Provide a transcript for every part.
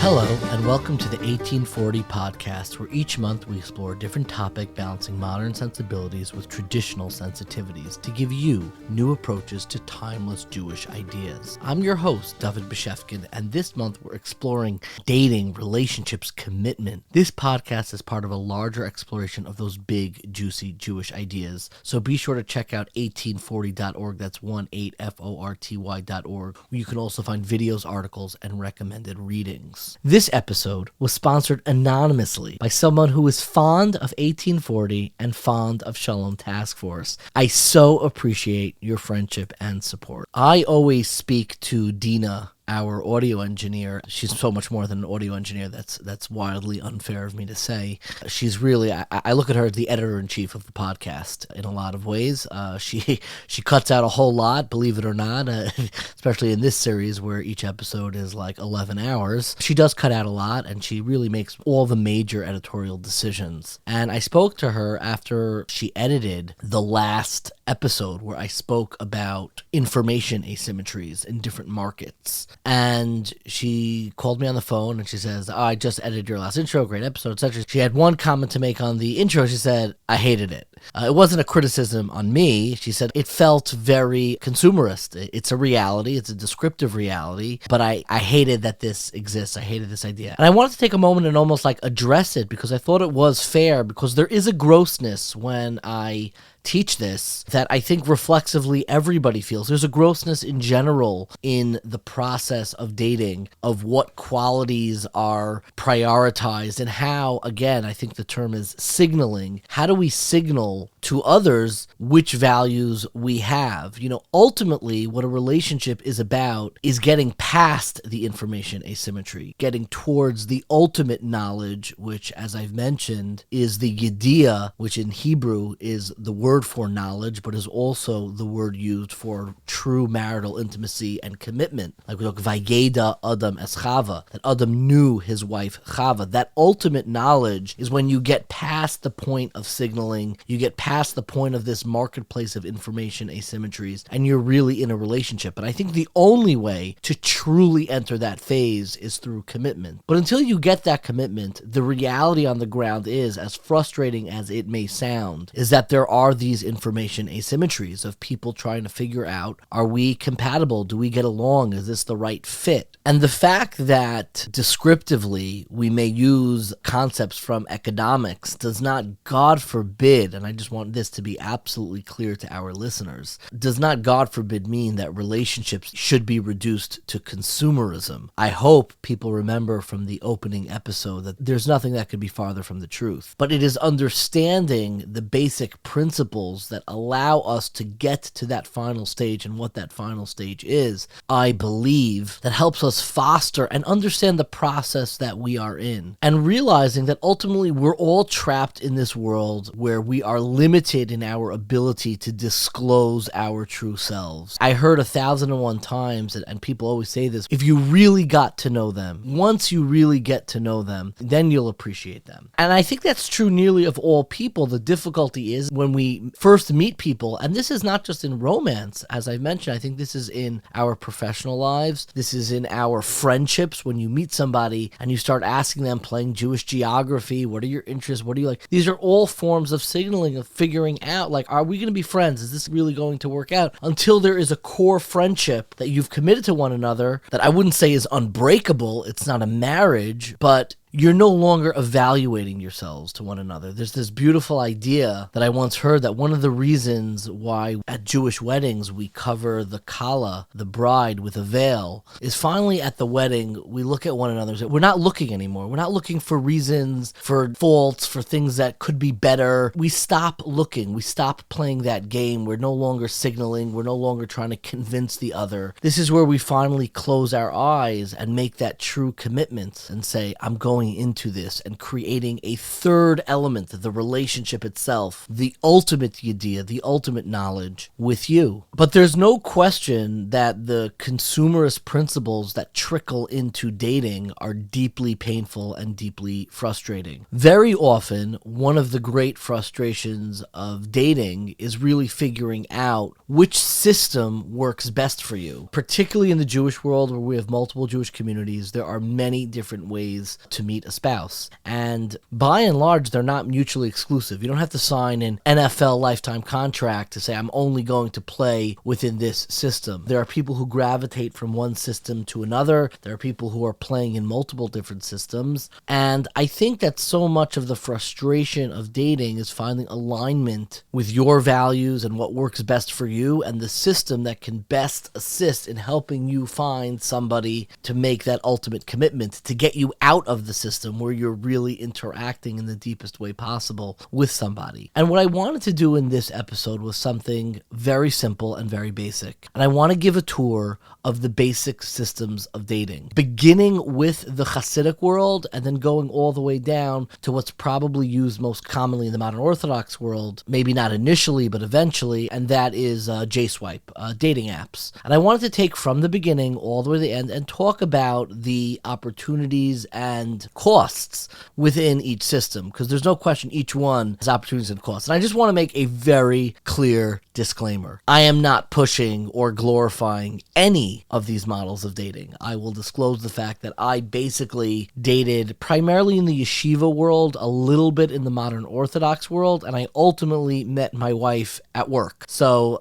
Hello, and welcome to the 1840 podcast, where each month we explore a different topic balancing modern sensibilities with traditional sensitivities to give you new approaches to timeless Jewish ideas. I'm your host, David Beshefkin, and this month we're exploring dating, relationships, commitment. This podcast is part of a larger exploration of those big, juicy Jewish ideas, so be sure to check out 1840.org, that's 18forty.org, where you can also find videos, articles, and recommended readings. This episode was sponsored anonymously by someone who is fond of 1840 and fond of Shalom Task Force. I so appreciate your friendship and support. I always speak to Dina, our audio engineer. She's so much more than an audio engineer. That's wildly unfair of me to say. She's really, I look at her as the editor-in-chief of the podcast in a lot of ways. She cuts out a whole lot, believe it or not, especially in this series where each episode is like 11 hours. She does cut out a lot, and she really makes all the major editorial decisions. And I spoke to her after she edited the last episode where I spoke about information asymmetries in different markets. And she called me on the phone and she says, I just edited your last intro, great episode, etc. She had one comment to make on the intro. She said, I hated it. It wasn't a criticism on me. She said, it felt very consumerist. It's a reality. It's a descriptive reality. But I hated that this exists. I hated this idea. And I wanted to take a moment and almost like address it because I thought it was fair, because there is a grossness when I teach this that I think reflexively everybody feels. There's a grossness in general in the process of dating, of what qualities are prioritized and how, again, I think the term is signaling. How do we signal to others which values we have? You know, ultimately what a relationship is about is getting past the information asymmetry, getting towards the ultimate knowledge, which, as I've mentioned, is the yediyah, which in Hebrew is the word for knowledge, but is also the word used for true marital intimacy and commitment. Like we look, Vayeda Adam es Chava, that Adam knew his wife Chava. That ultimate knowledge is when you get past the point of signaling, you get past the point of this marketplace of information asymmetries, and you're really in a relationship. And I think the only way to truly enter that phase is through commitment. But until you get that commitment, the reality on the ground is, as frustrating as it may sound, is that there are these information asymmetries of people trying to figure out, are we compatible? Do we get along? Is this the right fit? And the fact that descriptively we may use concepts from economics does not, God forbid, and I just want this to be absolutely clear to our listeners, does not, God forbid, mean that relationships should be reduced to consumerism. I hope people remember from the opening episode that there's nothing that could be farther from the truth. But it is understanding the basic principles that allow us to get to that final stage, and what that final stage is, I believe, that helps us foster and understand the process that we are in, and realizing that ultimately we're all trapped in this world where we are limited in our ability to disclose our true selves. I heard 1,001 times, and people always say this, if you really got to know them, once you really get to know them, then you'll appreciate them. And I think that's true nearly of all people. The difficulty is when we first meet people, and this is not just in romance, as I mentioned, I think this is in our professional lives, this is in our friendships. When you meet somebody and you start asking them, playing Jewish geography, what are your interests, what do you like? These are all forms of signaling, of figuring out, like, are we going to be friends? Is this really going to work out? Until there is a core friendship that you've committed to one another that I wouldn't say is unbreakable. It's not a marriage, but you're no longer evaluating yourselves to one another. There's this beautiful idea that I once heard that one of the reasons why at Jewish weddings we cover the kala, the bride, with a veil, is finally at the wedding we look at one another. We're not looking anymore. We're not looking for reasons, for faults, for things that could be better. We stop looking. We stop playing that game. We're no longer signaling. We're no longer trying to convince the other. This is where we finally close our eyes and make that true commitment and say, I'm going going into this and creating a third element, the relationship itself, the ultimate idea, the ultimate knowledge with you. But there's no question that the consumerist principles that trickle into dating are deeply painful and deeply frustrating. Very often, one of the great frustrations of dating is really figuring out which system works best for you. Particularly in the Jewish world, where we have multiple Jewish communities, there are many different ways to meet a spouse. And by and large, they're not mutually exclusive. You don't have to sign an NFL lifetime contract to say, I'm only going to play within this system. There are people who gravitate from one system to another. There are people who are playing in multiple different systems. And I think that so much of the frustration of dating is finding alignment with your values and what works best for you and the system that can best assist in helping you find somebody to make that ultimate commitment, to get you out of the system where you're really interacting in the deepest way possible with somebody. And what I wanted to do in this episode was something very simple and very basic. And I want to give a tour of the basic systems of dating, beginning with the Chassidic world and then going all the way down to what's probably used most commonly in the modern Orthodox world, maybe not initially, but eventually, and that is J-Swipe, dating apps. And I wanted to take from the beginning all the way to the end and talk about the opportunities and costs within each system, because there's no question each one has opportunities and costs. And I just want to make a very clear disclaimer. I am not pushing or glorifying any of these models of dating. I will disclose the fact that I basically dated primarily in the Yeshiva world, a little bit in the modern Orthodox world, and I ultimately met my wife at work. So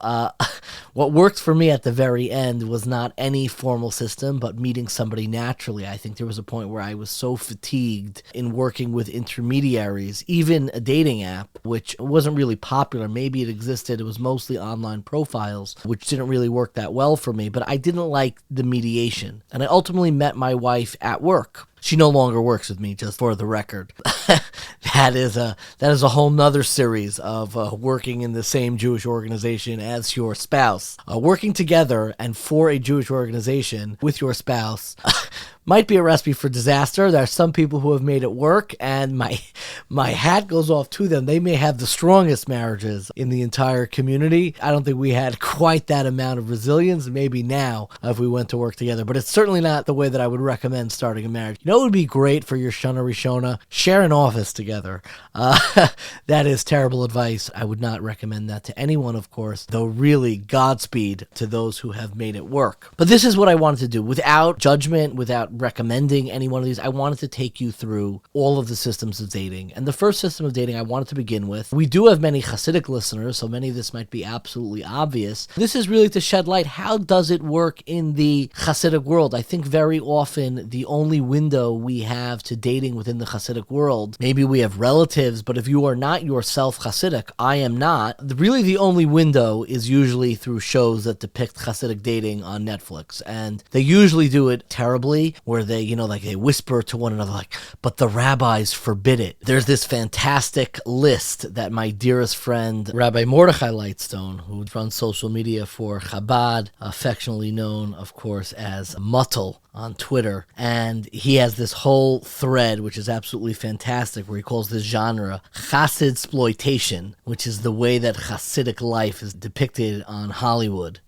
what worked for me at the very end was not any formal system, but meeting somebody naturally. I think there was a point where I was so fatigued in working with intermediaries, even a dating app, which wasn't really popular. Maybe it existed. It was mostly online profiles, which didn't really work that well for me, but I didn't like the mediation. And I ultimately met my wife at work. She no longer works with me, just for the record. That is a whole nother series of working in the same Jewish organization as your spouse. Working together and for a Jewish organization with your spouse might be a recipe for disaster. There are some people who have made it work, and my hat goes off to them. They may have the strongest marriages in the entire community. I don't think we had quite that amount of resilience, maybe now, if we went to work together. But it's certainly not the way that I would recommend starting a marriage. You know what would be great for your Shana Rishona? Share an office together. That is terrible advice. I would not recommend that to anyone, of course, though really Godspeed to those who have made it work. But this is what I wanted to do. Without judgment, without recommending any one of these, I wanted to take you through all of the systems of dating. And the first system of dating I wanted to begin with, we do have many Hasidic listeners, so many of this might be absolutely obvious. This is really to shed light. How does it work in the Hasidic world? I think very often the only window we have to dating within the Hasidic world, maybe we have relatives, but if you are not yourself Hasidic, I am not, really the only window is usually through shows that depict Hasidic dating on Netflix. And they usually do it terribly, where they, they whisper to one another, like, but the rabbis forbid it. There's this fantastic list that my dearest friend, Rabbi Mordechai Lightstone, who runs social media for Chabad, affectionately known, of course, as Muttel on Twitter, and he has this whole thread, which is absolutely fantastic, where he calls this genre Chassidsploitation, which is the way that Chassidic life is depicted on Hollywood.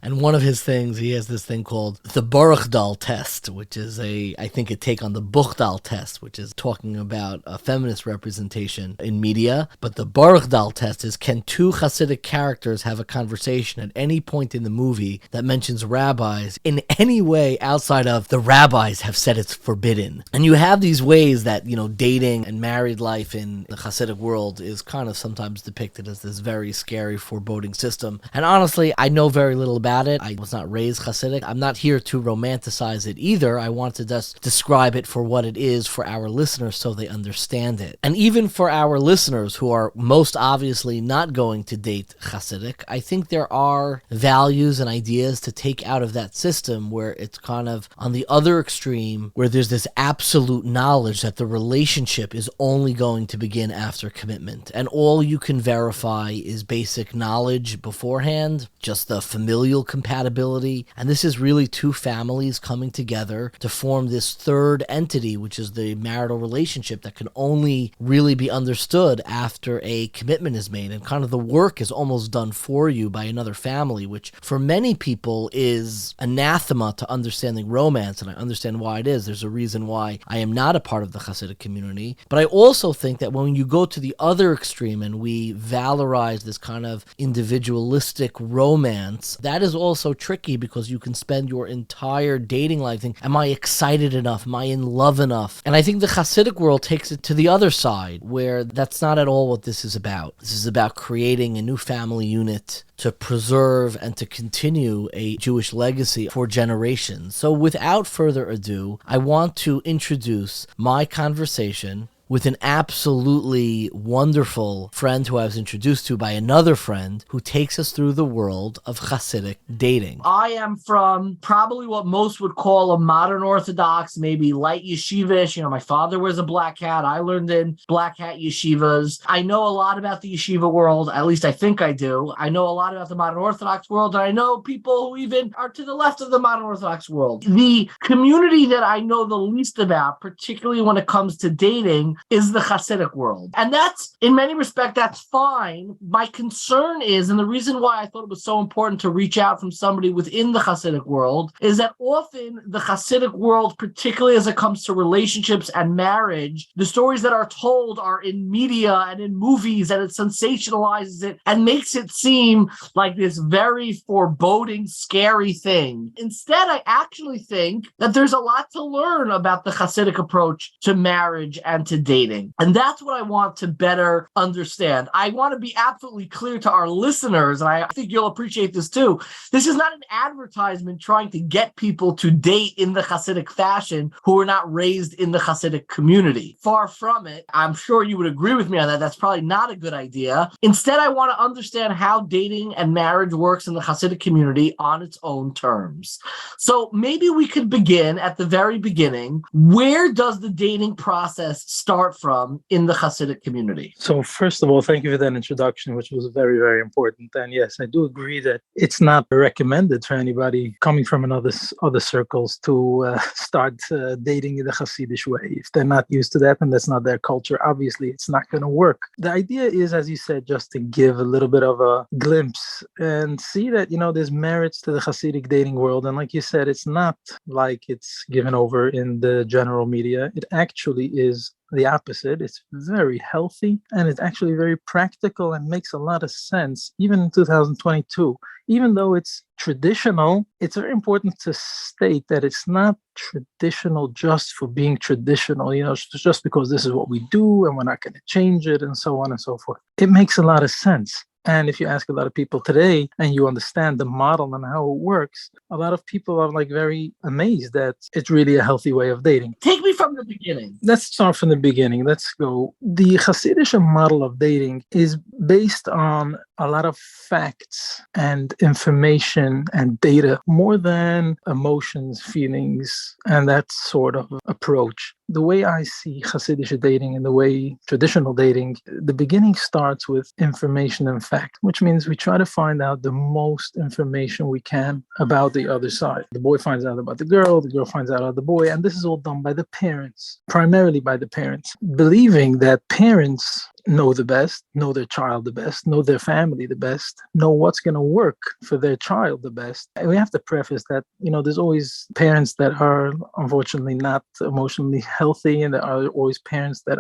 And one of his things, he has this thing called the Baruchdal test, which is I think a take on the Buchdal test, which is talking about a feminist representation in media. But the Baruchdal test is, can two Hasidic characters have a conversation at any point in the movie that mentions rabbis in any way outside of the rabbis have said it's forbidden? And you have these ways that, dating and married life in the Hasidic world is kind of sometimes depicted as this very scary, foreboding system. And honestly, I know very little about it. I was not raised Hasidic. I'm not here to romanticize it either. I want to just describe it for what it is for our listeners so they understand it. And even for our listeners who are most obviously not going to date Hasidic, I think there are values and ideas to take out of that system where it's kind of on the other extreme, where there's this absolute knowledge that the relationship is only going to begin after commitment. And all you can verify is basic knowledge beforehand, just the familial real compatibility. And this is really two families coming together to form this third entity, which is the marital relationship that can only really be understood after a commitment is made. And kind of the work is almost done for you by another family, which for many people is anathema to understanding romance. And I understand why it is. There's a reason why I am not a part of the Chassidic community. But I also think that when you go to the other extreme and we valorize this kind of individualistic romance, that is also tricky because you can spend your entire dating life thinking, am I excited enough? Am I in love enough? And I think the Chassidic world takes it to the other side, where that's not at all what this is about. This is about creating a new family unit to preserve and to continue a Jewish legacy for generations. So without further ado, I want to introduce my conversation with an absolutely wonderful friend who I was introduced to by another friend who takes us through the world of Chassidic dating. I am from probably what most would call a modern Orthodox, maybe light yeshivish. My father wears a black hat. I learned in black hat yeshivas. I know a lot about the yeshiva world, at least I think I do. I know a lot about the modern Orthodox world, and I know people who even are to the left of the modern Orthodox world. The community that I know the least about, particularly when it comes to dating, is the Chassidic world. And that's, in many respects, that's fine. My concern is, and the reason why I thought it was so important to reach out from somebody within the Chassidic world, is that often the Chassidic world, particularly as it comes to relationships and marriage, the stories that are told are in media and in movies, and it sensationalizes it and makes it seem like this very foreboding, scary thing. Instead, I actually think that there's a lot to learn about the Chassidic approach to marriage and to dating. And that's what I want to better understand. I want to be absolutely clear to our listeners, and I think you'll appreciate this too. This is not an advertisement trying to get people to date in the Chassidic fashion who are not raised in the Chassidic community. Far from it. I'm sure you would agree with me on that. That's probably not a good idea. Instead, I want to understand how dating and marriage works in the Chassidic community on its own terms. So maybe we could begin at the very beginning. Where does the dating process start from in the Chassidic community? So first of all, thank you for that introduction, which was very, very important. And yes, I do agree that it's not recommended for anybody coming from other circles to start dating in the Hasidic way. If they're not used to that and that's not their culture, obviously it's not going to work. The idea is, as you said, just to give a little bit of a glimpse and see that, there's merits to the Hasidic dating world. And like you said, it's not like it's given over in the general media. It actually is the opposite. It's very healthy and it's actually very practical and makes a lot of sense, even in 2022. Even though it's traditional, it's very important to state that it's not traditional just for being traditional, just because this is what we do and we're not going to change it and so on and so forth. It makes a lot of sense. And if you ask a lot of people today and you understand the model and how it works, a lot of people are very amazed that it's really a healthy way of dating. Take me from the beginning. Let's start from the beginning. Let's go. The Hasidic model of dating is based on a lot of facts and information and data more than emotions, feelings, and that sort of approach. The way I see Hasidic dating and the way traditional dating, the beginning starts with information and fact, which means we try to find out the most information we can about the other side. The boy finds out about the girl finds out about the boy, and this is all done by the parents, primarily by the parents, believing that parents know the best, know their child the best, know their family the best, know what's going to work for their child the best. And we have to preface that, there's always parents that are unfortunately not emotionally healthy, and there are always parents that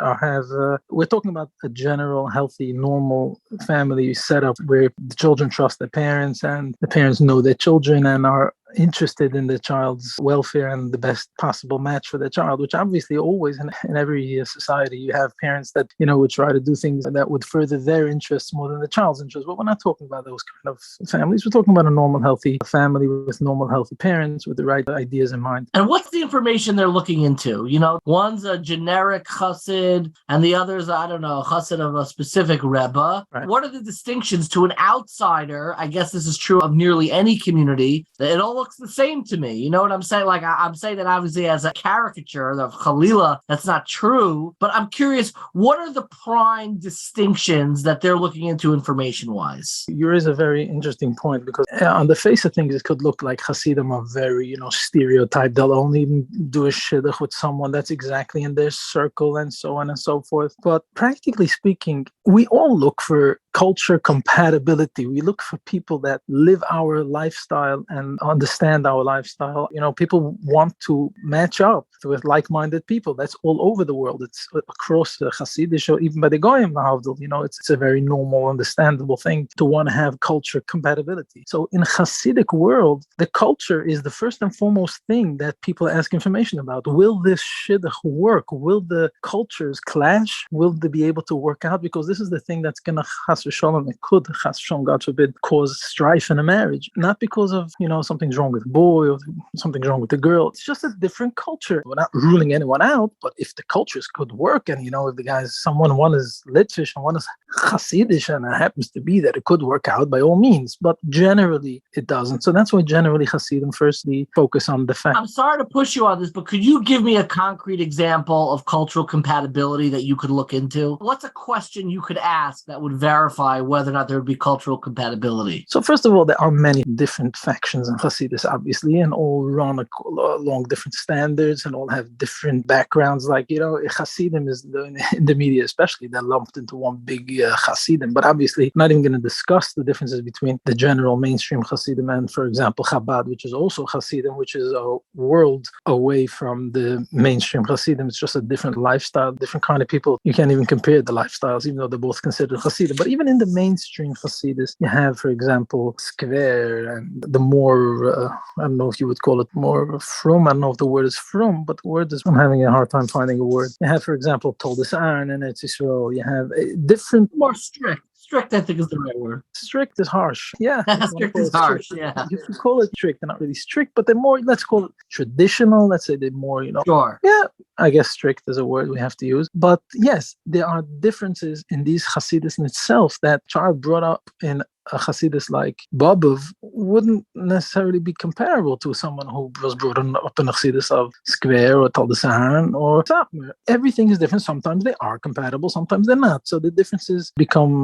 we're talking about a general, healthy, normal family setup where the children trust their parents and the parents know their children and are interested in the child's welfare and the best possible match for their child, which obviously always in every society you have parents that would try to do things that would further their interests more than the child's interests. But we're not talking about those kind of families. We're talking about a normal, healthy family with normal, healthy parents with the right ideas in mind. And what's the information they're looking into? One's a generic chassid and the other's, chassid of a specific rebbe. Right. What are the distinctions to an outsider? I guess this is true of nearly any community. It all looks looks the same to me. You know what I'm saying? Like, I'm saying that obviously as a caricature of Khalila, that's not true. But I'm curious, what are the prime distinctions that they're looking into information-wise? You raise a very interesting point, because on the face of things, it could look like Hasidim are very, stereotyped. They'll only do a shidduch with someone that's exactly in their circle and so on and so forth. But practically speaking, we all look for culture compatibility. We look for people that live our lifestyle and understand our lifestyle. People want to match up with like-minded people. That's all over the world. It's across the Chassidic, or even by the Goyim, it's a very normal, understandable thing to want to have culture compatibility. So in Hasidic world, the culture is the first and foremost thing that people ask information about. Will this shidduch work? Will the cultures clash? Will they be able to work out? Because this is the thing that's going to, chas v'sholom, it could, chas v'sholom, God forbid, cause strife in a marriage. Not because of, something's wrong with the boy or something's wrong with the girl. It's just a different culture. We're not ruling anyone out, but if the cultures could work, and, if the guys, one is Litvish and one is Hasidic, and it happens to be that it could work out, by all means, but generally it doesn't. So that's why generally Hasidim firstly focus on the fact. I'm sorry to push you on this, but could you give me a concrete example of cultural compatibility that you could look into? What's a question you could ask that would verify whether or not there would be cultural compatibility? So first of all, there are many different factions in Hasidus, obviously, and all run along different standards and all have different backgrounds. Like, Hasidim is in the media especially, they're lumped into one big Hasidim, but obviously not even going to discuss the differences between the general mainstream Hasidim and, for example, Chabad, which is also Hasidim, which is a world away from the mainstream Hasidim. It's just a different lifestyle, different kind of people. You can't even compare the lifestyles, even though they're both considered Hasidim. But even in the mainstream Hasidus, you have, for example, Skver, and the more, I don't know if you would call it more from, I don't know if the word is from, but the word is, I'm having a hard time finding a word. You have, for example, Toldos Aaron and Eretz Yisrael. You have a different... More strict. Strict, I think, is the right word. Strict is harsh. Yeah. Strict is harsh, yeah. You can call it strict. They're not really strict, but they're more, let's call it traditional. Let's say they're more, Sure. Yeah, I guess strict is a word we have to use. But yes, there are differences in these Hasidus in itself. That child brought up in a Hasidus like Bobov wouldn't necessarily be comparable to someone who was brought up in a Hasidus of Skver or Toldos Aaron or Satmar. Everything is different. Sometimes they are compatible, sometimes they're not. So the differences become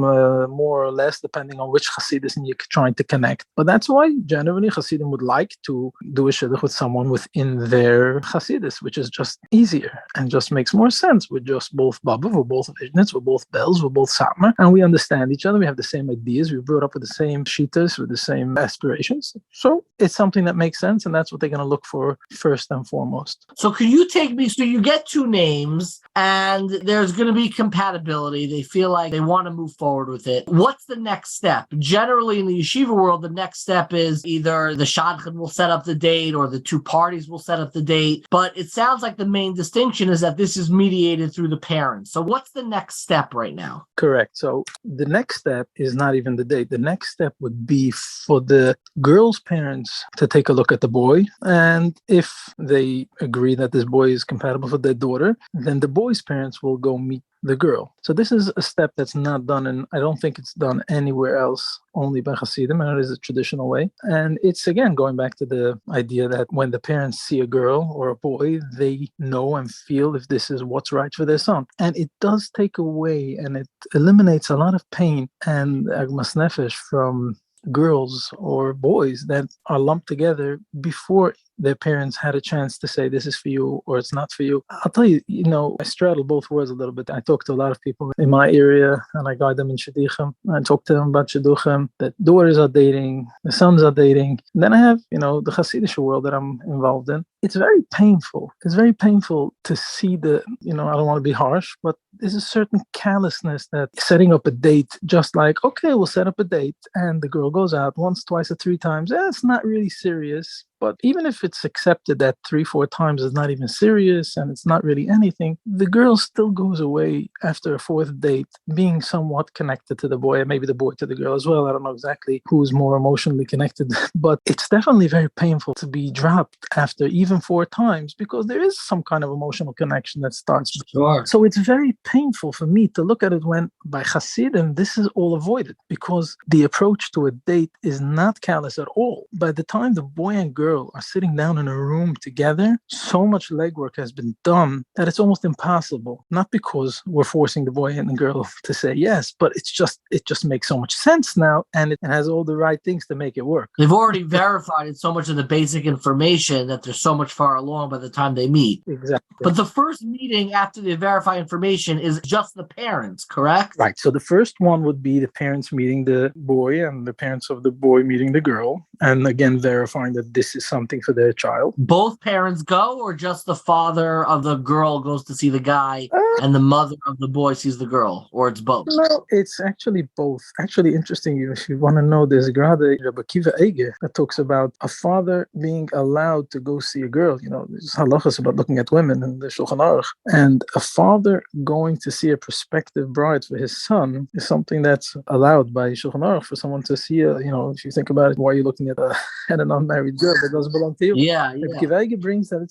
more or less depending on which Hasidus you're trying to connect. But that's why generally Hasidim would like to do a shidduch with someone within their Hasidus, which is just easier and just makes more sense. We're just both Bobov, we're both Vishnitz, we're both Bells, we're both Satmar, and we understand each other. We have the same ideas. We brought up with the same shitas, with the same aspirations. So it's something that makes sense, and that's what they're going to look for first and foremost. So could you take me, so you get two names and there's going to be compatibility. They feel like they want to move forward with it. What's the next step? Generally in the yeshiva world, the next step is either the shadchan will set up the date or the two parties will set up the date. But it sounds like the main distinction is that this is mediated through the parents. So what's the next step right now? Correct. So the next step is not even the date. The next step would be for the girl's parents to take a look at the boy. And if they agree that this boy is compatible for their daughter, then the boy's parents will go meet the girl. So this is a step that's not done, and I don't think it's done anywhere else, only by Hasidim, and it is a traditional way. And it's, again, going back to the idea that when the parents see a girl or a boy, they know and feel if this is what's right for their son. And it does take away, and it eliminates a lot of pain and agmas nefesh from girls or boys that are lumped together before their parents had a chance to say this is for you or it's not for you. I'll tell you, I straddle both worlds a little bit. I talk to a lot of people in my area and I guide them in Shidduchim. I talk to them about Shidduchim, that daughters are dating, the sons are dating. And then I have, the Hasidic world that I'm involved in. It's very painful. It's very painful to see the, I don't want to be harsh, but there's a certain callousness that setting up a date, just like, okay, we'll set up a date and the girl goes out once, twice, or three times. It's not really serious. But even if it's accepted that 3-4 times is not even serious and it's not really anything, the girl still goes away after a fourth date being somewhat connected to the boy, and maybe the boy to the girl as well. I don't know exactly who's more emotionally connected, but it's definitely very painful to be dropped after even 4 times because there is some kind of emotional connection that starts. Sure. So it's very painful for me to look at it when by Hasidim, this is all avoided because the approach to a date is not callous at all. By the time the boy and girl girl are sitting down in a room together, so much legwork has been done that it's almost impossible. Not because we're forcing the boy and the girl to say yes, but it just makes so much sense now, and it has all the right things to make it work. They've already verified so much of the basic information that they're so much far along by the time they meet. Exactly. But the first meeting after they verify information is just the parents, correct? Right. So the first one would be the parents meeting the boy and the parents of the boy meeting the girl, and again verifying that this is something for their child. Both parents go, or just the father of the girl goes to see the guy and the mother of the boy sees the girl, or it's both? No, it's actually both. Actually, interesting. If you want to know, there's Grade Rabbi Kiva Eger that talks about a father being allowed to go see a girl. There's halachas about looking at women in the Shulchan Aruch, and a father going to see a prospective bride for his son is something that's allowed by Shulchan Aruch for someone to see. If you think about it, why are you looking at an unmarried girl that doesn't belong to you? Yeah. Kiva Eger brings that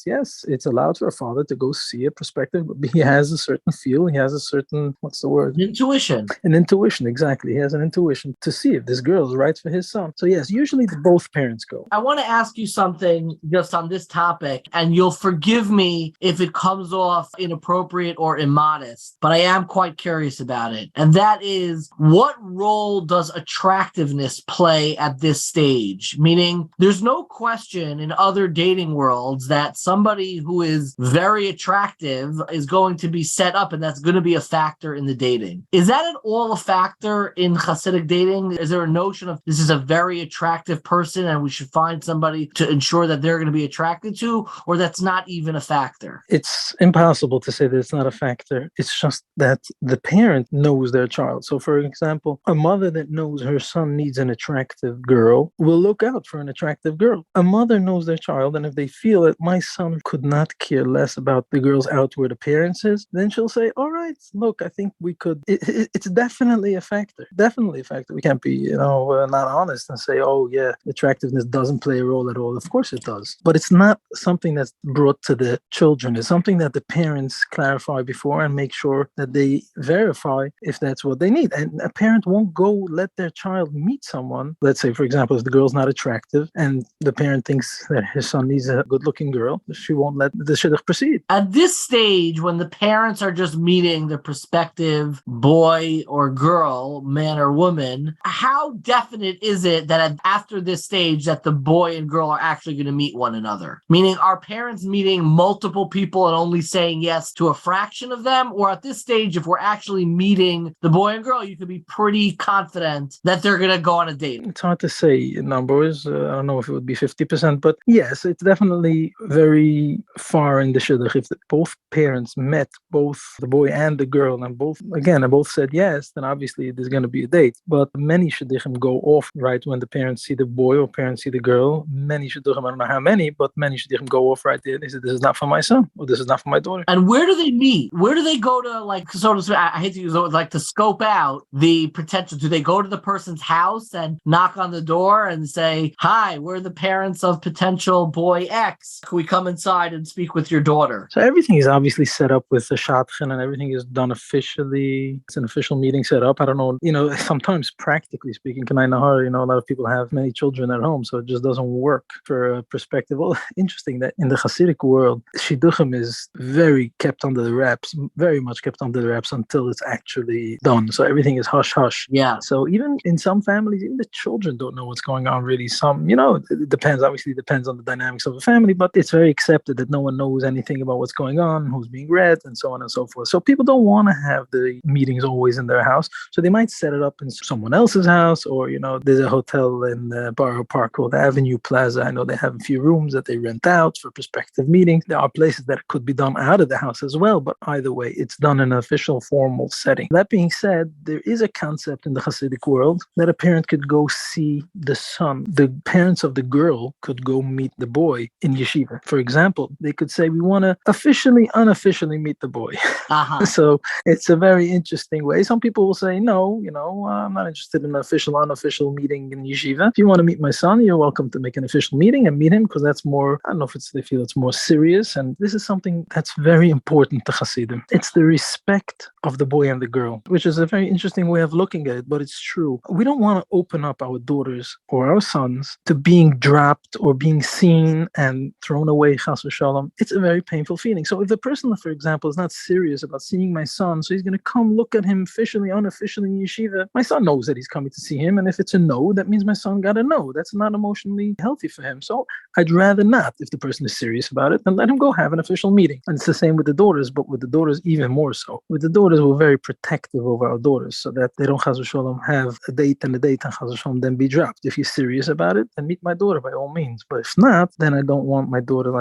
it's allowed for a father to go see a prospective. He has a certain feel. He has a certain, what's the word? Intuition. An intuition, exactly. He has an intuition to see if this girl is right for his son. So yes, usually both parents go. I want to ask you something just on this topic, and you'll forgive me if it comes off inappropriate or immodest, but I am quite curious about it. And that is, what role does attractiveness play at this stage? Meaning, there's no question in other dating worlds that somebody who is very attractive is going to be set up, and that's going to be a factor in the dating. Is that at all a factor in Chassidic dating? Is there a notion of this is a very attractive person and we should find somebody to ensure that they're going to be attracted to, or that's not even a factor? It's impossible to say that it's not a factor. It's just that the parent knows their child. So for example, a mother that knows her son needs an attractive girl will look out for an attractive girl. A mother knows their child, and if they feel that my son could not care less about the girl's outward appearances, then she'll say, all right, look, I think we could. It's definitely a factor. Definitely a factor. We can't be, not honest and say, oh yeah, attractiveness doesn't play a role at all. Of course it does. But it's not something that's brought to the children. It's something that the parents clarify before and make sure that they verify if that's what they need. And a parent won't go let their child meet someone. Let's say, for example, if the girl's not attractive and the parent thinks that his son needs a good-looking girl, she won't let the shidduch proceed. At this stage, when the parents are just meeting the prospective boy or girl, man or woman, how definite is it that after this stage that the boy and girl are actually going to meet one another? Meaning, are parents meeting multiple people and only saying yes to a fraction of them? Or at this stage, if we're actually meeting the boy and girl, you could be pretty confident that they're going to go on a date? It's hard to say in numbers. I don't know if it would be 50%, but yes, it's definitely very far in the shidduch. If both parents met both the boy and the girl, and both said yes, then obviously there's going to be a date. But many shidduchim go off right when the parents see the boy or parents see the girl. Many shidduchim, I don't know how many, but many shidduchim go off right there. They say, this is not for my son, or this is not for my daughter. And where do they meet? Where do they go to, like, so to speak, I hate to use the word, like, to scope out the potential? Do they go to the person's house and knock on the door and say, hi, we're the parents of potential boy X. Can we come inside and speak with your daughter? So everything is obviously set up with the shadchan, and everything is done officially. It's an official meeting set up. I don't know, sometimes practically speaking, a lot of people have many children at home, so it just doesn't work for a perspective. Well, interesting that in the Chassidic world, shidduchim is very kept under the wraps, very much kept under the wraps until it's actually done. So everything is hush hush. Yeah. So even in some families, even the children don't know what's going on really. Some, it depends. Obviously, it depends on the dynamics of the family, but it's very accepted that no one knows anything about what's going on, who's being read, and so on and so forth. So people don't want to have the meetings always in their house. So they might set it up in someone else's house, or, there's a hotel in Borough Park called Avenue Plaza. I know they have a few rooms that they rent out for prospective meetings. There are places that could be done out of the house as well, but either way, it's done in an official, formal setting. That being said, there is a concept in the Chassidic world that a parent could go see the son. The parents of the girl could go meet the boy in yeshiva. For example, they could say, we want to officially, unofficially meet the boy. boy. Uh-huh. So it's a very interesting way. Some people will say, no, I'm not interested in an official, unofficial meeting in yeshiva. If you want to meet my son, you're welcome to make an official meeting and meet him, because that's more, I don't know if they feel it's more serious. And this is something that's very important to Hasidim. It's the respect of the boy and the girl, which is a very interesting way of looking at it, but it's true. We don't want to open up our daughters or our sons to being dropped or being seen and thrown away, chas v'shalom. It's a very painful feeling. So if the person, for example, is not serious about seeing my son, so he's going to come look at him officially, unofficially in yeshiva, my son knows that he's coming to see him. And if it's a no, that means my son got a no. That's not emotionally healthy for him. So I'd rather not, if the person is serious about it, then let him go have an official meeting. And it's the same with the daughters, but with the daughters even more so. With the daughters, we're very protective over our daughters so that they don't, chas v'shalom, have a date and chas v'shalom then be dropped. If you're serious about it, then meet my daughter by all means. But if not, then I don't want my daughter,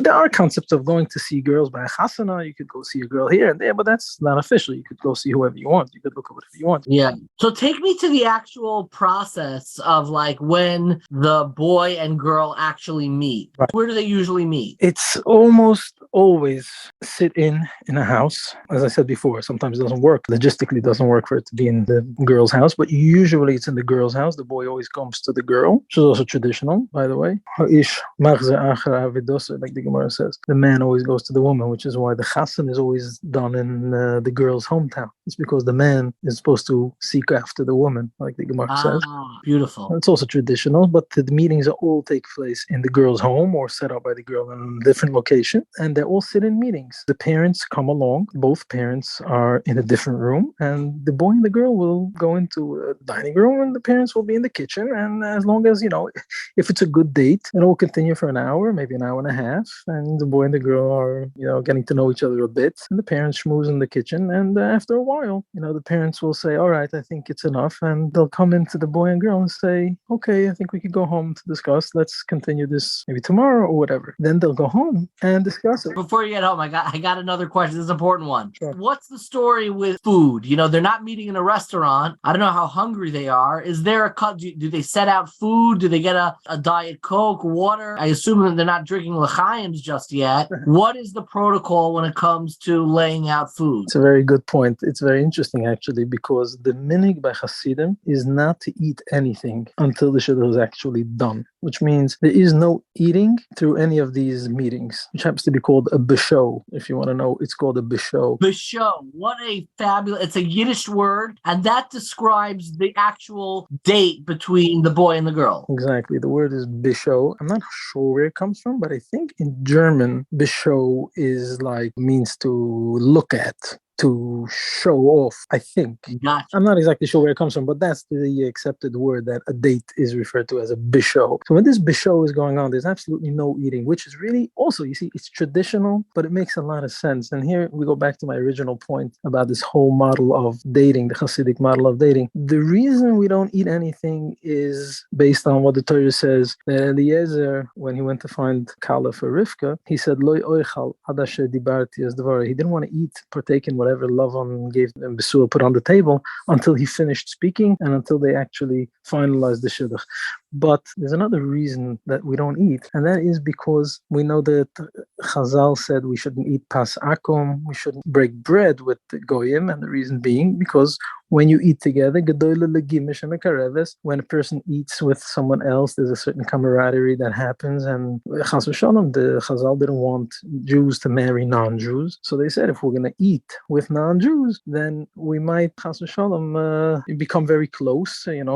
there are concepts of going to see girls by a chasana. You could go see a girl here and there, but that's not official. You could go see whoever you want. You could look at whatever you want. Yeah. So take me to the actual process of when the boy and girl actually meet. Right. Where do they usually meet? It's almost always sit in a house. As I said before, sometimes it doesn't work. Logistically, it doesn't work for it to be in the girl's house, but usually it's in the girl's house. The boy always comes to the girl, which is also traditional, by the way. Like the Gemara says, the man always goes to the woman, which is why the chasen is always done in the girl's hometown. It's because the man is supposed to seek after the woman, like the Gemara says. Beautiful. It's also traditional, but the meetings all take place in the girl's home or set up by the girl in a different location, and they all sit in meetings. The parents come along. Both parents are in a different room, and the boy and the girl will go into a dining room, and the parents will be in the kitchen. And as long as, if it's a good date, it will continue for an hour, maybe an hour and a half, and the boy and the girl are, getting to know each other a bit, and the parents schmooze in the kitchen, and after a while, the parents will say, all right, I think it's enough, and they'll come into the boy and girl and say, okay, I think we could go home to discuss. Let's continue this maybe tomorrow or whatever. Then they'll go home and discuss it. Before you get home, I got another question. This is an important one. Sure. What's the story with food? They're not meeting in a restaurant. I don't know how hungry they are. Is there a cut? Do they set out food? Do they get a Diet Coke, water? I assume that they're not drinking l'chaims just yet. What is the protocol when it comes to laying out food? It's a very good point. It's very interesting, actually, because the minig by Hasidim is not to eat anything until the shidduch is actually done, which means there is no eating through any of these meetings, which happens to be called a bisho. If you want to know, it's called a bisho. Bisho. What a fabulous, it's a Yiddish word, and that describes the actual date between the boy and the girl. Exactly. The word is bisho. I'm not sure where it comes from, but I think in German, bisho means to look at, to show off, I think. Gotcha. I'm not exactly sure where it comes from, but that's the accepted word that a date is referred to as a bisho. So when this bisho is going on, there's absolutely no eating, which is really also, it's traditional, but it makes a lot of sense. And here we go back to my original point about this whole model of dating, the Chassidic model of dating. The reason we don't eat anything is based on what the Torah says, that Eliezer, when he went to find Kala for Rivka, he said, Loi oichal ad asher dibarti as dvarah. He didn't want to eat, partake in whatever Lavan gave them Besua put on the table until he finished speaking and until they actually finalized the shidduch. But there's another reason that we don't eat, and that is because we know that Chazal said we shouldn't eat pas akum, we shouldn't break bread with the goyim, and the reason being because when you eat together, when a person eats with someone else, there's a certain camaraderie that happens, and chas v'shalom, the Chazal didn't want Jews to marry non-Jews, so they said if we're going to eat with non-Jews, then we might chas v'shalom become very close, and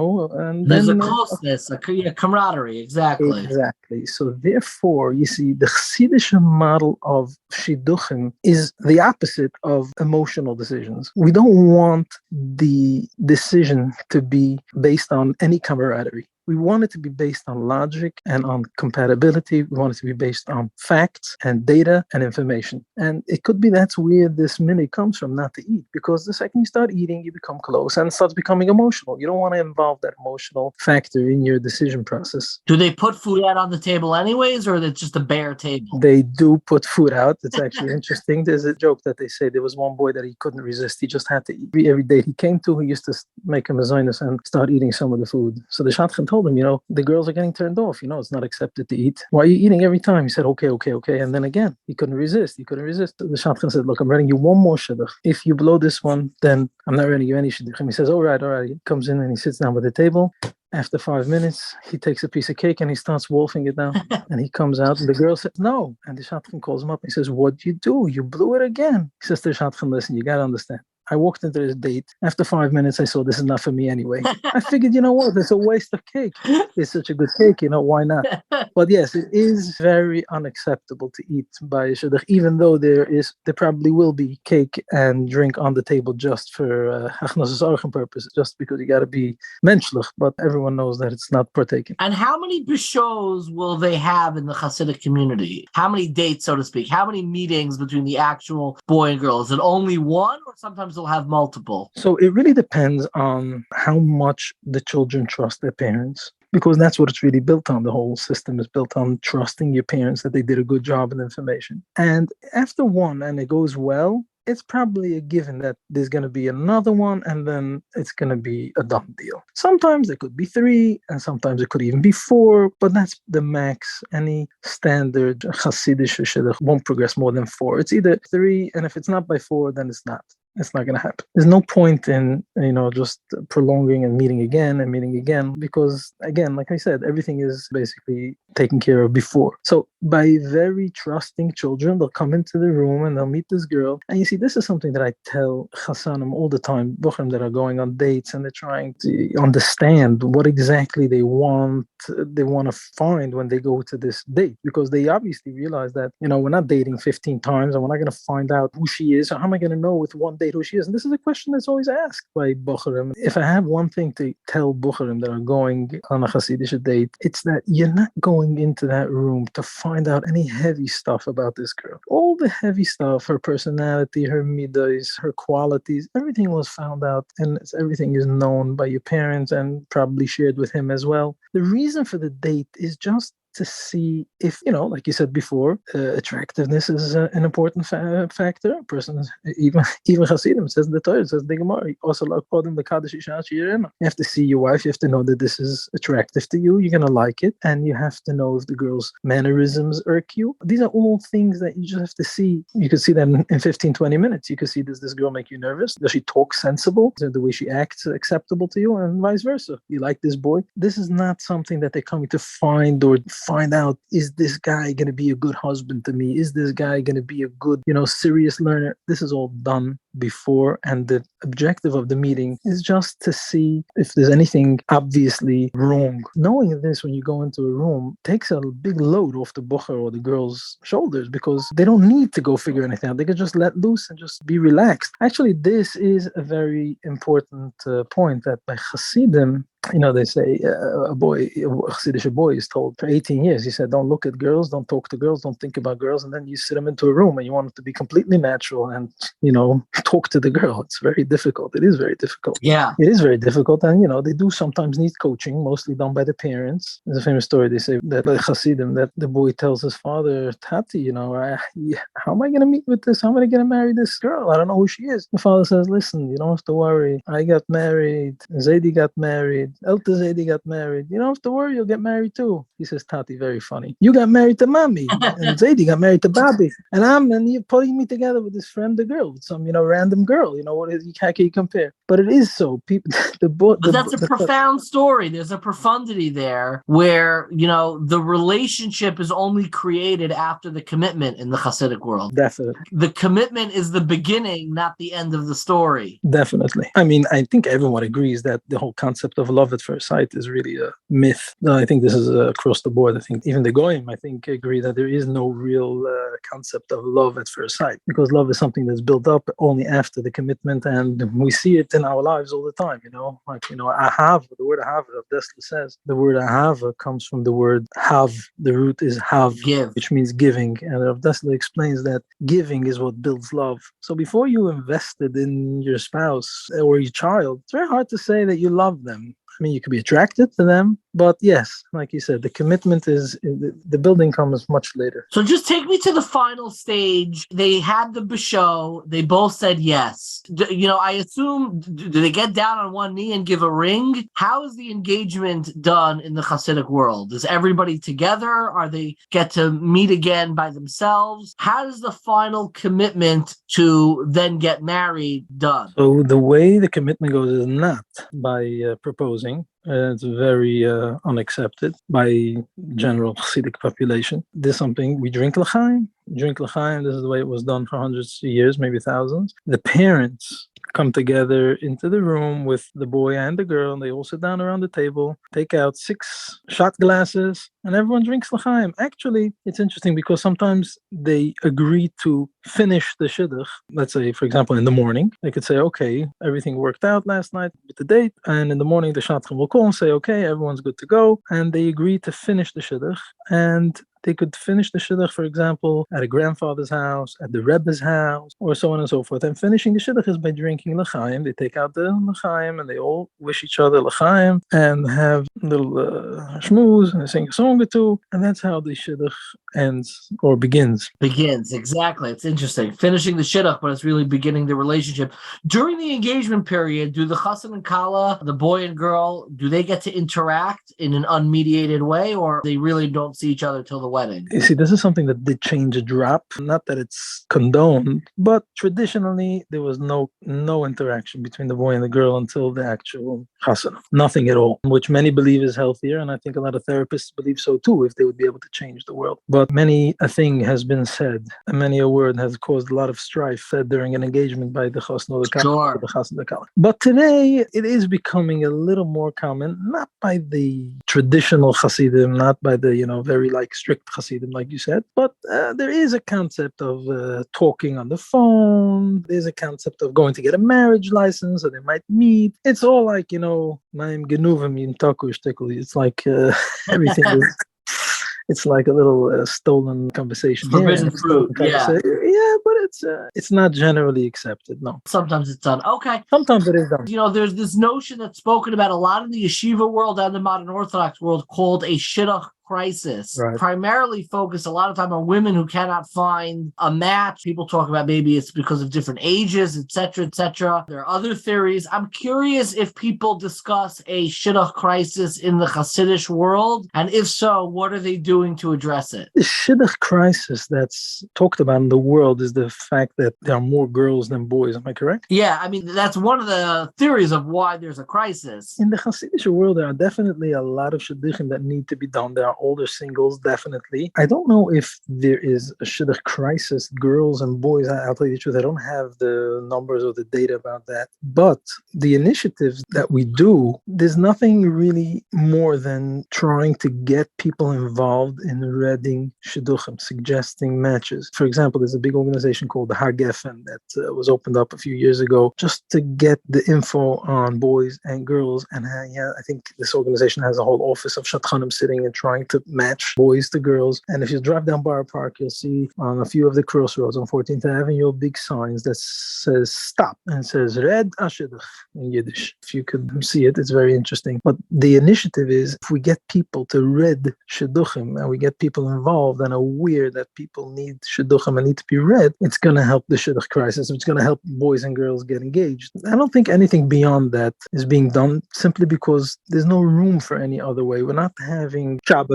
there's then, a closeness, a camaraderie, exactly. Exactly. So therefore, you see, the Chassidic model of shidduchim is the opposite of emotional decisions. We don't want the decision to be based on any camaraderie. We want it to be based on logic and on compatibility. We want it to be based on facts and data and information. And it could be that's where this minute comes from, not to eat. Because the second you start eating, you become close and it starts becoming emotional. You don't want to involve that emotional factor in your decision process. Do they put food out on the table anyways, or is it just a bare table? They do put food out. It's actually interesting. There's a joke that they say there was one boy that he couldn't resist. He just had to eat. Every day he came to, he used to make a mezainis and start eating some of the food. So the Shadchan told him, the girls are getting turned off. It's not accepted to eat. Why are you eating every time? He said, okay, okay, okay. And then again, he couldn't resist. The shadchan said, look, I'm writing you one more shidduch. If you blow this one, then I'm not writing you any shidduchim. He says, all right. He comes in and he sits down at the table. After 5 minutes, he takes a piece of cake and he starts wolfing it down. And he comes out and the girl says, no. And the shadchan calls him up. He says, what'd you do? You blew it again. He says to the shadchan, listen, you got to understand. I walked into this date. After 5 minutes, I saw this is not for me anyway. I figured, what? It's a waste of cake. It's such a good cake, why not? But yes, it is very unacceptable to eat by shidduch, even though there probably will be cake and drink on the table just for hachnosas orchim purposes, just because you got to be menschlich. But everyone knows that it's not partaken. And how many bishos will they have in the Chassidic community? How many dates, so to speak? How many meetings between the actual boy and girl? Is it only one, or sometimes they'll have multiple? So it really depends on how much the children trust their parents, because that's what it's really built on. The whole system is built on trusting your parents that they did a good job in information. And after one and it goes well, it's probably a given that there's going to be another one, and then it's going to be a done deal. Sometimes it could be 3, and sometimes it could even be 4, but that's the max. Any standard Chassidic shidduch won't progress more than 4. It's either 3, and if it's not by 4, then it's not. It's not going to happen. There's no point in, just prolonging and meeting again, because again, like I said, everything is basically taken care of before. So by very trusting children, they'll come into the room and they'll meet this girl. And you see, this is something that I tell Chassanim all the time, Bochum that are going on dates, and they're trying to understand what exactly they want to find when they go to this date, because they obviously realize that, we're not dating 15 times and we're not going to find out who she is. So how am I going to know with one date who she is? And this is a question that's always asked by Bochurim. If I have one thing to tell Bochurim that are going on a Hasidic date, it's that you're not going into that room to find out any heavy stuff about this girl. All the heavy stuff, her personality, her midas, her qualities, everything was found out, and everything is known by your parents and probably shared with him as well. The reason for the date is just to see if, like you said before, attractiveness is an important factor. A person, even Hasidim says the Torah, says the Gemara, also you have to see your wife, you have to know that this is attractive to you, you're going to like it, and you have to know if the girl's mannerisms irk you. These are all things that you just have to see. You could see that in 15, 20 minutes. You could see, does this girl make you nervous? Does she talk sensible? Is the way she acts acceptable to you? And vice versa. You like this boy? This is not something that they're coming to find out, is this guy going to be a good husband to me? Is this guy going to be a good, serious learner? This is all done before, and the objective of the meeting is just to see if there's anything obviously wrong. Knowing this when you go into a room takes a big load off the bocher or the girl's shoulders, because they don't need to go figure anything out. They can just let loose and just be relaxed. Actually, this is a very important point, that by Hasidim, they say a Hasidic boy is told for 18 years, he said, don't look at girls, don't talk to girls, don't think about girls, and then you sit them into a room and you want it to be completely natural and, talk to the girl. It's very difficult. It is very difficult. Yeah. It is very difficult. And, they do sometimes need coaching, mostly done by the parents. There's a famous story, they say, that by Hasidim, that the boy tells his father, Tati, how am I going to meet with this? How am I going to marry this girl? I don't know who she is. The father says, listen, you don't have to worry. I got married. Zaidi got married. Elta Zaidi got married. You don't have to worry, you'll get married too. He says, Tati, very funny. You got married to Mommy, and Zaidi got married to Bobby. And you're putting me together with this friend, the girl, with some, random girl. How can you compare? But it is so. People, that's a profound story. There's a profundity there where, the relationship is only created after the commitment in the Hasidic world. Definitely. The commitment is the beginning, not the end of the story. Definitely. I mean, I think everyone agrees that the whole concept of love at first sight is really a myth. No, I think this is across the board. I think even the Goyim, agree that there is no real concept of love at first sight, because love is something that's built up only after the commitment, and we see it in our lives all the time. Ahava, the word ahava, Rav Dessler says, the word ahava comes from the word hav. The root is hav, which means giving. And Rav Dessler explains that giving is what builds love. So before you invested in your spouse or your child, it's very hard to say that you love them. I mean, you could be attracted to them, but yes, like you said, the commitment is the building comes much later. So just take me to the final stage. They had the basho. They both said yes. I assume, do they get down on one knee and give a ring? How is the engagement done in the Chassidic world? Is everybody together? Are they get to meet again by themselves? How does the final commitment to then get married done? So the way the commitment goes is not by proposing. It's very unaccepted by general Chassidic population. There's something, we drink l'chaim. Drink l'chaim, this is the way it was done for hundreds of years, maybe thousands. The parents come together into the room with the boy and the girl, and they all sit down around the table, take out 6 shot glasses, and everyone drinks l'chaim. Actually, it's interesting because sometimes they agree to finish the shidduch. Let's say, for example, in the morning, they could say, okay, everything worked out last night with the date, and in the morning the shadchan will call and say, okay, everyone's good to go, and they agree to finish the shidduch, and they could finish the shidduch, for example, at a grandfather's house, at the Rebbe's house, or so on and so forth. And finishing the shidduch is by drinking l'chaim. They take out the l'chaim and they all wish each other l'chaim and have a little shmooze and sing a song or two. And that's how the shidduch ends or begins. Begins, exactly. It's interesting. Finishing the shidduch, but it's really beginning the relationship. During the engagement period, do the chassan and kala, the boy and girl, do they get to interact in an unmediated way, or they really don't see each other till the wedding? You see, this is something that did change a drop. Not that it's condoned, but traditionally there was no interaction between the boy and the girl until the actual chasana. Nothing at all, which many believe is healthier, and I think a lot of therapists believe so too, if they would be able to change the world. But many a thing has been said, and many a word has caused a lot of strife said during an engagement by the chassan or the kala. Sure. But today it is becoming a little more common, not by the traditional Hasidim, not by the very strict Hasidim, like you said, but there is a concept of talking on the phone. There's a concept of going to get a marriage license, or they might meet. It's all like Maim Genuvim Yim Taku Shtekli. It's like everything is. It's like a little stolen conversation. Forbidden fruit, yeah. Yeah, but it's not generally accepted, no. Sometimes it's done. Okay. Sometimes it is done. There's this notion that's spoken about a lot in the Yeshiva world and the Modern Orthodox world called a shidduch crisis, right. Primarily focused a lot of time on women who cannot find a match. People talk about maybe it's because of different ages, etc., etc. There are other theories. I'm curious if people discuss a shidduch crisis in the Chassidic world, and if so, what are they doing to address it? The shidduch crisis that's talked about in the world is the fact that there are more girls than boys. Am I correct? Yeah, I mean, that's one of the theories of why there's a crisis. In the Chassidic world, there are definitely a lot of shidduchim that need to be done. There are older singles, definitely. I don't know if there is a shidduch crisis, girls and boys. I'll tell you the truth, I don't have the numbers or the data about that. But the initiatives that we do, there's nothing really more than trying to get people involved in reading shidduchim, suggesting matches. For example, there's a big organization called the Har Geffen that was opened up a few years ago just to get the info on boys and girls. And I think this organization has a whole office of shadchanim sitting and trying to match boys to girls. And if you drive down Borough Park, you'll see on a few of the crossroads on 14th Avenue big signs that says stop, and it says Red Ashidduch in Yiddish. If you could see it, it's very interesting. But the initiative is, if we get people to read shidduchim and we get people involved and aware that people need shidduchim and need to be read, it's going to help the shidduch crisis. It's going to help boys and girls get engaged. I don't think anything beyond that is being done, simply because there's no room for any other way. We're not having Shabbatons,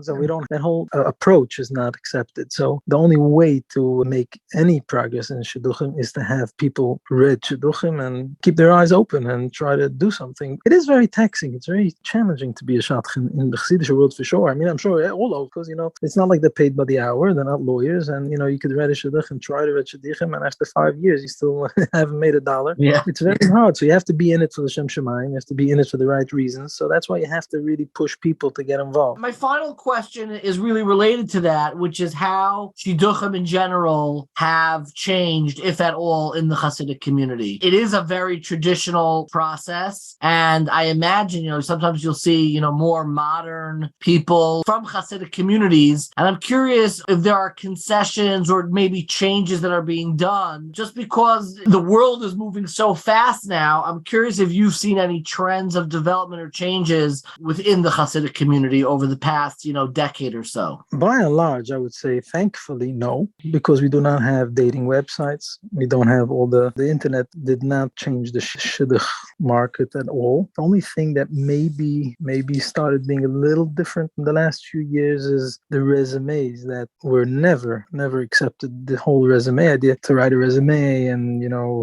and that whole approach is not accepted. So the only way to make any progress in shidduchim is to have people read shidduchim and keep their eyes open and try to do something. It is very taxing. It's very challenging to be a shadchan in the Chassidic world, for sure. I mean, I'm sure all over, because it's not like they're paid by the hour. They're not lawyers, and you could read a shidduch and try to read shidduchim, and after 5 years you still haven't made $1. Yeah, it's very hard. So you have to be in it for the Shem Shemayim. You have to be in it for the right reasons. So that's why you have to really push people to get involved. My my final question is really related to that, which is how shidduchim in general have changed, if at all, in the Chassidic community. It is a very traditional process, and I imagine, sometimes you'll see, more modern people from Chassidic communities, and I'm curious if there are concessions or maybe changes that are being done, just because the world is moving so fast now. I'm curious if you've seen any trends of development or changes within the Chassidic community over the past, decade or so. By and large, I would say, thankfully, no, because we do not have dating websites. We don't have all the internet did not change the shidduch market at all. The only thing that maybe started being a little different in the last few years is the resumes that were never accepted. The whole resume idea, to write a resume and,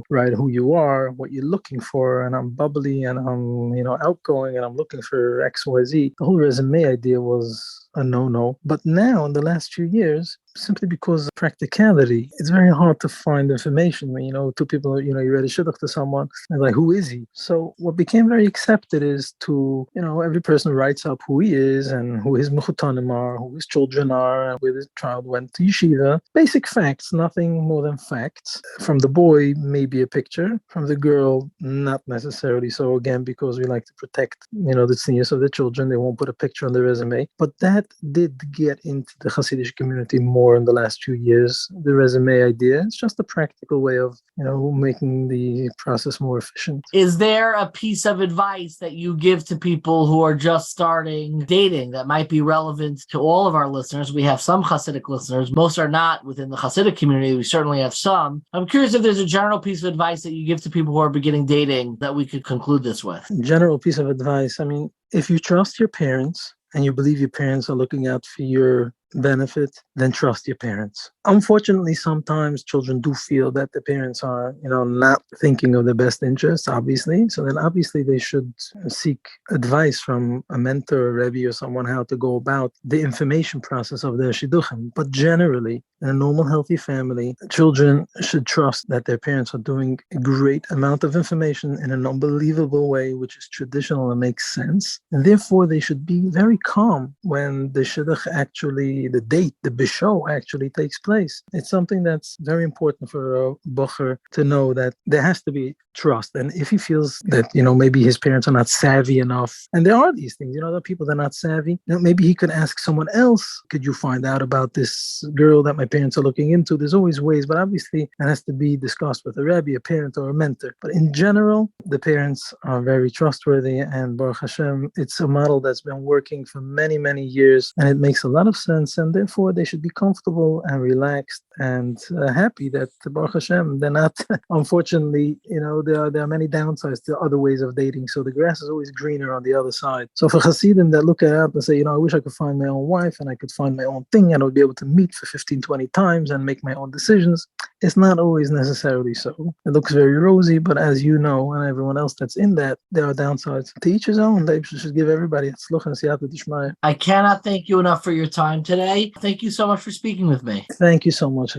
write who you are, what you're looking for, and I'm bubbly and I'm, outgoing and I'm looking for XYZ. The whole resume idea was a no-no. But now, in the last few years, simply because of practicality, it's very hard to find information when, two people, you read a shidduch to someone, and like, who is he? So what became very accepted is to, every person writes up who he is and who his mechutanim are, who his children are, and where his child went to yeshiva. Basic facts, nothing more than facts. From the boy, maybe a picture. From the girl, not necessarily so, again, because we like to protect, the seniors of the children. They won't put a picture on the resume. But that did get into the Hasidic community more in the last few years, the resume idea. It's just a practical way of, making the process more efficient. Is there a piece of advice that you give to people who are just starting dating that might be relevant to all of our listeners? We have some Hasidic listeners. Most are not within the Hasidic community. We certainly have some. I'm curious if there's a general piece of advice that you give to people who are beginning dating that we could conclude this with. General piece of advice. If you trust your parents and you believe your parents are looking out for your benefit, then trust your parents. Unfortunately, sometimes children do feel that the parents are, not thinking of their best interests, obviously. So then obviously they should seek advice from a mentor, a rebbe, or someone how to go about the information process of their shidduchim. But generally, in a normal, healthy family, children should trust that their parents are doing a great amount of information in an unbelievable way, which is traditional and makes sense. And therefore, they should be very calm when the shidduch the date, the bisho actually takes place. It's something that's very important for a bocher to know, that there has to be trust. And if he feels that, maybe his parents are not savvy enough, and there are these things, there are people that are not savvy, maybe he could ask someone else, could you find out about this girl that my parents are looking into? There's always ways, but obviously that has to be discussed with a rebbe, a parent, or a mentor. But in general, the parents are very trustworthy, and Baruch Hashem, it's a model that's been working for many, many years, and it makes a lot of sense, and therefore they should be comfortable and relaxed and happy that, Baruch Hashem, they're not, unfortunately, there are many downsides to other ways of dating, so the grass is always greener on the other side. So for Hasidim that look at it and say, I wish I could find my own wife and I could find my own thing and I would be able to meet for 15, 20 times and make my own decisions, it's not always necessarily so. It looks very rosy, but as you know, and everyone else that's in that, there are downsides. To each his own. They should give everybody tzluch and siyata d'shmaya. I cannot thank you enough for your time today. Thank you so much for speaking with me. Thank you so much.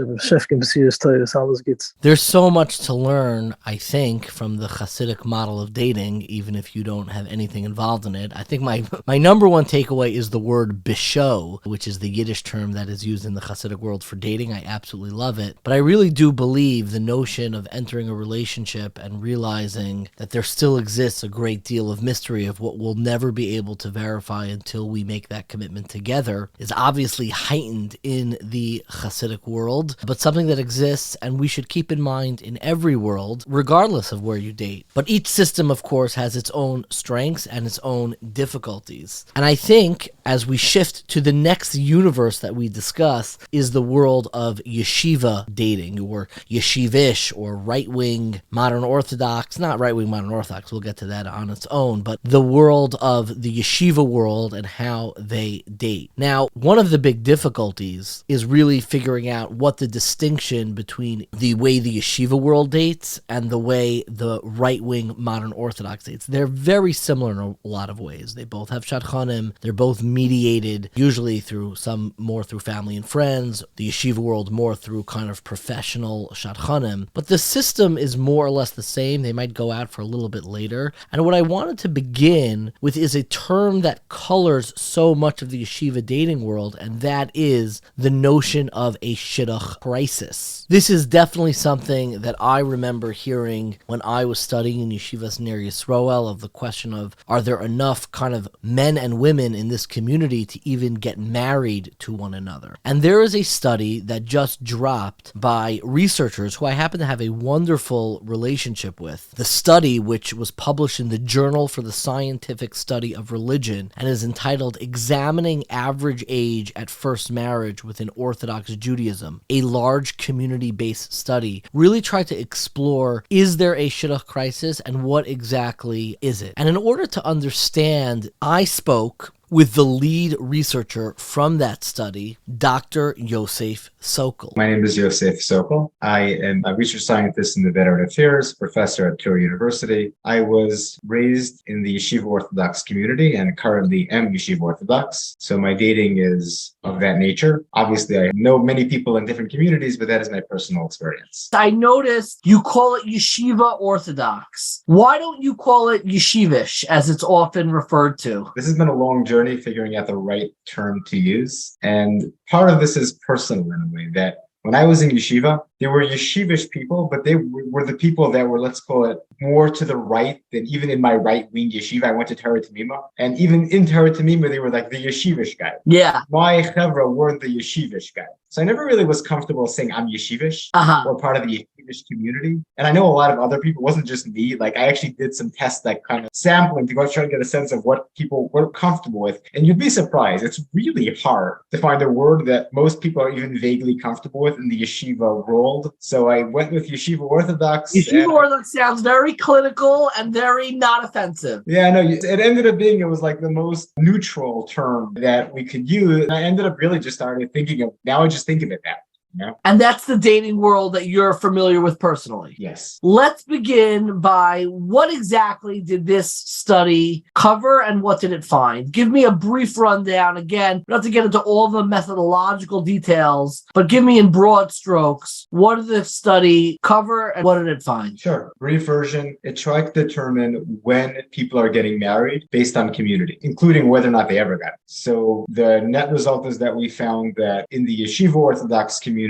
There's so much to learn, I think, from the Chassidic model of dating, even if you don't have anything involved in it. I think my number one takeaway is the word bisho, which is the Yiddish term that is used in the Chassidic world for dating. I absolutely love it. But I really do believe the notion of entering a relationship and realizing that there still exists a great deal of mystery of what we'll never be able to verify until we make that commitment together is obviously heightened in the Chassidic world, but something that exists and we should keep in mind in every world, regardless of where you date. But each system, of course, has its own strengths and its own difficulties. And I think as we shift to the next universe that we discuss is the world of yeshiva dating, or yeshivish, or right-wing modern Orthodox, not right-wing modern Orthodox, we'll get to that on its own, but the world of the yeshiva world and how they date. Now, one of the big difficulties is really figuring out what the distinction between the way the yeshiva world dates and the way the right-wing modern Orthodox dates. They're very similar in a lot of ways. They both have shadchanim. They're both mediated, usually through more through family and friends. The yeshiva world more through kind of professional shadchanim. But the system is more or less the same. They might go out for a little bit later. And what I wanted to begin with is a term that colors so much of the yeshiva dating world, and that is the notion of a shidduch crisis. This is definitely something that I remember hearing when I was studying in Yeshivas Ner Yisroel, of the question of, are there enough kind of men and women in this community to even get married to one another? And there is a study that just dropped by researchers who I happen to have a wonderful relationship with. The study, which was published in the Journal for the Scientific Study of Religion and is entitled Examining Average Age at First Marriage Within Orthodox Judaism, a large community-based study, really tried to explore, is there a shidduch crisis and what exactly is it? And in order to understand, I spoke with the lead researcher from that study, Dr. Yosef Sokol. My name is Yosef Sokol. I am a research scientist in the Veteran Affairs, professor at Torah University. I was raised in the Yeshiva Orthodox community and currently am Yeshiva Orthodox. So my dating is of that nature. Obviously, I know many people in different communities, but that is my personal experience. I noticed you call it Yeshiva Orthodox. Why don't you call it Yeshivish, as it's often referred to? This has been a long journey figuring out the right term to use. And part of this is personal in a way, that when I was in yeshiva, there were yeshivish people, but they were the people that were, let's call it, more to the right than even in my right-wing yeshiva. I went to Torah Tamima, and even in Torah Tamima, they were like the yeshivish guy. Yeah. My chevra were the yeshivish guy. So I never really was comfortable saying I'm yeshivish or part of the yeshivish community. And I know a lot of other people, it wasn't just me. Like, I actually did some tests, that kind of sampling to go try to get a sense of what people were comfortable with. And you'd be surprised. It's really hard to find a word that most people are even vaguely comfortable with in the yeshiva world. So I went with Yeshiva Orthodox. Yeshiva Orthodox sounds very clinical and very not offensive. Yeah, no, it ended up being, it was like the most neutral term that we could use. And I ended up really just started thinking of, now I just think of it that. Yeah. And that's the dating world that you're familiar with personally. Yes. Let's begin by, what exactly did this study cover and what did it find? Give me a brief rundown. Again, not to get into all the methodological details, but give me in broad strokes, what did the study cover and what did it find? Sure. Brief version, it tried to determine when people are getting married based on community, including whether or not they ever got it. So the net result is that we found that in the Yeshiva Orthodox community,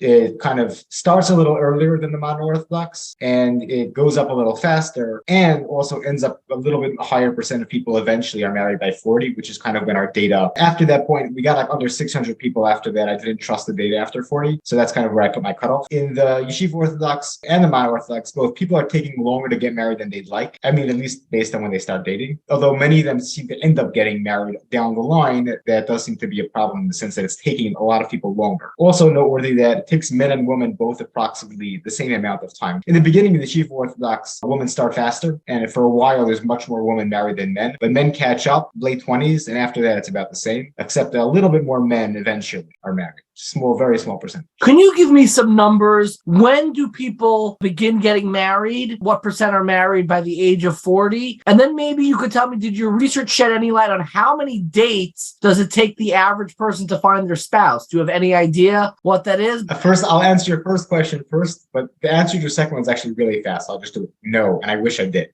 it kind of starts a little earlier than the Modern Orthodox, and it goes up a little faster, and also ends up a little bit higher percent of people eventually are married by 40, which is kind of when our data, after that point, we got like under 600 people after that. I didn't trust the data after 40. So that's kind of where I put my cutoff. In the Yeshiva Orthodox and the Modern Orthodox, both people are taking longer to get married than they'd like. I mean, at least based on when they start dating. Although many of them seem to end up getting married down the line, that does seem to be a problem in the sense that it's taking a lot of people longer. Also noteworthy that it takes men and women both approximately the same amount of time. In the beginning of the Yeshiva Orthodox, women start faster, and for a while there's much more women married than men. But men catch up late 20s, and after that it's about the same, except a little bit more men eventually are married. Small, very small percentage. Can you give me some numbers? When do people begin getting married? What percent are married by the age of 40? And then maybe you could tell me, did your research shed any light on how many dates does it take the average person to find their spouse? Do you have any idea what that is? First, I'll answer your first question first, but the answer to your second one is actually really fast. I'll just do no, and I wish I did.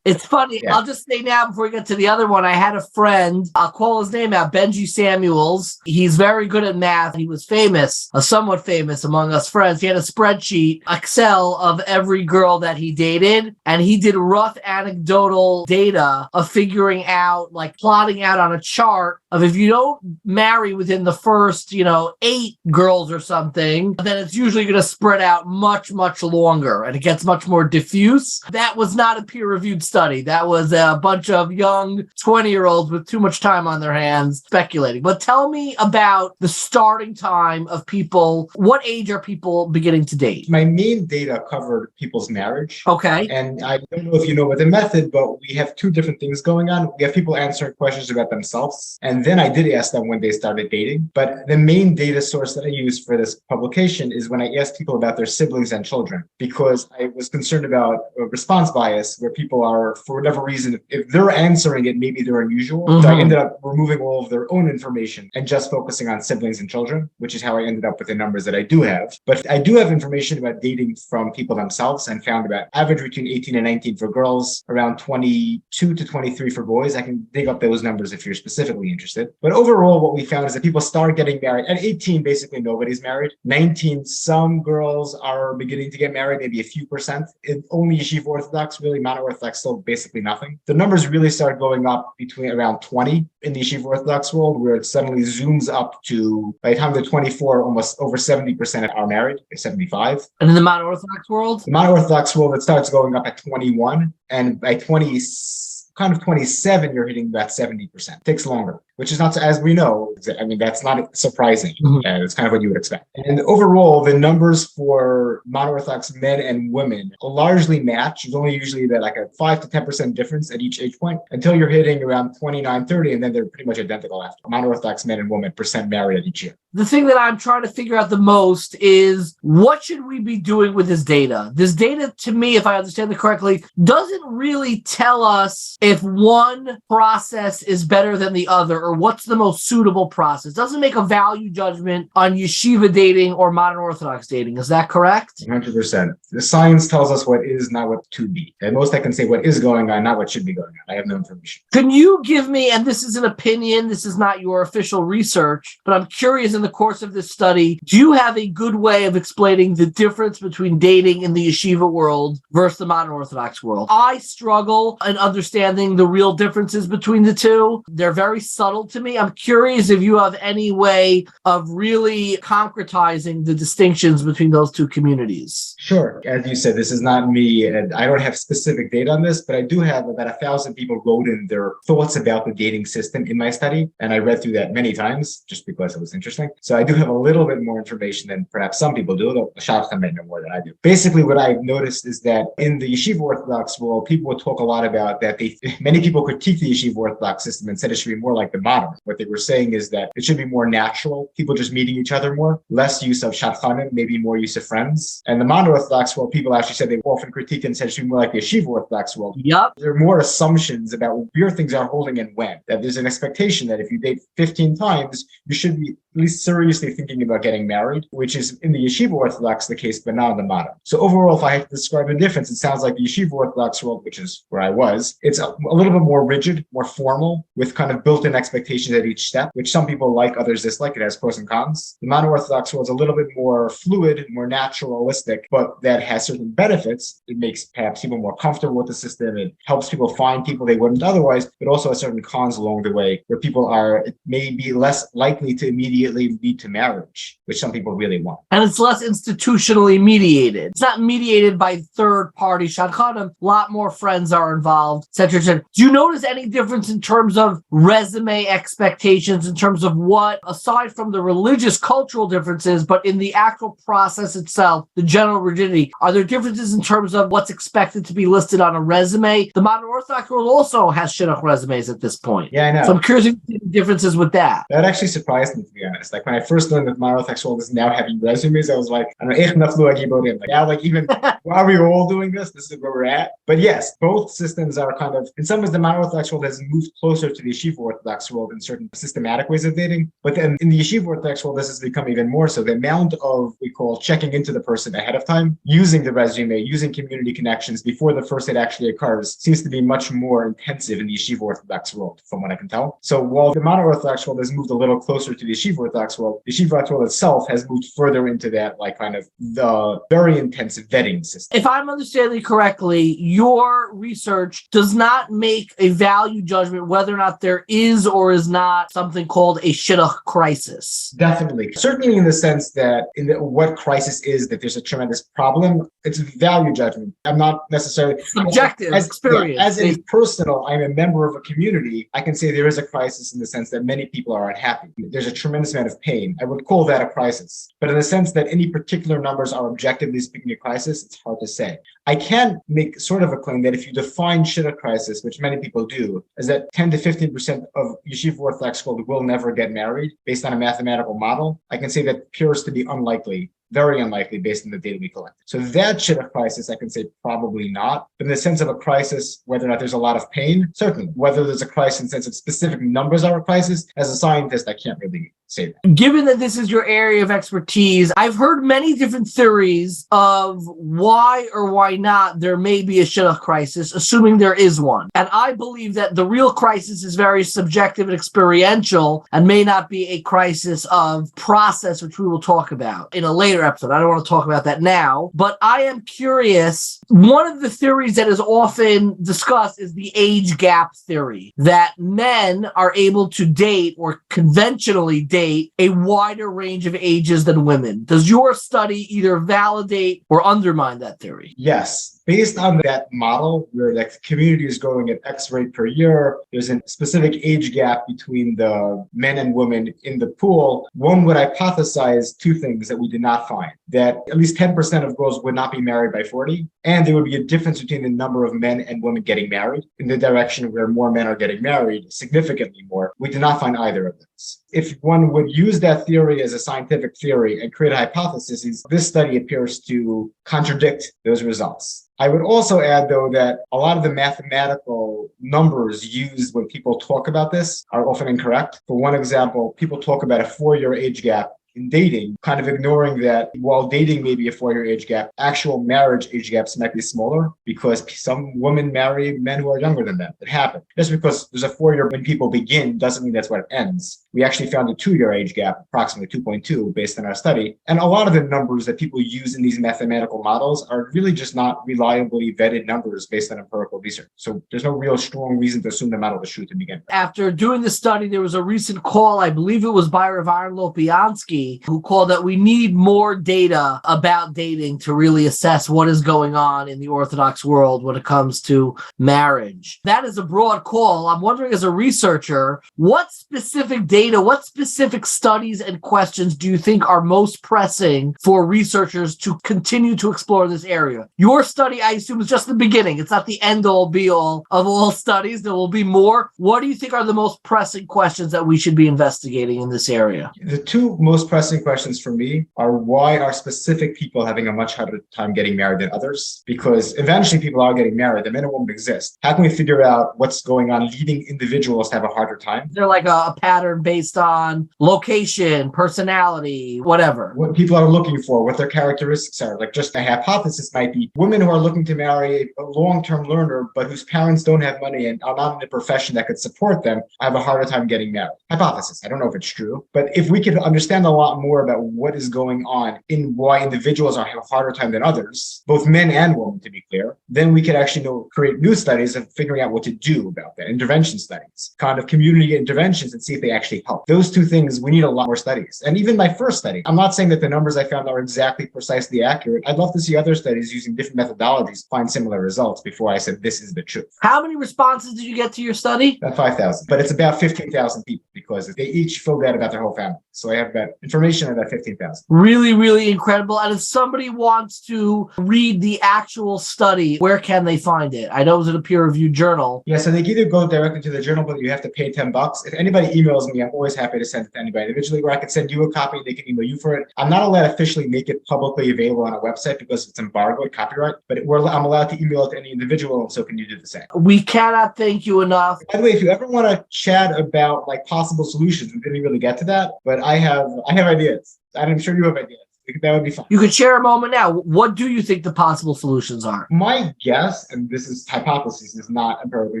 It's funny. Yeah. I'll just say now before we get to the other one, I had a friend, I'll call his name out, Benji Samuels. He's very good at math. He was famous, somewhat famous among us friends. He had a spreadsheet, Excel, of every girl that he dated, and he did rough anecdotal data of figuring out, like plotting out on a chart of, if you don't marry within the first, 8 girls or something, then it's usually going to spread out much, much longer and it gets much more diffuse. That was not a peer-reviewed study. That was a bunch of young 20-year-olds with too much time on their hands speculating. But tell me about the starting time of people. What age are people beginning to date? My main data covered people's marriage. Okay. And I don't know if you know about the method, but we have two different things going on. We have people answering questions about themselves. And then I did ask them when they started dating. But the main data source that I use for this publication is when I asked people about their siblings and children, because I was concerned about response bias, where people are, for whatever reason, if they're answering it, maybe they're unusual. So I ended up removing all of their own information and just focusing on siblings and children, which is how I ended up with the numbers that I do have. But I do have information about dating from people themselves, and found about average between 18 and 19 for girls, around 22 to 23 for boys. I can dig up those numbers if you're specifically interested. But overall, what we found is that people start getting married. At 18, basically nobody's married. 19, some girls are beginning to get married, maybe a few percent. Only Yeshiva Orthodox, really. Modern Orthodox, still basically nothing. The numbers really start going up between around 20 in the Yeshiva Orthodox world, where it suddenly zooms up to, by the time they're 24, almost over 70% are married, 75. And in the Modern Orthodox world? The Modern Orthodox world, it starts going up at 21, and by 27, you're hitting about 70%. It takes longer, which is not, as we know, I mean, that's not surprising. It's kind of what you would expect. And overall, the numbers for Modern Orthodox men and women largely match. There's only usually like a 5 to 10% difference at each age point, until you're hitting around 29, 30, and then they're pretty much identical after. Modern Orthodox men and women percent married at each year. The thing that I'm trying to figure out the most is, what should we be doing with this data? This data, to me, if I understand it correctly, doesn't really tell us if one process is better than the other, or what's the most suitable process. It doesn't make a value judgment on yeshiva dating or Modern Orthodox dating. Is that correct? 100%. The science tells us what is, not what to be. At most, I can say what is going on, not what should be going on. I have no information. Can you give me, and this is an opinion, this is not your official research, but I'm curious, in the course of this study, do you have a good way of explaining the difference between dating in the yeshiva world versus the Modern Orthodox world? I struggle in understanding the real differences between the two. They're very subtle to me. I'm curious if you have any way of really concretizing the distinctions between those two communities. Sure. As you said, this is not me, and I don't have specific data on this, but I do have about 1,000 people wrote in their thoughts about the dating system in my study, and I read through that many times just because it was interesting. So I do have a little bit more information than perhaps some people do, though Shafta might know more than I do. Basically, what I've noticed is that in the Yeshiva Orthodox world, people would talk a lot about that. Many people critique the Yeshiva Orthodox system and said it should be more like the modern. What they were saying is that it should be more natural, people just meeting each other more, less use of shadchanim, maybe more use of friends. And the Modern Orthodox world, people actually said they often critiqued and said it should be more like the Yeshiva Orthodox world. Yep. There are more assumptions about where things are holding and when. That there's an expectation that if you date 15 times, you should be at least seriously thinking about getting married, which is in the Yeshiva Orthodox the case, but not in the modern. So overall, if I had to describe a difference, it sounds like the Yeshiva Orthodox world, which is where I was, it's a little bit more rigid, more formal, with kind of built-in expectations at each step, which some people like, others dislike. It has pros and cons. The Modern Orthodox world is a little bit more fluid, more naturalistic, but that has certain benefits. It makes perhaps people more comfortable with the system. It helps people find people they wouldn't otherwise, but also has certain cons along the way, where people are maybe less likely to immediately lead to marriage, which some people really want. And it's less institutionally mediated. It's not mediated by third-party shadchanim. A lot more friends are involved, etc., etc. Do you notice any difference in terms of resume expectations, in terms of what, aside from the religious cultural differences, but in the actual process itself, the general rigidity, are there differences in terms of what's expected to be listed on a resume? The Modern Orthodox world also has shidduch resumes at this point. Yeah, I know. So I'm curious if you see differences with that. That actually surprised me, to be honest. Like when I first learned that Modern Orthodox world is now having resumes, I was like, I don't know, like now, like even why are we all doing this? This is where we're at. But yes, both systems are kind of, in some ways, the Modern Orthodox world has moved closer to the Yeshiva Orthodox world in certain systematic ways of dating. But then in the Yeshiva Orthodox world, this has become even more so. The amount of, we call, checking into the person ahead of time, using the resume, using community connections before the first date actually occurs, seems to be much more intensive in the Yeshiva Orthodox world, from what I can tell. So while the Modern Orthodox world has moved a little closer to the Yeshiva Orthodox world. The Yeshiva Orthodox world itself has moved further into that, like kind of the very intensive vetting system. If I'm understanding correctly, your research does not make a value judgment whether or not there is or is not something called a shidduch crisis. Definitely. Certainly in the sense that what crisis is, that there's a tremendous problem, it's value judgment. I'm not necessarily subjective experience. As a personal, I'm a member of a community, I can say there is a crisis in the sense that many people are unhappy. There's a tremendous amount of pain. I would call that a crisis. But in the sense that any particular numbers are objectively speaking a crisis, it's hard to say. I can make sort of a claim that if you define shidduch crisis, which many people do, is that 10 to 15% of Yeshiva Orthodox school will never get married based on a mathematical model. I can say that appears to be unlikely, very unlikely based on the data we collected. So that shidduch crisis, I can say probably not. But in the sense of a crisis, whether or not there's a lot of pain, certainly. Whether there's a crisis in the sense of specific numbers are a crisis, as a scientist, I can't really say that. Given that this is your area of expertise, I've heard many different theories of why or why not there may be a shidduch crisis, assuming there is one. And I believe that the real crisis is very subjective and experiential and may not be a crisis of process, which we will talk about in a later episode. I don't want to talk about that now, but I am curious. One of the theories that is often discussed is the age gap theory, that men are able to date or conventionally date a wider range of ages than women. Does your study either validate or undermine that theory? Yes. Based on that model, where the community is growing at X rate per year, there's a specific age gap between the men and women in the pool. One would hypothesize two things that we did not find: that at least 10% of girls would not be married by 40, and there would be a difference between the number of men and women getting married in the direction where more men are getting married, significantly more. We did not find either of those. If one would use that theory as a scientific theory and create hypotheses, this study appears to contradict those results. I would also add, though, that a lot of the mathematical numbers used when people talk about this are often incorrect. For one example, people talk about a 4-year age gap in dating, kind of ignoring that while dating may be a 4-year age gap, actual marriage age gaps might be smaller because some women marry men who are younger than them. It happens. Just because there's a 4-year when people begin doesn't mean that's what it ends. We actually found a 2-year age gap, approximately 2.2 based on our study. And a lot of the numbers that people use in these mathematical models are really just not reliably vetted numbers based on empirical research. So there's no real strong reason to assume the model is true to begin with. After doing the study, there was a recent call, I believe it was by Rav Aaron Lopiansky, who called that we need more data about dating to really assess what is going on in the Orthodox world when it comes to marriage. That is a broad call. I'm wondering, as a researcher, what specific data, what specific studies and questions do you think are most pressing for researchers to continue to explore this area? Your study, I assume, is just the beginning. It's not the end-all, be-all of all studies. There will be more. What do you think are the most pressing questions that we should be investigating in this area? The two most pressing questions for me are, why are specific people having a much harder time getting married than others? Because eventually people are getting married. The men and women exist. How can we figure out what's going on leading individuals to have a harder time? Is there like a pattern based on location, personality, whatever? What people are looking for, what their characteristics are. Like, just a hypothesis might be women who are looking to marry a long-term learner, but whose parents don't have money and are not in a profession that could support them, have a harder time getting married. Hypothesis. I don't know if it's true, but if we could understand a lot more about what is going on in why individuals have a harder time than others, both men and women, to be clear, then we could actually create new studies of figuring out what to do about that. Intervention studies, kind of community interventions, and see if they actually help. Those two things, we need a lot more studies. And even my first study, I'm not saying that the numbers I found are exactly precisely accurate. I'd love to see other studies using different methodologies find similar results before I said this is the truth. How many responses did you get to your study? About 5,000, but it's about 15,000 people because they each filled out about their whole family. So I have that information on about 15,000. Really, really incredible. And if somebody wants to read the actual study, where can they find it? I know it was in a peer-reviewed journal. Yeah, so they can either go directly to the journal, but you have to pay $10. If anybody emails me, I'm always happy to send it to anybody individually, where I can send you a copy, they can email you for it. I'm not allowed to officially make it publicly available on a website because it's embargoed, copyright, but I'm allowed to email it to any individual, and so can you do the same. We cannot thank you enough. By the way, if you ever want to chat about like possible solutions, we didn't really get to that, but I have ideas. I'm sure you have ideas. That would be fine. You could share a moment now. What do you think the possible solutions are? My guess, and this is hypothesis, is not empirical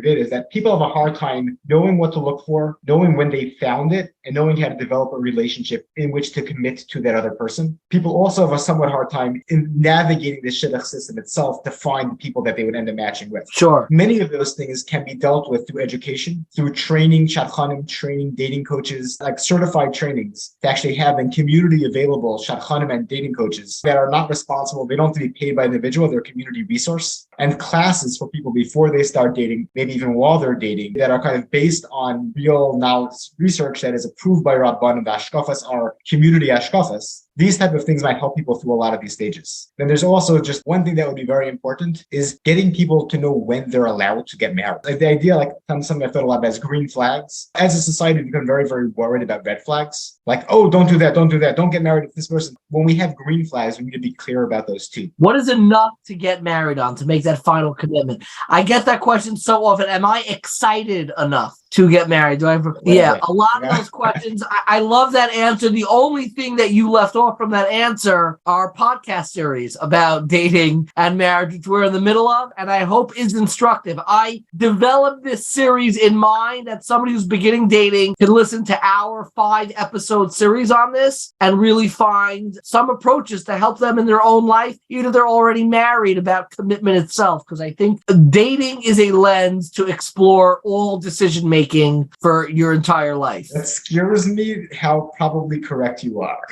data, is that people have a hard time knowing what to look for, knowing when they found it, and knowing how to develop a relationship in which to commit to that other person. People also have a somewhat hard time in navigating the shidduch system itself to find people that they would end up matching with. Sure. Many of those things can be dealt with through education, through training, shadchanim, training dating coaches, like certified trainings to actually have in community available shadchanim and dating coaches that are not responsible. They don't have to be paid by an individual. They're a community resource. And classes for people before they start dating, maybe even while they're dating, that are kind of based on real knowledge research that is approved by Rabban. The ashkafas are community ashkafas. These type of things might help people through a lot of these stages. Then there's also just one thing that would be very important is getting people to know when they're allowed to get married. Like the idea, like something I thought a lot about is green flags. As a society, we've become very, very worried about red flags. Like, oh, don't do that, don't get married with this person. When we have green flags, we need to be clear about those too. What is enough to get married on to make that final commitment? I get that question so often. Am I excited enough to get married? Do I have, a lot of those questions. I love that answer. The only thing that you left off from that answer are podcast series about dating and marriage, which we're in the middle of, and I hope is instructive. I developed this series in mind that somebody who's beginning dating can listen to our 5-episode series on this and really find some approaches to help them in their own life, either they're already married, about commitment itself, because I think dating is a lens to explore all decision making for your entire life. That scares me how probably correct you are.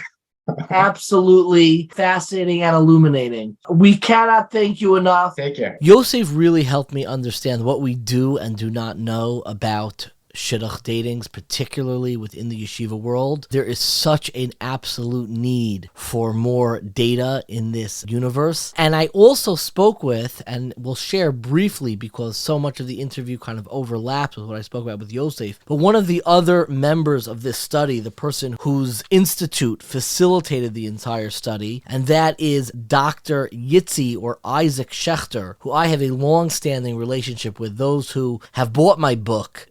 Absolutely fascinating and illuminating. We cannot thank you enough. Take care. Yosef really helped me understand what we do and do not know about shidduch datings, particularly within the yeshiva world. There is such an absolute need for more data in this universe. And I also spoke with, and we'll share briefly because so much of the interview kind of overlaps with what I spoke about with Yosef, but one of the other members of this study, the person whose institute facilitated the entire study, and that is Dr. Yitzi or Isaac Schechter, who I have a long-standing relationship with. Those who have bought my book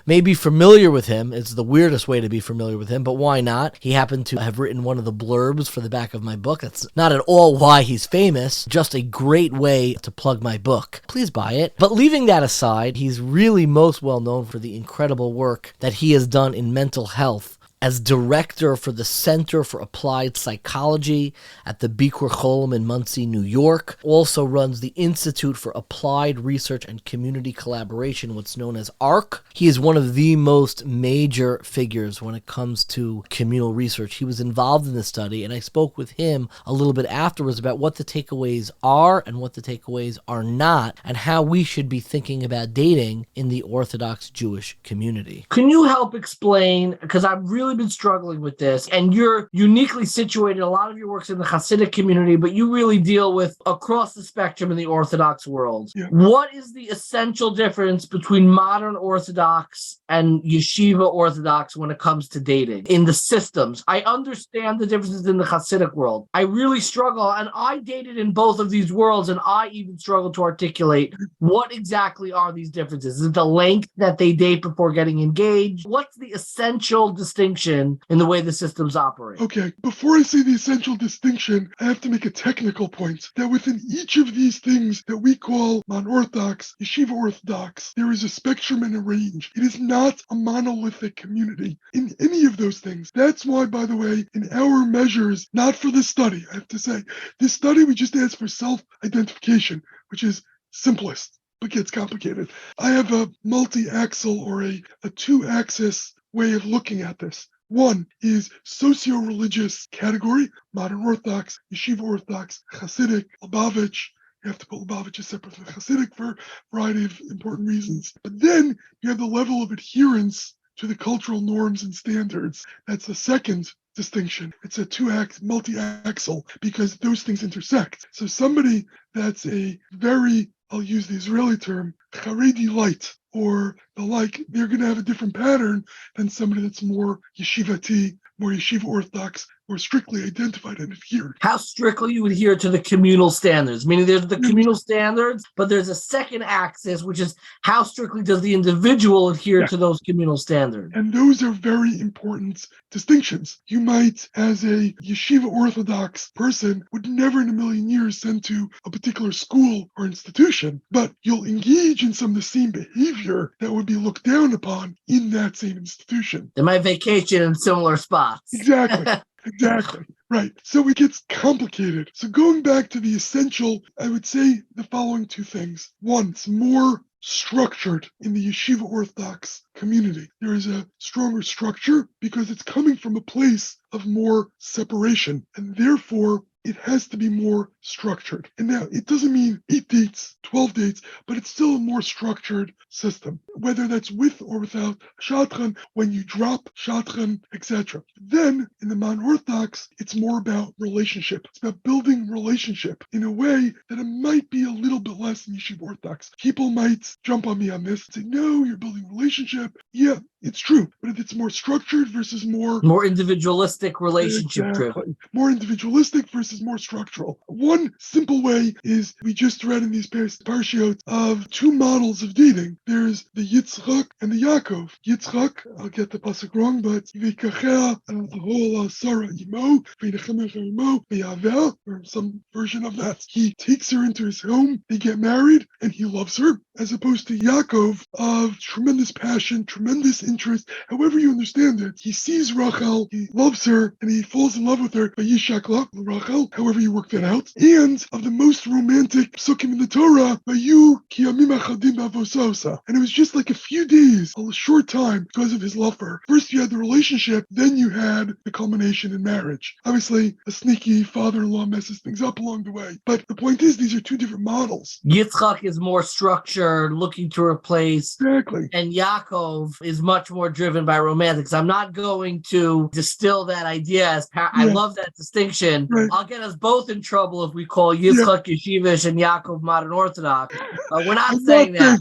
may be familiar with him. It's the weirdest way to be familiar with him, but why not? He happened to have written one of the blurbs for the back of my book. That's not at all why he's famous, just a great way to plug my book. Please buy it. But leaving that aside, he's really most well known for the incredible work that he has done in mental health as director for the Center for Applied Psychology at the Bikur Cholim in Monsey, New York. Also runs the Institute for Applied Research and Community Collaboration, what's known as ARC. He is one of the most major figures when it comes to communal research. He was involved in this study, and I spoke with him a little bit afterwards about what the takeaways are and what the takeaways are not, and how we should be thinking about dating in the Orthodox Jewish community. Can you help explain, because I've really been struggling with this, and you're uniquely situated. A lot of your work's in the Chassidic community, but you really deal with across the spectrum in the Orthodox world. Yeah. What is the essential difference between modern Orthodox and Yeshiva Orthodox when it comes to dating in the systems? I understand the differences in the Chassidic world. I really struggle, and I dated in both of these worlds, and I even struggle to articulate what exactly are these differences. Is it the length that they date before getting engaged? What's the essential distinction in the way the systems operate? Okay, before I say the essential distinction, I have to make a technical point that within each of these things that we call Modern Orthodox, Yeshiva Orthodox, there is a spectrum and a range. It is not a monolithic community in any of those things. That's why, by the way, in our measures, not for this study, I have to say, this study we just asked for self-identification, which is simplest, but gets complicated. I have a multi-axle or a two-axis way of looking at this. One is socio-religious category, Modern Orthodox, Yeshiva Orthodox, Chassidic, Lubavitch. You have to put Lubavitch as separate from Chassidic for a variety of important reasons. But then you have the level of adherence to the cultural norms and standards. That's the second distinction. It's a multi-axle because those things intersect. So somebody that's a very, I'll use the Israeli term, Haredi light, or the like, they're going to have a different pattern than somebody that's more yeshivati, more Yeshiva Orthodox, more strictly identified and adhered. How strictly you adhere to the communal standards, meaning there's the communal standards, but there's a second axis, which is how strictly does the individual adhere to those communal standards. And those are very important distinctions. You might, as a Yeshiva Orthodox person, would never in a million years send to a particular school or institution, but you'll engage in some of the same behavior that would be looked down upon in that same institution. They might vacation in similar spots. Exactly. Exactly. Right. So it gets complicated. So going back to the essential, I would say the following two things. One, it's more structured in the Yeshiva Orthodox community. There is a stronger structure because it's coming from a place of more separation, and therefore it has to be more structured. And now it doesn't mean 8 dates, 12 dates, but it's still a more structured system, whether that's with or without shadchan, when you drop shadchan, etc. Then in the Modern Orthodox, it's more about relationship. It's about building relationship in a way that it might be a little bit less in Yeshiva Orthodox. People might jump on me on this and say, no, you're building relationship. Yeah, it's true. But if it's more structured versus more individualistic, relationship driven. More individualistic versus more structural. One simple way is we just read in these parshiot of two models of dating. There's the Yitzchak and the Yaakov. Yitzchak, I'll get the pasuk wrong, but or some version of that. He takes her into his home, they get married, and he loves her, as opposed to Yaakov of tremendous passion, tremendous interest, however you understand it. He sees Rachel, he loves her, and he falls in love with her by Yishakla, Rachel, however you work that out. And of the most romantic psukim in the Torah, Vayu ki yamim achadim b'avososa. And it was just like a few days, a short time, because of his love for her. First you had the relationship, then you had the culmination in marriage. Obviously, a sneaky father-in-law messes things up along the way. But the point is, these are two different models. Yitzchak is more structured, looking to replace. Exactly. And Yaakov is much more driven by romantics. I'm not going to distill that idea as I love that distinction. Right. I'll get us both in trouble if we call Yitzchak Yeshivish and Yaakov Modern Orthodox. We're not saying that.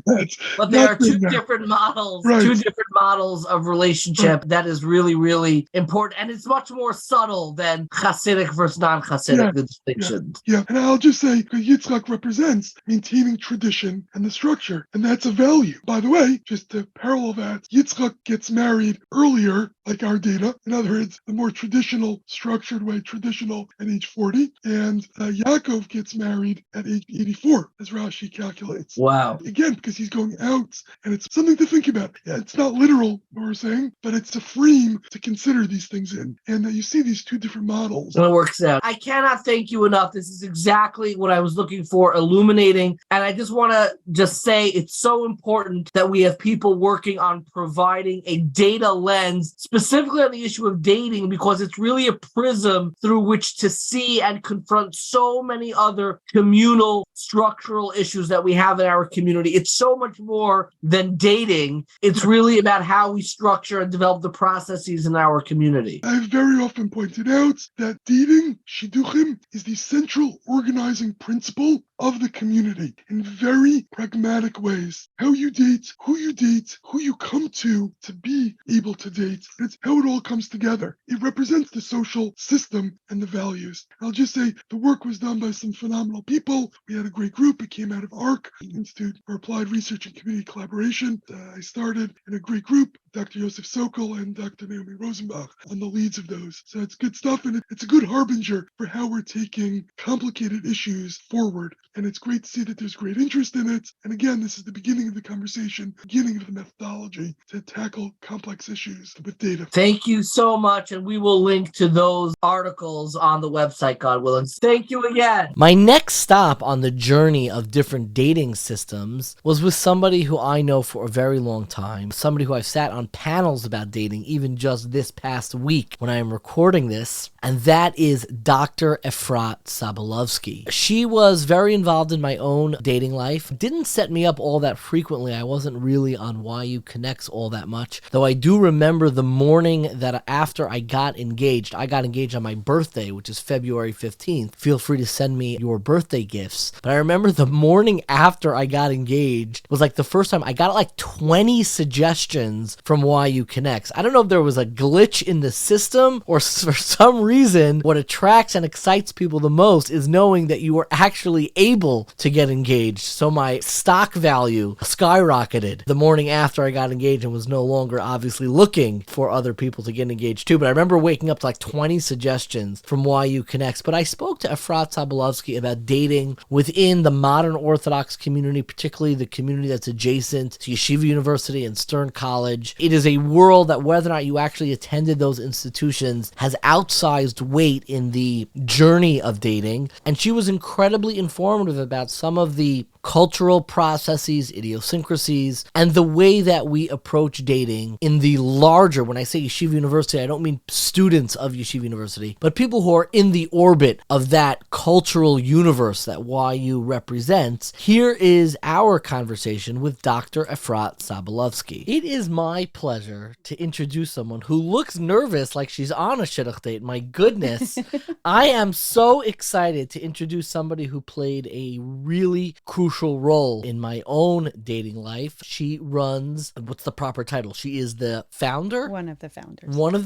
But there are two different models, two different models of relationship that is really, really important. And it's much more subtle than Chassidic versus non-Chassidic, the distinctions. Yeah, and I'll just say, Yitzchak represents maintaining tradition and the structure, and that's a value. By the way, just to parallel that, Yitzchak gets married earlier, like our data. In other words, the more traditional, structured way, traditional at age 40, and Yaakov gets married at age 84, as Rashi calculates. Wow. Again, because he's going out, and it's something to think about. Yeah, it's not literal, what we're saying, but it's a frame to consider these things in. And you see these two different models. And it works out. I cannot thank you enough. This is exactly what I was looking for, illuminating. And I just want to just say it's so important that we have people working on providing a data lens, specifically on the issue of dating, because it's really a prism through which to see and confront so many other communal structural issues that we have in our community. It's so much more than dating. It's really about how we structure and develop the processes in our community. I've very often pointed out that dating, shidduchim, is the central organizing principle of the community in very pragmatic ways. How you date, who you come to be able to date. It's how it all comes together. It represents the social system and the values. I'll just say the work was done by some phenomenal people. We had a great group. It came out of ARC, Institute for Applied Research and Community Collaboration. I started in a great group, Dr. Yosef Sokol and Dr. Naomi Rosenbach on the leads of those. So it's good stuff, and it's a good harbinger for how we're taking complicated issues forward. And it's great to see that there's great interest in it. And again, this is the beginning of the conversation, beginning of the methodology to tackle complex issues with data. Thank you so much. And we will link to those articles on the website, God willing. Thank you again. My next stop on the journey of different dating systems was with somebody who I know for a very long time, somebody who I've sat on panels about dating, even just this past week when I am recording this, and that is Dr. Efrat Sobolovsky. She was very involved involved in my own dating life. Didn't set me up all that frequently. I wasn't really on YU Connects all that much, though I do remember the morning that after I got engaged on my birthday, which is February 15th. Feel free to send me your birthday gifts. But I remember the morning after I got engaged was like the first time I got like 20 suggestions from YU Connects. I don't know if there was a glitch in the system or for some reason what attracts and excites people the most is knowing that you were actually able to get engaged. So my stock value skyrocketed the morning after I got engaged and was no longer obviously looking for other people to get engaged too. But I remember waking up to like 20 suggestions from YU Connects. But I spoke to Efrat Sobolovsky about dating within the modern Orthodox community, particularly the community that's adjacent to Yeshiva University and Stern College. It is a world that whether or not you actually attended those institutions has outsized weight in the journey of dating. And she was incredibly informative about some of the cultural processes, idiosyncrasies, and the way that we approach dating in the larger, when I say Yeshiva University, I don't mean students of Yeshiva University, but people who are in the orbit of that cultural universe that YU represents. Here is our conversation with Dr. Efrat Sobolovsky. It is my pleasure to introduce someone who looks nervous like she's on a shidduch date. My goodness. I am so excited to introduce somebody who played a really crucial role in my own dating life. She runs, what's the proper title? She is the founder? One of the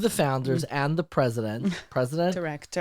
founders And the president.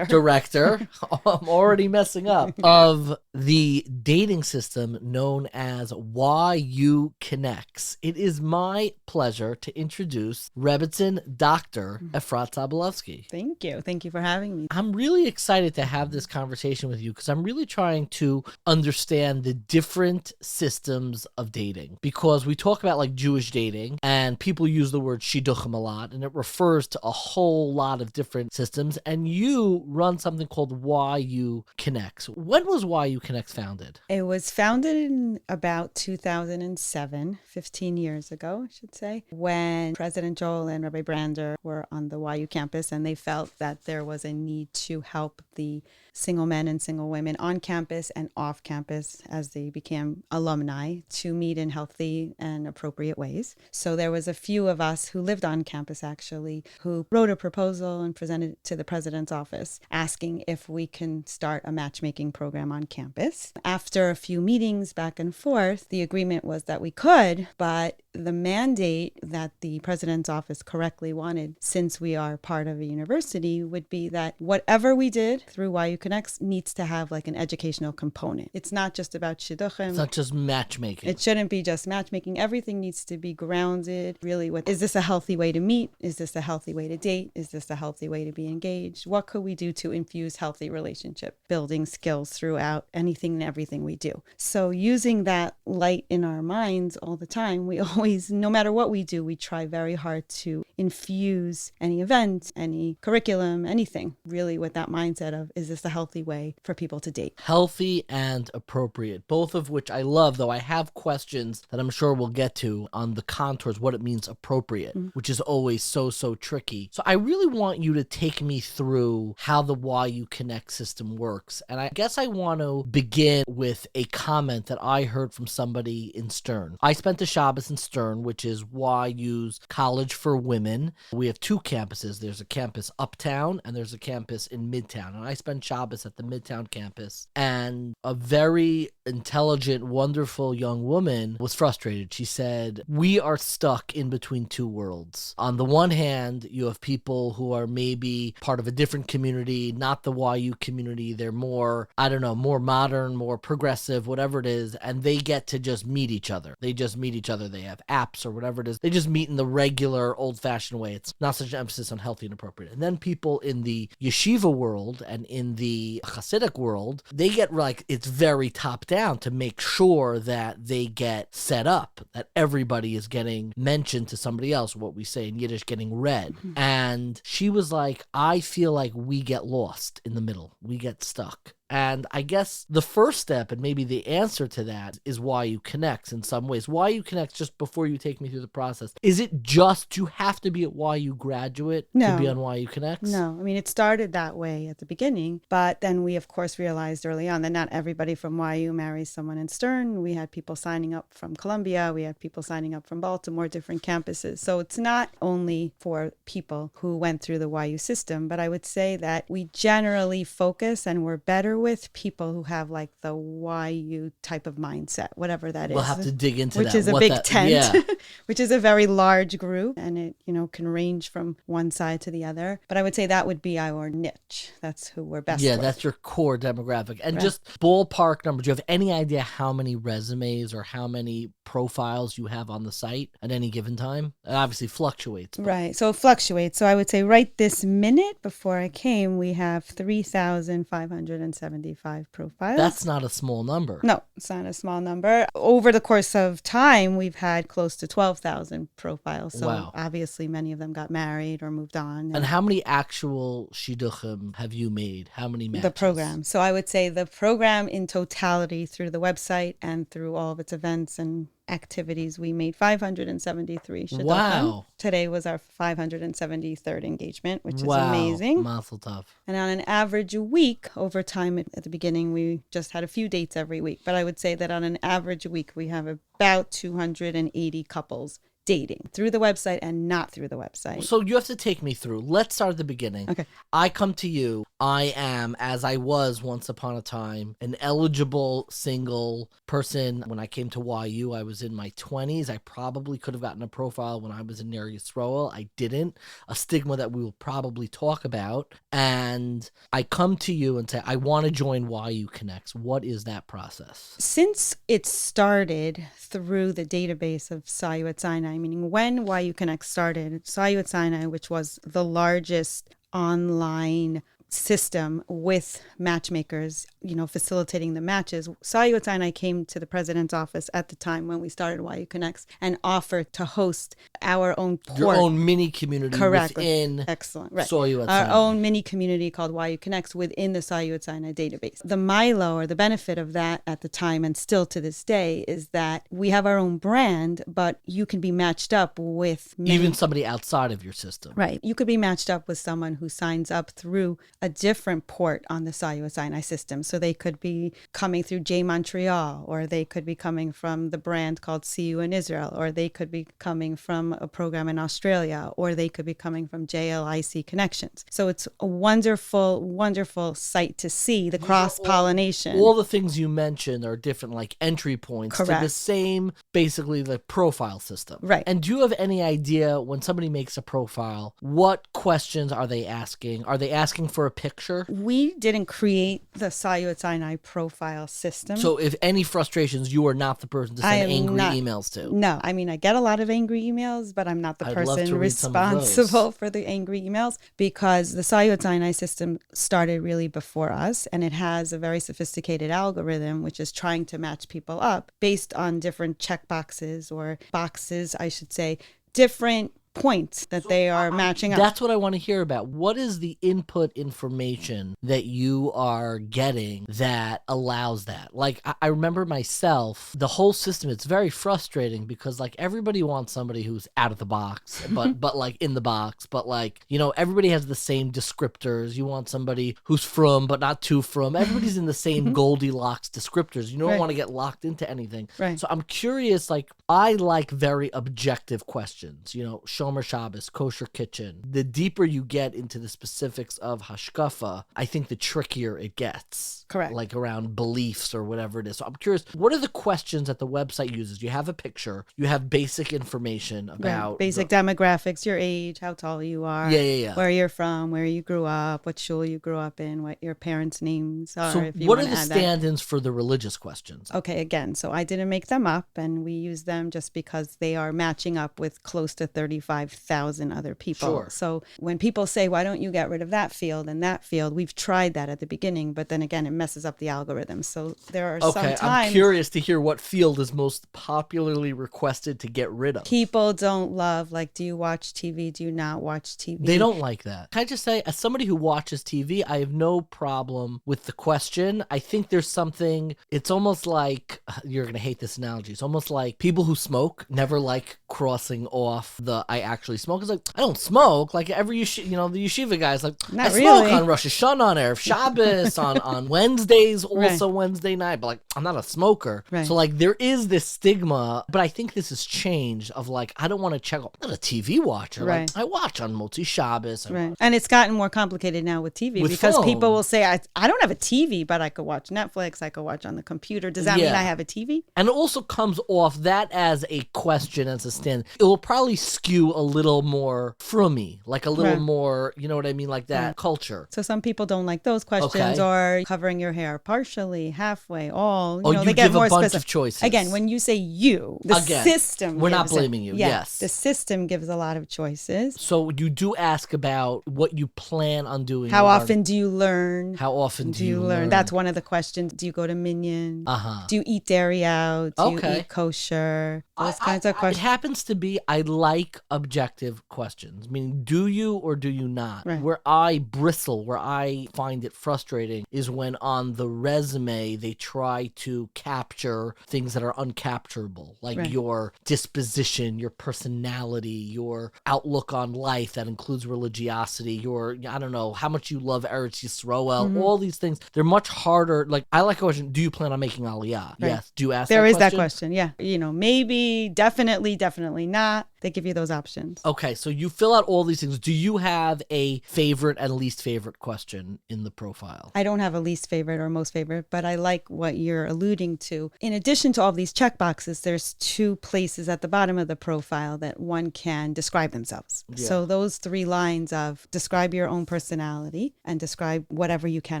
Director. I'm already messing up. Of the dating system known as YU Connects. It is my pleasure to introduce Rebbitzin Dr. Efrat Sobolovsky. Thank you. Thank you for having me. I'm really excited to have this conversation with you because I'm really trying to understand the different systems of dating, because we talk about like Jewish dating and people use the word shidduchim a lot and it refers to a whole lot of different systems, and you run something called YU Connects. When was YU Connects founded? It was founded in about 2007, 15 years ago, I should say, when President Joel and Rabbi Brander were on the YU campus, and they felt that there was a need to help the single men and single women on campus and off campus as they became alumni to meet in healthy and appropriate ways. So there was a few of us who lived on campus actually who wrote a proposal and presented it to the president's office asking if we can start a matchmaking program on campus. After a few meetings back and forth, the agreement was that we could, but the mandate that the president's office correctly wanted, since we are part of a university, would be that whatever we did through YU Connects needs to have like an educational component. It's not just about shidduchim. It's not just matchmaking. It shouldn't be just matchmaking. Everything needs to be grounded really with, is this a healthy way to meet? Is this a healthy way to date? Is this a healthy way to be engaged? What could we do to infuse healthy relationship building skills throughout anything and everything we do? So using that light in our minds all the time, we always, no matter what we do, we try very hard to infuse any event, any curriculum, anything really with that mindset of, is this a healthy way for people to date? Healthy and appropriate, both of which I love, though I have questions that I'm sure we'll get to on the contours, what it means appropriate, which is always so tricky. So I really want you to take me through how the YU Connect system works. And I guess I want to begin with a comment that I heard from somebody in Stern. I spent a Shabbos in Stern, which is YU's College for Women. We have two campuses. There's a campus uptown and there's a campus in Midtown. And I spent Shabbos at the Midtown campus. And a very intelligent, wonderful young woman was frustrated. She said, we are stuck in between two worlds. On the one hand, you have people who are maybe part of a different community, not the YU community. They're more, I don't know, more modern, more progressive, whatever it is. And they get to just meet each other. They just meet each other. They have apps or whatever it is. They just meet in the regular old-fashioned way. It's not such an emphasis on healthy and appropriate. And then people in the yeshiva world and in the Chassidic world, they get like, it's very top down to make sure that they get set up, that everybody is getting mentioned to somebody else, what we say in Yiddish, getting read. And she was like, I feel like we get lost in the middle. We get stuck. And I guess the first step and maybe the answer to that is YU Connects in some ways. YU Connects, just before you take me through the process, is it just you have to be a YU graduate to be on YU Connects? No. I mean, it started that way at the beginning, but then we, of course, realized early on that not everybody from YU marries someone in Stern. We had people signing up from Columbia. We had people signing up from Baltimore, different campuses. So it's not only for people who went through the YU system, but I would say that we generally focus and we're better with people who have like the YU type of mindset, whatever that is. We'll have to dig into which that. Which is a what big that, tent, yeah. which is a very large group, and it, can range from one side to the other. But I would say that would be our niche. That's who we're best with. That's your core demographic. And Right. just ballpark numbers. Do you have any idea how many resumes or how many profiles you have on the site at any given time? It obviously fluctuates. Right. So it fluctuates. So I would say right this minute before I came, we have 3,575 profiles. That's not a small number. No, it's not a small number. Over the course of time, we've had close to 12,000 profiles. So Wow. obviously many of them got married or moved on. And how many actual shidduchim have you made? How many matches? The program. So I would say the program in totality through the website and through all of its events and activities, we made 573 shidduchim. Wow. Today was our 573rd engagement, which is Wow. amazing. Mazel tov. And on an average week, over time, at the beginning, we just had a few dates every week. But I would say that on an average week, we have about 280 couples dating through the website and not through the website. So you have to take me through. Let's start at the beginning. Okay. I come to you. I am, as I was once upon a time, an eligible single person. When I came to YU, I was in my 20s. I probably could have gotten a profile when I was in Ner Yisroel. I didn't. A stigma that we will probably talk about. And I come to you and say, I want to join YU Connects. What is that process? Since it started through the database of SAYU at Sinai, meaning when YU Connect started, SAYU at Sinai, which was the largest online system with matchmakers, facilitating the matches. SAYU at Sinai came to the president's office at the time when we started YU Connects and offered to host our own port. Your own mini community within Excellent. Right. SAYU at Our Sinai. own mini community called YU Connects within the SAYU at Sinai database. The Milo, or the benefit of that at the time and still to this day, is that we have our own brand, but you can be matched up with even somebody outside of your system. Right. You could be matched up with someone who signs up through a different port on the SAYU at Sinai system. So they could be coming through J Montreal, or they could be coming from the brand called CU in Israel, or they could be coming from a program in Australia, or they could be coming from JLIC Connections. So it's a wonderful, wonderful sight to see the cross-pollination. All the things you mentioned are different, like entry points to the Correct. same, basically the profile system. Right. And do you have any idea when somebody makes a profile, what questions are they asking? Are they asking for a picture? We didn't create the SAYU at Sinai profile system. So if any frustrations, you are not the person to send angry not- emails to. No, I mean, I get a lot of angry emails, but I'm not the I'd love person to read some of those. responsible for the angry emails, because the SAYU at Sinai system started really before us, and it has a very sophisticated algorithm which is trying to match people up based on different checkboxes, or boxes, I should say, different points that they are matching up. That's what I want to hear about. What is the input information that you are getting that allows that? Like, I remember myself, the whole system, it's very frustrating because, like, everybody wants somebody who's out of the box, but like in the box, but like, everybody has the same descriptors. You want somebody who's from, but not too from. Everybody's in the same Goldilocks descriptors. You don't Right. want to get locked into anything. Right. So I'm curious, like, I like very objective questions, Shomer Shabbos, kosher kitchen. The deeper you get into the specifics of hashkafa, I think the trickier it gets. Correct. Like around beliefs or whatever it is. So I'm curious, what are the questions that the website uses? You have a picture, you have basic information about basic demographics, your age, how tall you are, Yeah. where you're from, where you grew up, what shul you grew up in, what your parents' names are. So if you what are wanna the add that. stand-ins for the religious questions? Okay, again, so I didn't make them up, and we use them just because they are matching up with close to 25,000 other people. Sure. So when people say, why don't you get rid of that field and that field? We've tried that at the beginning, but then again, it messes up the algorithm. So there are some Okay, times I'm curious to hear what field is most popularly requested to get rid of. people don't love, like, do you watch TV? Do you not watch TV? They don't like that. Can I just say, as somebody who watches TV, I have no problem with the question. I think there's something, it's almost like, you're going to hate this analogy, it's almost like people who smoke never like crossing off the I actually smoke. It's like, I don't smoke. Like every, the yeshiva guy's like, Not I really. smoke on Rosh Hashanah, on Erev Shabbos, on Wednesdays, also Wednesday night, but like, I'm not a smoker. Right. So like, there is this stigma, but I think this has changed of like, I don't want to check, I'm not a TV watcher. Right. Like, I watch on Motzi Shabbos. Right. And it's gotten more complicated now with TV With because phone. people will say, I don't have a TV, but I could watch Netflix. I could watch on the computer. Does that mean I have a TV? And it also comes off that as a question, as a stand. It will probably skew a little more frummy, like a little more, you know what I mean, like that culture. So some people don't like those questions, or covering your hair partially, halfway, all. You they get give more a bunch specific. of choices. Again, when you say you, the system. We're not gives it. blaming you. Yeah, Yes. the system gives a lot of choices. So you do ask about what you plan on doing. How often do you learn? How often do you learn? That's one of the questions. Do you go to Minyan? Uh-huh. Do you eat dairy out? Do you eat kosher? Those kinds of questions. It happens to be, I like objective questions, meaning do you or do you not? Right. Where I bristle, where I find it frustrating is when on the resume they try to capture things that are uncapturable, like your disposition, your personality, your outlook on life that includes religiosity, your, I don't know, how much you love Eretz Yisroel, all these things. They're much harder. Like, I like a question, do you plan on making Aliyah? Right. Yes. Do you ask There that is question? that question, yeah. Maybe, definitely not. They give you those options. Okay, so you fill out all these things. Do you have a favorite and least favorite question in the profile? I don't have a least favorite or most favorite, but I like what you're alluding to. In addition to all these checkboxes, there's 2 places at the bottom of the profile that one can describe themselves. Yeah. So those 3 lines of describe your own personality and describe whatever you can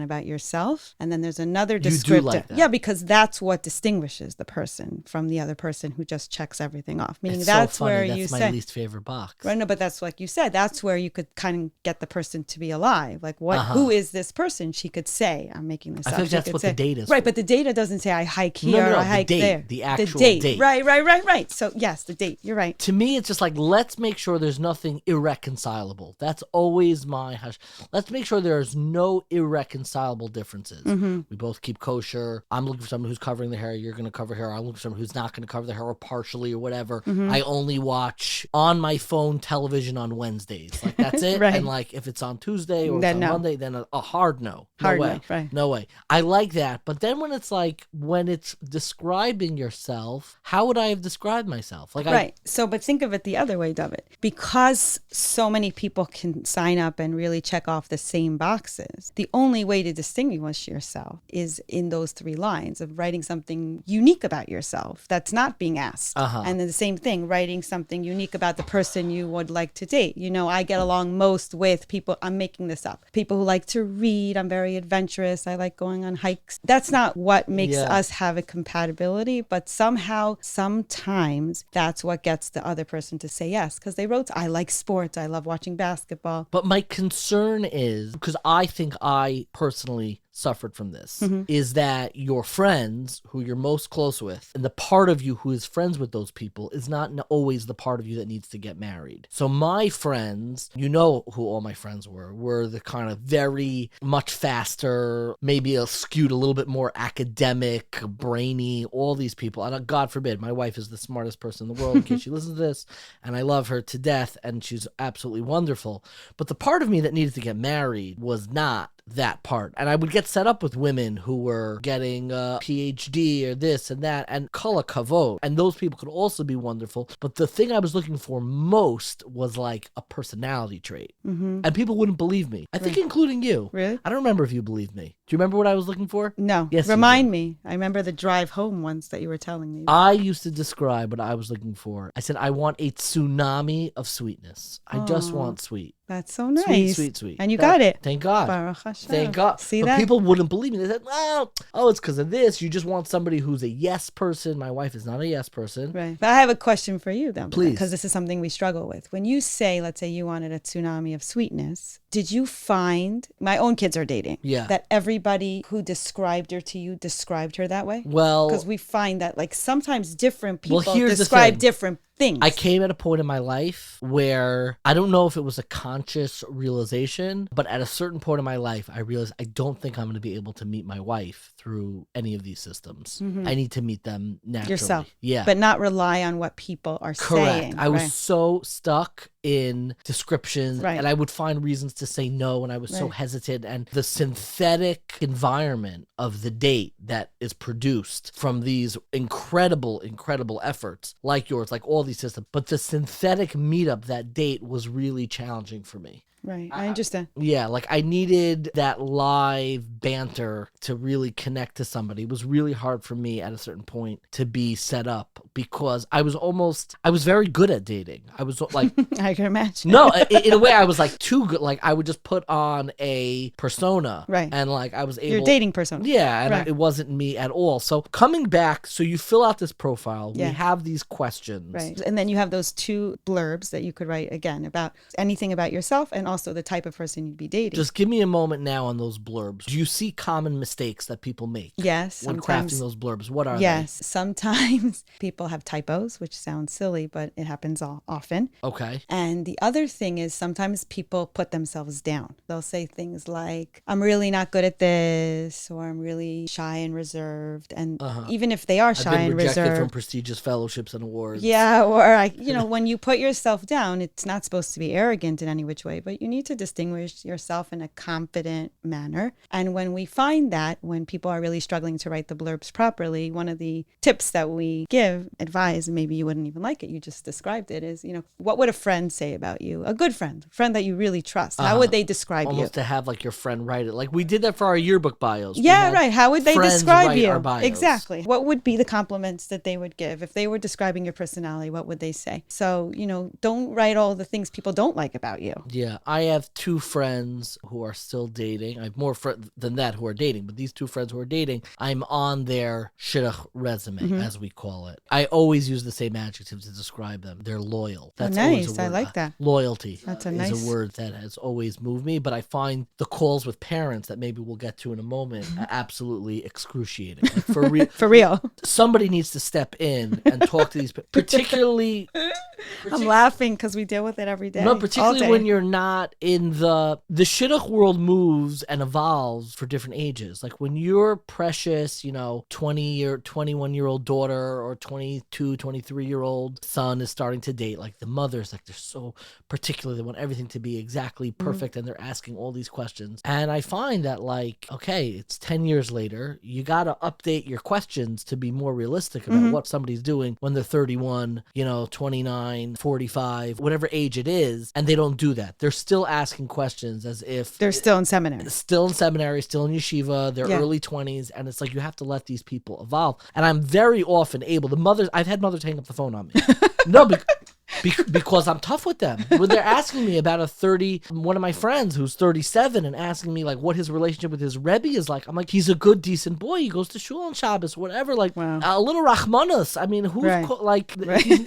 about yourself. And then there's another descriptor. You do like that. Yeah, because that's what distinguishes the person from the other person who just checks everything off. Meaning It's that's so funny. where That's you my say, least favorite box. right, no, but that's like you said, that's where you could kind of get the person to be alive. Like, who is this person? She could say, I'm making this I up. think She that's could what say, the data is right, for. but the data doesn't say I hike here, No, I hike the date, there. the actual date. Right. So yes, the date. You're right. To me, it's just like, let's make sure there's nothing irreconcilable. That's always my hush. Let's make sure there's no irreconcilable differences. We both keep kosher. I'm looking for someone who's covering the hair. You're going to cover hair. I'm looking for someone who's not going to cover the hair or partially or whatever. I only watch on my phone television on Wednesdays. Like, that's it. Right. And like, if it's on Tuesday or Then it's on no. Monday, then a hard no. Hard no no, way. right. No way. I like that. But then when it's describing yourself, how would I have described myself? Like, Right. So, but think of it the other way, David. Because so many people can sign up and really check off the same boxes, the only way to distinguish yourself is in those 3 lines of writing something unique about yourself that's not being asked. And then the same thing, writing something unique about the person you would like to date. I get along most with people, I'm making this up, people who like to read. I'm very adventurous. I like going on hikes. That's not what makes us have a compatibility, but somehow, sometimes that's what gets the other person to say yes, because they wrote, I like sports. I love watching basketball. But my concern is, because I think I personally suffered from this, is that your friends who you're most close with and the part of you who is friends with those people is not always the part of you that needs to get married. So my friends, who all my friends were the kind of very much faster, maybe skewed a little bit more academic, brainy, all these people. And God forbid, my wife is the smartest person in the world in case she listens to this, and I love her to death and she's absolutely wonderful. But the part of me that needed to get married was not that part. And I would get set up with women who were getting a PhD or this and that, and kala kavod. And those people could also be wonderful. But the thing I was looking for most was like a personality trait. And people wouldn't believe me. I think including you. Really? I don't remember if you believed me. Do you remember what I was looking for? No. Yes, you Remind do. me. I remember the drive home once that you were telling me. I used to describe what I was looking for. I said, I want a tsunami of sweetness. I just want sweet. That's so nice. Sweet. And you got it. Thank God. Baruch Hashem. Thank God. See but that? people wouldn't believe me. They said, it's because of this. You just want somebody who's a yes person. My wife is not a yes person. Right. But I have a question for you, then. Please. Because this is something we struggle with. When you say, let's say you wanted a tsunami of sweetness, did you find, my own kids are dating, that everybody who described her to you described her that way? Well, because we find that like sometimes different people here's describe different things. I came at a point in my life where I don't know if it was a conscious realization, but at a certain point in my life, I realized I don't think I'm going to be able to meet my wife through any of these systems. I need to meet them naturally. Yourself. Yeah. But not rely on what people are saying. I was so stuck in descriptions and I would find reasons to say no, and I was so hesitant, and the synthetic environment of the date that is produced from these incredible efforts like yours, like all these systems, but the synthetic meetup, that date, was really challenging for me. Right. I understand. Yeah, like I needed that live banter to really connect to somebody. It was really hard for me at a certain point to be set up because I was very good at dating. I was like, I can imagine. No, in a way I was like too good. Like I would just put on a persona. Right. And like I was able. Your dating persona. Yeah. And it wasn't me at all. So coming back, so you fill out this profile. We have these questions. Right. And then you have those 2 blurbs that you could write again about anything about yourself and also the type of person you'd be dating. Just give me a moment now on those blurbs. Do you see common mistakes that people make? Yes. When crafting those blurbs? What are they? Yes. Sometimes people have typos, which sounds silly, but it happens often. Okay. And the other thing is sometimes people put themselves down. They'll say things like, I'm really not good at this, or I'm really shy and reserved. And even if they are shy and reserved. I've been rejected from prestigious fellowships and awards. Yeah. Or, when you put yourself down, it's not supposed to be arrogant in any which way, but you need to distinguish yourself in a confident manner. And when we find that, when people are really struggling to write the blurbs properly, one of the tips that we advise, maybe you wouldn't even like it, you just described it, is, what would a friend say about you? A good friend, a friend that you really trust. How would they describe you? Almost to have like your friend write it. Like we did that for our yearbook bios. Yeah, right. How would they describe you? Our bios. Exactly. What would be the compliments that they would give? If they were describing your personality, what would they say? So, don't write all the things people don't like about you. Yeah. I have 2 friends who are still dating. I have more friends than that who are dating, but these 2 friends who are dating, I'm on their shidduch resume, as we call it. I always use the same adjective to describe them. They're loyal. That's nice. always a word. I like that. Loyalty. That's a is a word that has always moved me, but I find the calls with parents that maybe we'll get to in a moment absolutely excruciating. Like for real. Somebody needs to step in and talk to these, particularly. I'm laughing because we deal with it every day. No, particularly when you're not in the shidduch world moves and evolves for different ages. Like when your precious, 20 or 21-year-old daughter or 22, 23-year-old son is starting to date, like the mothers, like they're so particular. They want everything to be exactly perfect and they're asking all these questions. And I find that like, okay, it's 10 years later. You got to update your questions to be more realistic about what somebody's doing when they're 31, 29, 45, whatever age it is. And they don't do that. They're still asking questions as if they're still in seminary. Still in yeshiva, their early 20s. And it's like, you have to let these people evolve. And I'm very often able, I've had mothers hang up the phone on me. No, because I'm tough with them. When they're asking me about one of my friends who's 37 and asking me like what his relationship with his Rebbe is like, I'm like, he's a good, decent boy. He goes to shul on Shabbos, whatever. Like a little Rachmanis. I mean,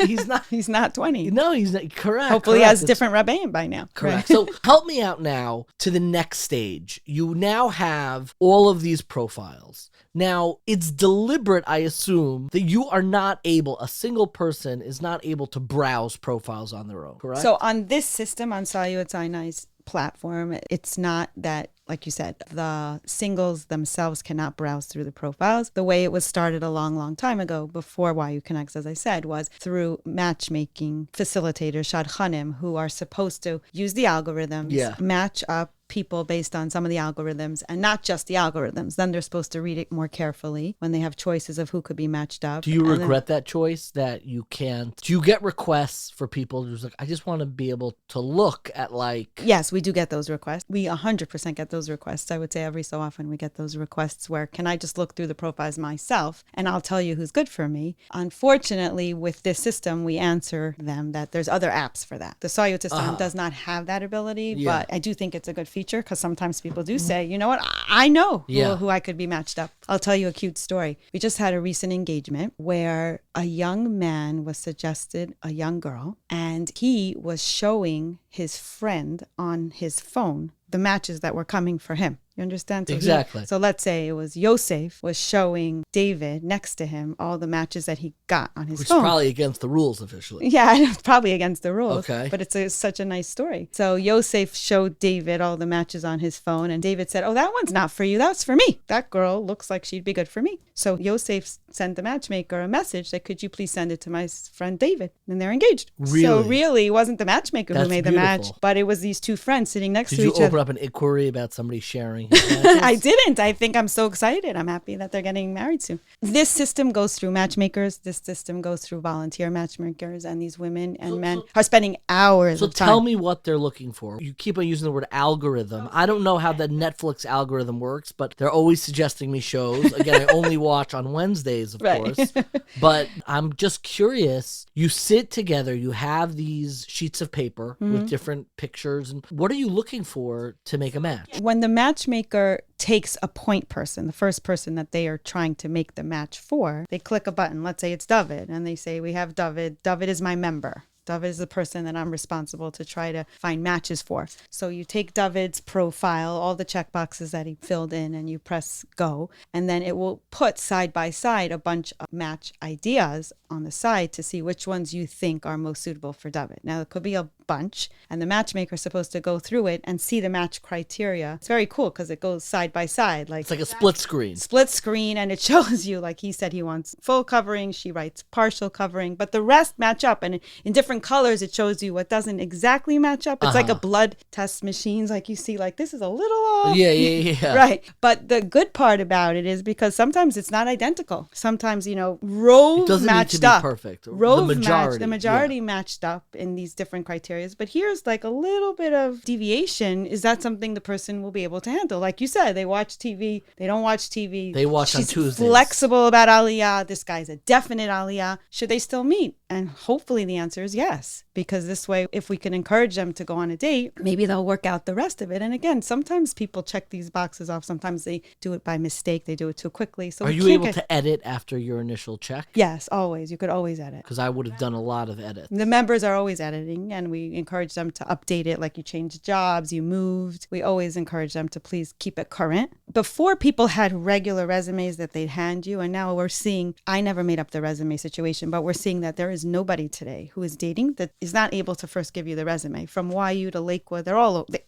he's not. He's not 20. No, he's not. Correct. Hopefully he has different Rebbeim by now. Correct. So help me out now to the next stage. You now have all of these profiles. Now, it's deliberate, I assume, that you are not able, a single person is not able to browse profiles on their own, correct? So on this system, on Salyut Sinai's platform, it's not that, like you said, the singles themselves cannot browse through the profiles. The way it was started a long, long time ago, before YU Connects, as I said, was through matchmaking facilitators, shadchanim, who are supposed to use the algorithms, match up people based on some of the algorithms, and not just the algorithms. Then they're supposed to read it more carefully when they have choices of who could be matched up. Do you regret that choice that you can't? Do you get requests for people who's like, I just want to be able to look at like... Yes, we do get those requests. We 100% get those requests. I would say every so often we get those requests where, can I just look through the profiles myself and I'll tell you who's good for me. Unfortunately, with this system, we answer them that there's other apps for that. The Sayut system does not have that ability, but I do think it's a good feature because sometimes people do say, you know what, I know who I could be matched up. I'll tell you a cute story. We just had a recent engagement where a young man was suggested a young girl, and he was showing his friend on his phone the matches that were coming for him. You understand? So exactly. So let's say it was Yosef was showing David next to him all the matches that he got on his phone. Which is probably against the rules officially. Yeah, it's probably against the rules. Okay. But it's such a nice story. So Yosef showed David all the matches on his phone, and David said, oh, that one's not for you. That's for me. That girl looks like she'd be good for me. So Yosef sent the matchmaker a message that, could you please send it to my friend David? And they're engaged. Really? So really, it wasn't the matchmaker That's who made beautiful. the match, but it was these two friends sitting next Did to you each other. open up an inquiry about somebody sharing his matches? I didn't. I think I'm so excited. I'm happy that they're getting married soon. This system goes through matchmakers. This system goes through volunteer matchmakers, and these women and men are spending hours So of time. tell me what they're looking for. You keep on using the word algorithm. I don't know how the Netflix algorithm works, but they're always suggesting me shows. Again, I only watch on Wednesdays, of course. But I'm just curious. You sit together, you have these sheets of paper with different pictures. And what are you looking for to make a match? When the matchmaker takes a point person, the first person that they are trying to make the match for, they click a button. Let's say it's David, and they say, we have David. David is my member. David is the person that I'm responsible to try to find matches for. So you take David's profile, all the checkboxes that he filled in, and you press go. And then it will put side by side a bunch of match ideas on the side to see which ones you think are most suitable for David. Now, it could be a bunch, and the matchmaker is supposed to go through it and see the match criteria. It's very cool because it goes side by side. It's like a split screen. Split screen, and it shows you, like he said, he wants full covering. She writes partial covering, but the rest match up. And in different colors, it shows you what doesn't exactly match up. It's like a blood test machines, like you see, like this is a little off. Yeah. Right. But the good part about it is because sometimes it's not identical. Sometimes, rows It doesn't need matched to be up. perfect. Rows The majority yeah. matched up in these different criteria. But here's like a little bit of deviation. Is that something the person will be able to handle? Like you said, they watch TV. They don't watch TV. They watch on She's Tuesdays. flexible about Aliyah. This guy's a definite Aliyah. Should they still meet? And hopefully the answer is yes. Because this way, if we can encourage them to go on a date, maybe they'll work out the rest of it. And again, sometimes people check these boxes off. Sometimes they do it by mistake. They do it too quickly. So Are you able to edit after your initial check? Yes, always. You could always edit. Because I would have done a lot of edits. The members are always editing, and we encourage them to update it. Like you changed jobs, you moved. We always encourage them to please keep it current. Before, people had regular resumes that they'd hand you, and now we're seeing, I never made up the resume situation, but we're seeing that there is nobody today who is dating that is not able to first give you the resume. From YU to Lakewood,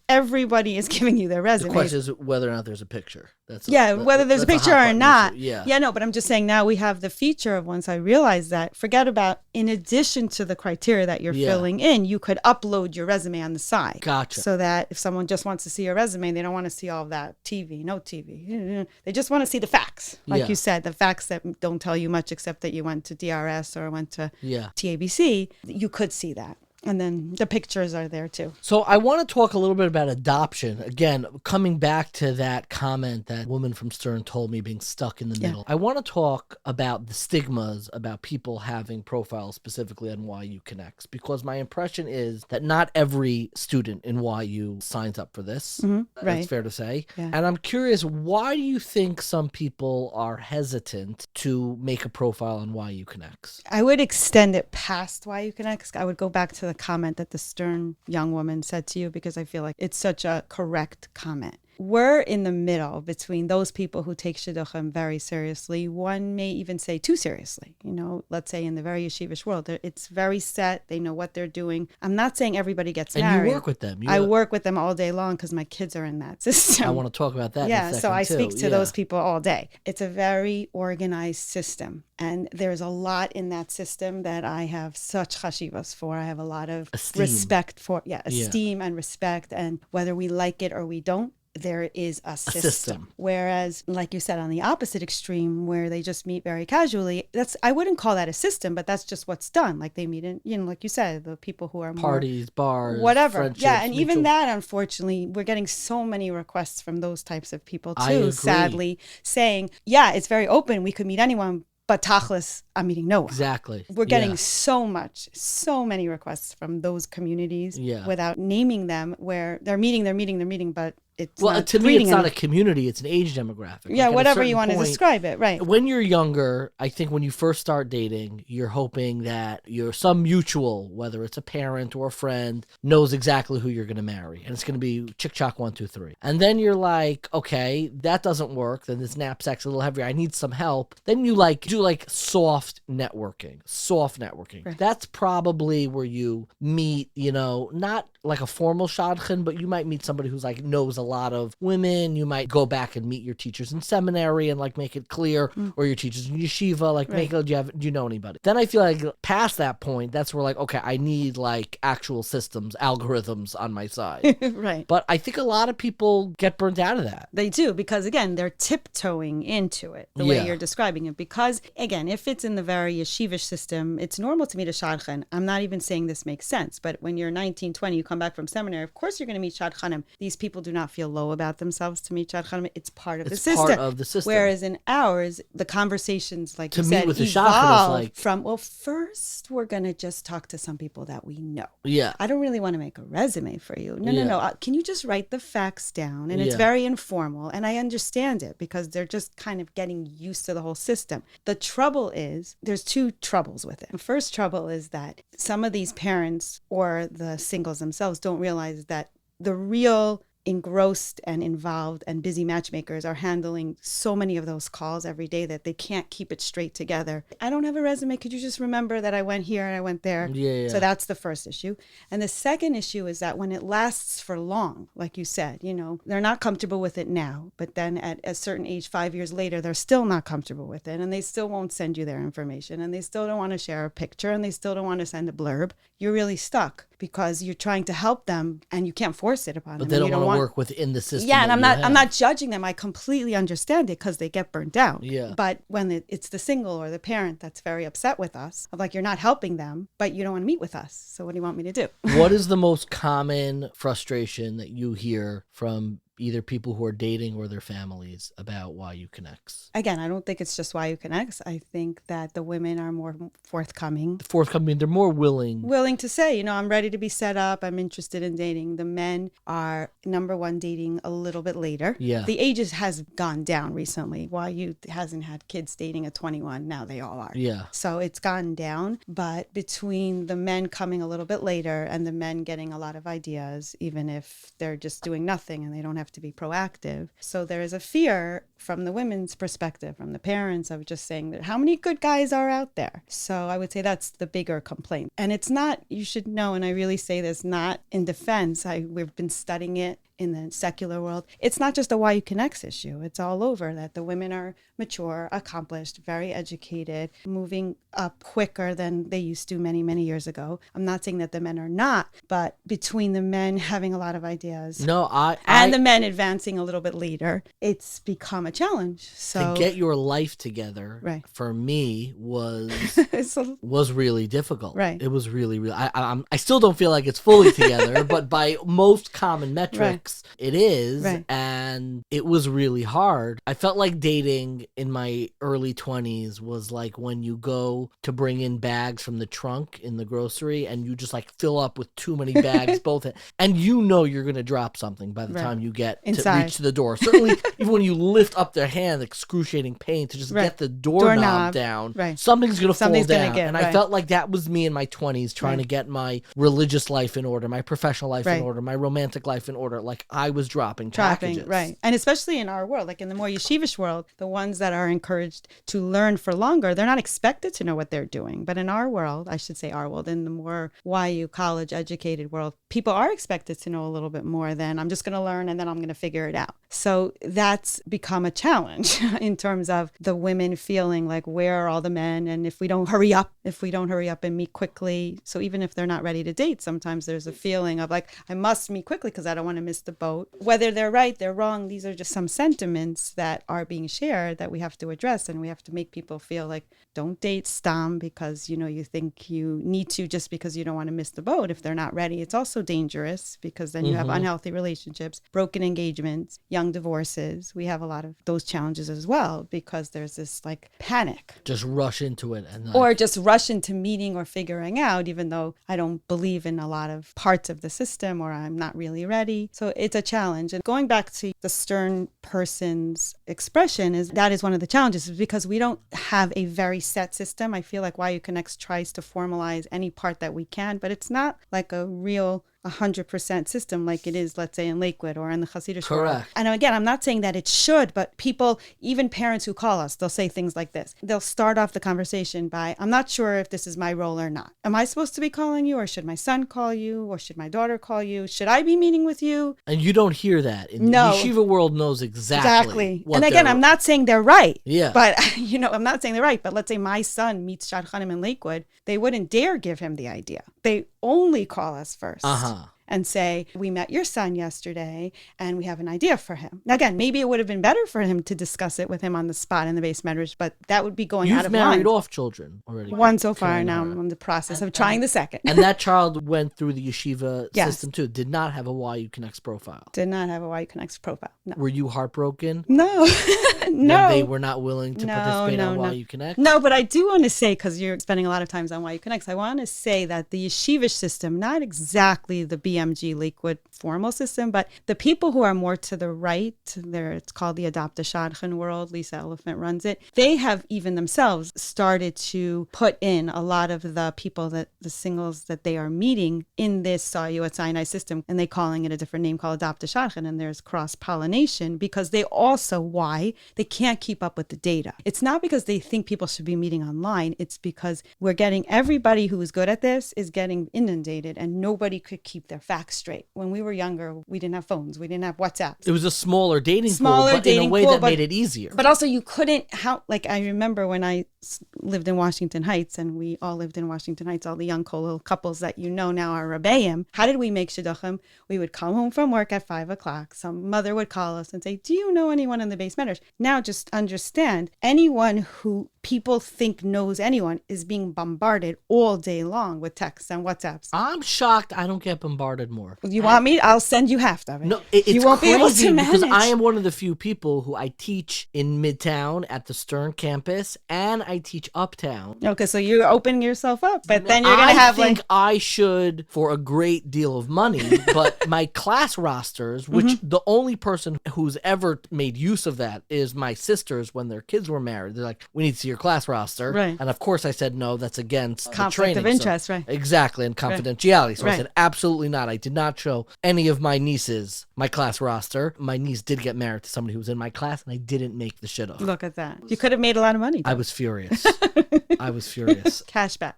everybody is giving you their resume. The question is whether or not there's a picture. Whether there's a picture or not. Yeah, no, but I'm just saying now we have the feature of, once I realize that, forget about, in addition to the criteria that you're filling in, you could upload your resume on the side. Gotcha. So that if someone just wants to see your resume, they don't want to see all of that no TV. They just want to see the facts. Like you said, the facts that don't tell you much except that you went to DRS or went to TABC. You could see that. And then the pictures are there too. So I want to talk a little bit about adoption. Again, coming back to that comment that woman from Stern told me, being stuck in the middle. I want to talk about the stigmas about people having profiles specifically on YU Connects, because my impression is that not every student in YU signs up for this. That's fair to say. Yeah. And I'm curious, why do you think some people are hesitant to make a profile on YU Connects? I would extend it past YU Connects. I would go back to the comment that the Stern young woman said to you, because I feel like it's such a correct comment. we're in the middle between those people who take shidduchim very seriously. One may even say too seriously. Let's say in the very yeshivish world, it's very set. They know what they're doing. I'm not saying everybody gets married. And you work with them. I work with them all day long because my kids are in that system. I want to talk about that in a second, so I speak to too. those people all day. It's a very organized system. And there's a lot in that system that I have such chashivas for. I have a lot of respect for, esteem and respect. And whether we like it or we don't, there is a system. Whereas, like you said, on the opposite extreme, where they just meet very casually, I wouldn't call that a system, but that's just what's done. Like they meet in, like you said, the people who are parties, bars, whatever. Yeah, and even that, unfortunately, we're getting so many requests from those types of people too, sadly, saying, it's very open. We could meet anyone. But tachlis, I'm meeting no one. Exactly. We're getting so many requests from those communities without naming them, where they're meeting, but it's to me, it's not a community, it's an age demographic. Yeah, whatever you want to describe it, right. When you're younger, I think when you first start dating, you're hoping that some mutual, whether it's a parent or a friend, knows exactly who you're going to marry. And it's going to be chick-chock 1, 2, 3. And then you're like, okay, that doesn't work. Then this knapsack's a little heavier. I need some help. Then you do soft networking. Right. That's probably where you meet, not like a formal shadchan, but you might meet somebody who's knows a lot of women. You might go back and meet your teachers in seminary and make it clear, or your teachers in yeshiva, make it, do you know anybody? Then I feel like past that point, that's where okay, I need actual systems, algorithms on my side. Right. But I think a lot of people get burnt out of that. They do, because again, they're tiptoeing into it the way you're describing it. Because again, if it's in the very yeshivish system, it's normal to meet a shadchan. I'm not even saying this makes sense, but when you're 19, 20, you come back from seminary, of course you're going to meet shadchanim. These people do not feel low about themselves to meet shadchanim. It's part of the system. Part of the system. Whereas in ours, the conversations, like to you meet said, with the evolve from, first we're going to just talk to some people that we know. Yeah. I don't really want to make a resume for you. No. Can you just write the facts down? And it's very informal. And I understand it because they're just kind of getting used to the whole system. The trouble is, there's two troubles with it. The first trouble is that some of these parents or the singles themselves don't realize that the real engrossed and involved and busy matchmakers are handling so many of those calls every day that they can't keep it straight together. I don't have a resume. Could you just remember that I went here and I went there? Yeah. So that's the first issue. And the second issue is that when it lasts for long, like you said, they're not comfortable with it now, but then at a certain age, 5 years later, they're still not comfortable with it, and they still won't send you their information, and they still don't want to share a picture, and they still don't want to send a blurb. You're really stuck because you're trying to help them and you can't force it upon them. But they don't want to work within the system. Yeah, and I'm not judging them. I completely understand it because they get burnt out. Yeah. But when it's the single or the parent that's very upset with us, of you're not helping them, but you don't want to meet with us. So what do you want me to do? What is the most common frustration that you hear from either people who are dating or their families about YU Connects? Again, I don't think it's just YU Connects. I think that the women are more forthcoming. They're more willing to say, I'm ready to be set up. I'm interested in dating. The men are, number one, dating a little bit later. Yeah. The ages has gone down recently. YU hasn't had kids dating at 21. Now they all are. Yeah. So it's gone down. But between the men coming a little bit later and the men getting a lot of ideas, even if they're just doing nothing and they don't have to be proactive. So there is a fear from the women's perspective, from the parents, of just saying that how many good guys are out there. So I would say that's the bigger complaint. And it's not, you should know, and I really say this not in defense, we've been studying it in the secular world. It's not just a YU Connects issue. It's all over, that the women are mature, accomplished, very educated, moving up quicker than they used to many, many years ago. I'm not saying that the men are not, but between the men having a lot of ideas and the men advancing a little bit later, it's become a challenge. So to get your life together, right, for me was really difficult. Right. It was really I still don't feel like it's fully together, but by most common metrics, it is. Right. And it was really hard. I felt like dating in my early 20s was like when you go to bring in bags from the trunk in the grocery and you just fill up with too many bags both, and you're going to drop something by the time you get to reach the door. Certainly even when you lift lift up their hand, excruciating pain, to just get the doorknob down, something's going to fall down. And I felt like that was me in my 20s trying to get my religious life in order, my professional life in order, my romantic life in order. Like I was dropping packages. Right. And especially in our world, like in the more yeshivish world, the ones that are encouraged to learn for longer, they're not expected to know what they're doing. But in our world, I should say our world, in the more YU college educated world, people are expected to know a little bit more than I'm just going to learn and then I'm going to figure it out. So that's become a challenge in terms of the women feeling like, where are all the men? And if we don't hurry up and meet quickly. So even if they're not ready to date, sometimes there's a feeling of like, I must meet quickly because I don't want to miss the boat. Whether they're right, they're wrong, these are just some sentiments that are being shared that we have to address, and we have to make people feel like, don't date stam because, you know, you think you need to just because you don't want to miss the boat if they're not ready. It's also dangerous because then you have unhealthy relationships, broken engagements, young divorces. We have a lot of those challenges as well because there's this like panic. Just rush into it. Or just rush into meeting or figuring out, even though I don't believe in a lot of parts of the system or I'm not really ready. So it's a challenge. And going back to the stern person's expression, is that is one of the challenges, is because we don't have a very set system. I feel like YU Connects tries to formalize any part that we can, but it's not like a real 100% system like it is, let's say, in Lakewood or in the Chassidic world. And again, I'm not saying that it should, but people, even parents who call us, they'll say things like this. They'll start off the conversation by, I'm not sure if this is my role or not. Am I supposed to be calling you, or should my son call you, or should my daughter call you? Should I be meeting with you? And you don't hear that. The yeshiva world knows exactly. And again, I'm not saying they're right. Yeah. But, you know, I'm not saying they're right. But let's say my son meets Shadchanim in Lakewood. They wouldn't dare give him the idea. They only call us first. And say, we met your son yesterday and we have an idea for him. Now, again, maybe it would have been better for him to discuss it with him on the spot in the base medrash, but that would be going out of line. You've married off children already. One so far. Now I'm in the process of trying the second. And that child went through the yeshiva system too. Did not have a YU Connects profile. Did not have a YU Connects profile. No. Were you heartbroken? No. No. They were not willing to participate on YU Connect? No, but I do want to say, because you're spending a lot of time on YU Connects, I want to say that the yeshivish system, not exactly the BMG Lakewood formal system, but the people who are more to the right, it's called the Adopt a Shadchan world, Lisa Elephant runs it, they have even themselves started to put in a lot of the people, that the singles that they are meeting in this Sayu at Sinai system, and they calling it a different name called Adopt a Shadchan, and there's cross-pollination because they also, why? They can't keep up with the data. It's not because they think people should be meeting online, it's because we're getting, everybody who is good at this is getting inundated and nobody could keep their facts straight. When we were younger, we didn't have phones. We didn't have WhatsApp. It was a smaller dating pool, but in a way that made it easier. But also you couldn't, like I remember when I lived in Washington Heights, and we all lived in Washington Heights, all the young couples that you know now are Rebbeim. How did we make shidduchim? We would come home from work at 5 o'clock. Some mother would call us and say, do you know anyone in the base medrash? Now just understand, anyone who people think knows anyone is being bombarded all day long with texts and WhatsApps. I'm shocked I don't get bombarded more. You want me? I'll send you half of it. No, it's you won't crazy be able to manage. Because I am one of the few people who I teach in Midtown at the Stern campus, and I teach uptown. Okay, so you're opening yourself up, but then you're going to have think I should for a great deal of money, but my class rosters, which the only person who's ever made use of that is my sisters when their kids were married. They're like, we need to see your class roster. Right. And of course I said no, that's against conflict the training. Of interest, right. Exactly, and confidentiality. So I said absolutely not. I did not show any of my nieces my class roster. My niece did get married to somebody who was in my class, and I didn't make the shidduch. Look at that. You could have made a lot of money, though. I was furious. I was furious. Cash back.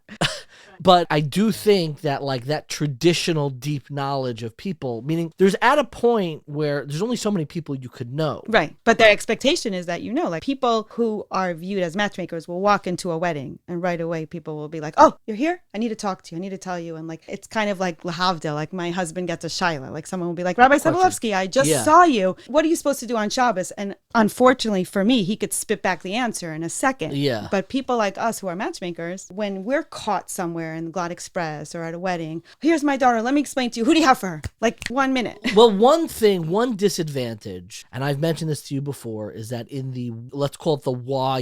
But I do think that like that traditional deep knowledge of people, meaning there's at a point where there's only so many people you could know. Right. But their expectation is that, you know, like people who are viewed as matchmakers will walk into a wedding and right away people will be like, oh, you're here? I need to talk to you. I need to tell you. And like, it's kind of like lahavdil, like my husband gets a shaila. Like someone will be like, Rabbi Sobolovsky, I just saw you. What are you supposed to do on Shabbos? And unfortunately for me, he could spit back the answer in a second. Yeah. But people like us who are matchmakers, when we're caught somewhere in the Glad Express or at a wedding, here's my daughter, let me explain to you, who do you have for her? Like 1 minute. Well, one disadvantage, and I've mentioned this to you before, is that in the, let's call it the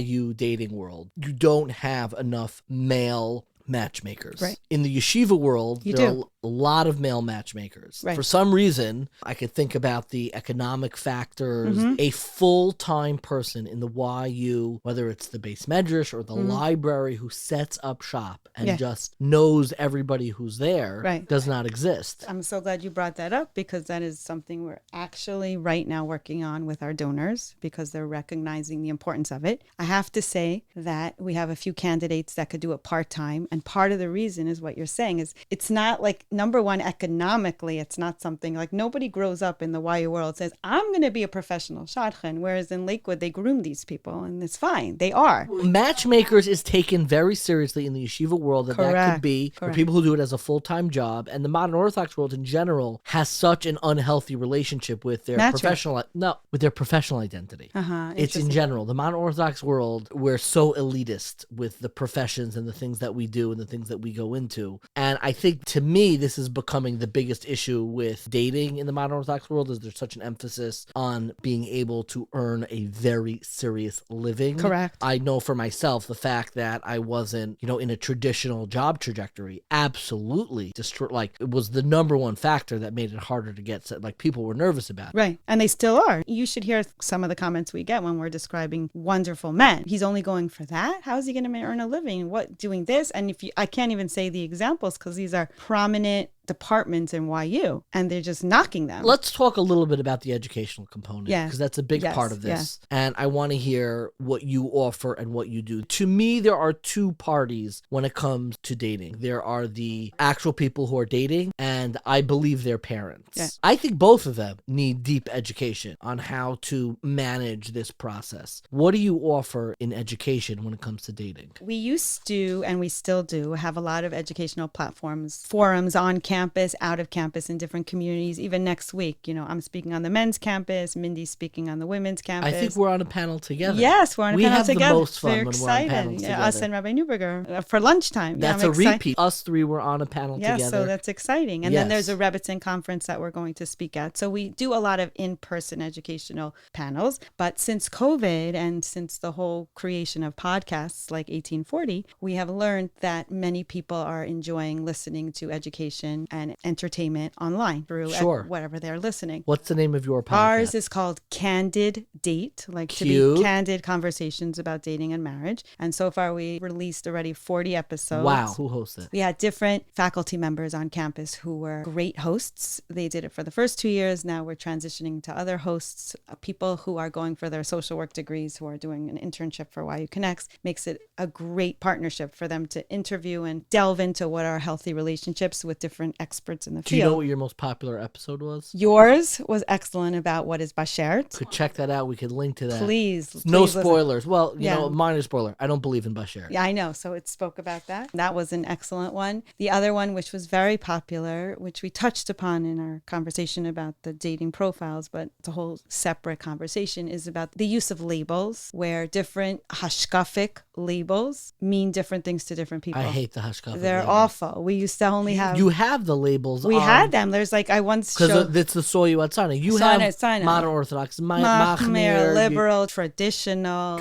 YU dating world, you don't have enough male matchmakers. Right. In the yeshiva world, there are a lot of male matchmakers. Right. For some reason, I could think about the economic factors. A full-time person in the YU, whether it's the base medrash or the library, who sets up shop and just knows everybody who's there, does not exist. I'm so glad you brought that up, because that is something we're actually right now working on with our donors, because they're recognizing the importance of it. I have to say that we have a few candidates that could do it part-time, and part of the reason is what you're saying is it's not like, number one, economically, it's not something like, nobody grows up in the YU world says, I'm going to be a professional shadchan, whereas in Lakewood, they groom these people, and it's fine. They are. Matchmakers is taken very seriously in the yeshiva world, that could be for people who do it as a full-time job, and the modern Orthodox world in general has such an unhealthy relationship with their professional identity. It's in general. The modern Orthodox world, we're so elitist with the professions and the things that we do and the things that we go into. And I think, to me, this is becoming the biggest issue with dating in the modern Orthodox world, is there's such an emphasis on being able to earn a very serious living. Correct. I know for myself, the fact that I wasn't, in a traditional job trajectory, absolutely it was the number one factor that made it harder to get, like, people were nervous about it. Right. And they still are. You should hear some of the comments we get when we're describing wonderful men. He's only going for that? How is he going to earn a living? What, doing this? And I can't even say the examples, because these are prominent departments in YU, and they're just knocking them. Let's talk a little bit about the educational component, because that's a big part of this. And I want to hear what you offer and what you do. To me, there are two parties when it comes to dating. There are the actual people who are dating, and I believe their parents. I think both of them need deep education on how to manage this process. What do you offer in education when it comes to dating? We used to, and we still do, have a lot of educational platforms, forums on campus, out of campus, in different communities. Even next week, I'm speaking on the men's campus, Mindy's speaking on the women's campus. I think we're on a panel together. Yes, we're on a panel together. We have the most fun Very when excited. we're on panels together. Us and Rabbi Newberger for lunchtime. That's a repeat. Us three were on a panel together. Yeah, so that's exciting. And then there's a Rebbitzin conference that we're going to speak at. So we do a lot of in-person educational panels. But since COVID and since the whole creation of podcasts like 1840, we have learned that many people are enjoying listening to education and entertainment online through whatever they're listening. What's the name of your podcast? Ours is called Candid Date, to be candid conversations about dating and marriage. And so far we released already 40 episodes. Wow. Who hosts it? We had different faculty members on campus who were great hosts. They did it for the first 2 years. Now we're transitioning to other hosts, people who are going for their social work degrees, who are doing an internship for YU Connects. Makes it a great partnership for them to interview and delve into what are healthy relationships with different experts in the field. Do you know what your most popular episode was? Yours was excellent about what is Bashert. Could check that out. We could link to that. Please. No spoilers. Listen. Well, minor spoiler. I don't believe in Bashert. Yeah, I know. So it spoke about that. That was an excellent one. The other one, which was very popular, which we touched upon in our conversation about the dating profiles, but it's a whole separate conversation, is about the use of labels, where different hashkafic labels mean different things to different people. I hate the hashkafic They're labels. awful. We used to only have... You have the labels. We had them. There's I once showed... Because it's the Soyu Atzana. You have Modern Orthodox, Machmir, liberal, traditional,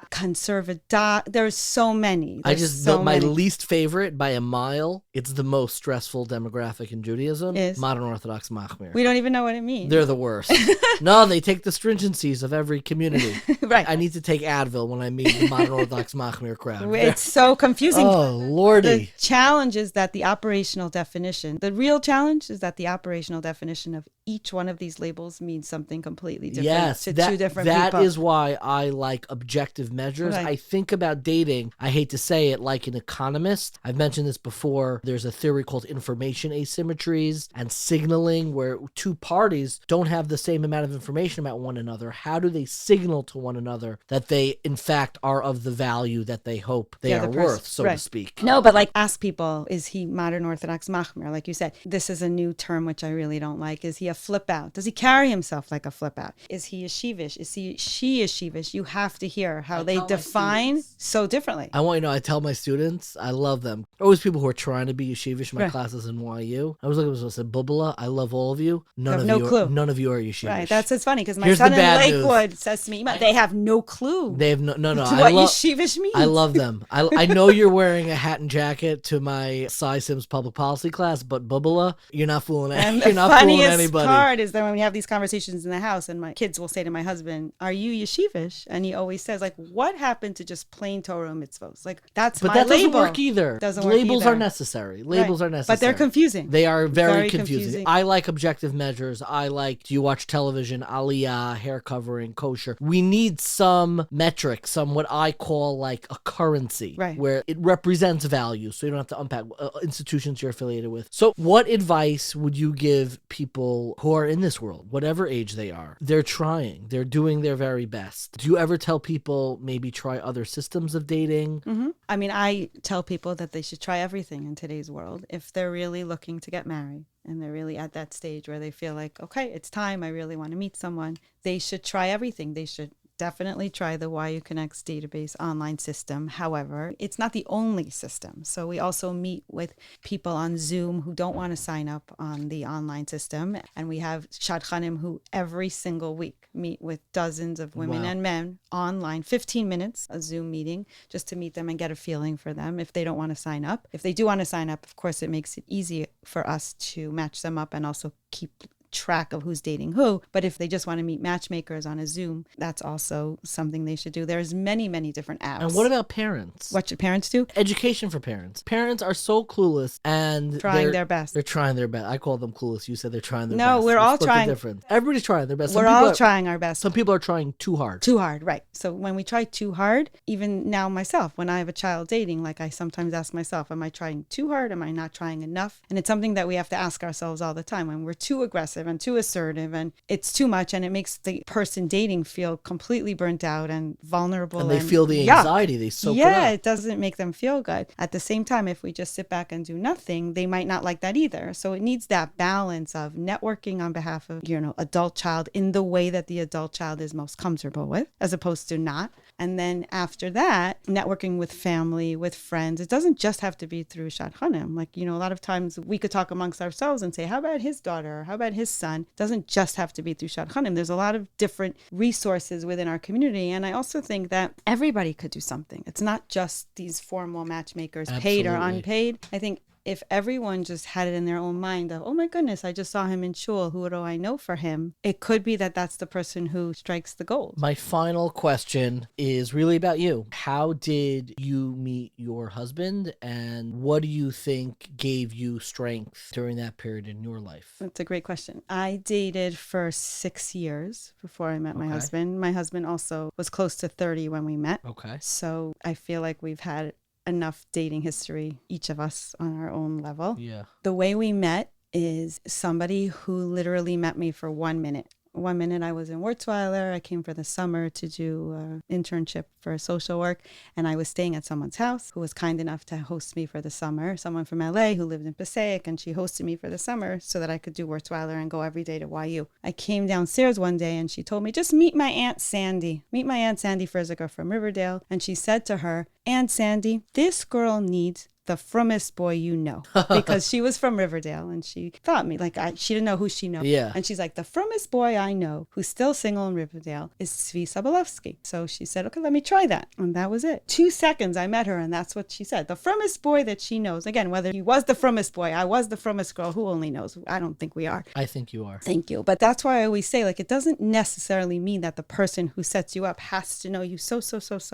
conservative. There's so many. My least favorite by a mile, it's the most stressful demographic in Judaism, is Modern Orthodox Machmir. We don't even know what it means. They're the worst. No, they take the stringencies of every community. Right. I need to take Advil when I meet the Modern Orthodox Machmir crowd. It's so confusing. Oh, Lordy. The challenge is that the operational definition, the real challenge is that the operational definition of each one of these labels means something completely different to two different people. That is why I like objective measures. Right. I think about dating, I hate to say it, like an economist. I've mentioned this before. There's a theory called information asymmetries and signaling, where two parties don't have the same amount of information about one another. How do they signal to one another that they, in fact, are of the value that they hope they are worth, so to speak? No, but ask people, is he Modern Orthodox Machmir? Like you said, this is a new term which I really don't like. Is he a flip out? Does he carry himself like a flip out? Is he yeshivish? Is she yeshivish? You have to hear how they define so differently. I want you to know, I tell my students, I love them. Always people who are trying to be yeshivish in my classes in YU. I was looking at a Bubala. I love all of you. None of you are yeshivish. Right. That's funny, because my son in Lakewood says to me, they have no clue. They have no. What yeshivish means. I love them. I know you're wearing a hat and jacket to my Cy Sims public policy class, but Bubala, you're not fooling And you're the not fooling funniest anybody. part is that when we have these conversations in the house, and my kids will say to my husband, "Are you yeshivish?" And he always says, like, "What happened to just plain Torah mitzvos?" Like, that's But my that label. doesn't work either. Doesn't work Labels either. are necessary. Labels Right. are necessary. But they're confusing. They are very, Very confusing. confusing. I like objective measures. I like, do you watch television, aliyah, hair covering, kosher. We need some metric, some what I call like a currency, Right. where it represents value, so you don't have to unpack institutions you're affiliated with. So what advice would you give people who are in this world, whatever age they are? They're trying. They're doing their very best. Do you ever tell people maybe try other systems of dating? Mm-hmm. I mean, I tell people that they should try everything in today's world if they're really looking to get married and they're really at that stage where they feel like, okay, it's time. I really want to meet someone. They should try everything. They should definitely try the YU Connects database online system. However, it's not the only system. So we also meet with people on Zoom who don't want to sign up on the online system. And we have shadchanim who every single week meet with dozens of women Wow. and men online, 15 minutes, a Zoom meeting, just to meet them and get a feeling for them if they don't want to sign up. If they do want to sign up, of course, it makes it easy for us to match them up and also keep track of who's dating who. But if they just want to meet matchmakers on a Zoom, that's also something they should do. There's many, many different apps. And what about parents? What should parents do? Education for parents. Parents are so clueless and Trying their best. They're trying their best. I call them clueless. You said they're trying their No, best. we're Let's all split the trying- difference. Everybody's trying their best. We're all trying our best. Some people are trying too hard. Too hard, right. So when we try too hard, even now myself, when I have a child dating, like I sometimes ask myself, am I trying too hard? Am I not trying enough? And it's something that we have to ask ourselves all the time. When we're too aggressive and too assertive and it's too much and it makes the person dating feel completely burnt out and vulnerable. And they feel the yuck. anxiety. They soak it Yeah, up. it doesn't make them feel good. At the same time, if we just sit back and do nothing, they might not like that either. So it needs that balance of networking on behalf of, adult child in the way that the adult child is most comfortable with, as opposed to not. And then after that, networking with family, with friends. It doesn't just have to be through shadchanim. Like, a lot of times we could talk amongst ourselves and say, how about his daughter? Or how about his son? It doesn't just have to be through shadchanim. There's a lot of different resources within our community. And I also think that everybody could do something. It's not just these formal matchmakers, paid or Absolutely. unpaid. I think if everyone just had it in their own mind of, oh my goodness, I just saw him in shul, who do I know for him? It could be that that's the person who strikes the gold. My final question is really about you. How did you meet your husband, and what do you think gave you strength during that period in your life? That's a great question. I dated for 6 years before I met my Okay. husband. My husband also was close to 30 when we met. Okay. So I feel like we've had enough dating history, each of us on our own level. Yeah. The way we met is somebody who literally met me for 1 minute. 1 minute I was in Wurzweiler. I came for the summer to do an internship for social work, and I was staying at someone's house who was kind enough to host me for the summer. Someone from LA who lived in Passaic, and she hosted me for the summer so that I could do Wurzweiler and go every day to YU. I came downstairs one day and she told me, just meet my Aunt Sandy. Meet my Aunt Sandy Frizziger from Riverdale. And she said to her, Aunt Sandy, this girl needs the frummest boy you know, because she was from Riverdale and she thought me like she didn't know who she knew. Yeah. And she's like, the frummest boy I know who's still single in Riverdale is Tzvi Sobolewski. So she said, okay, let me try that. And that was it. 2 seconds I met her and that's what she said. The frummest boy that she knows. Again, whether he was the frummest boy, I was the frummest girl, who only knows? I don't think we are. I think you are. Thank you. But that's why I always say, like, it doesn't necessarily mean that the person who sets you up has to know you so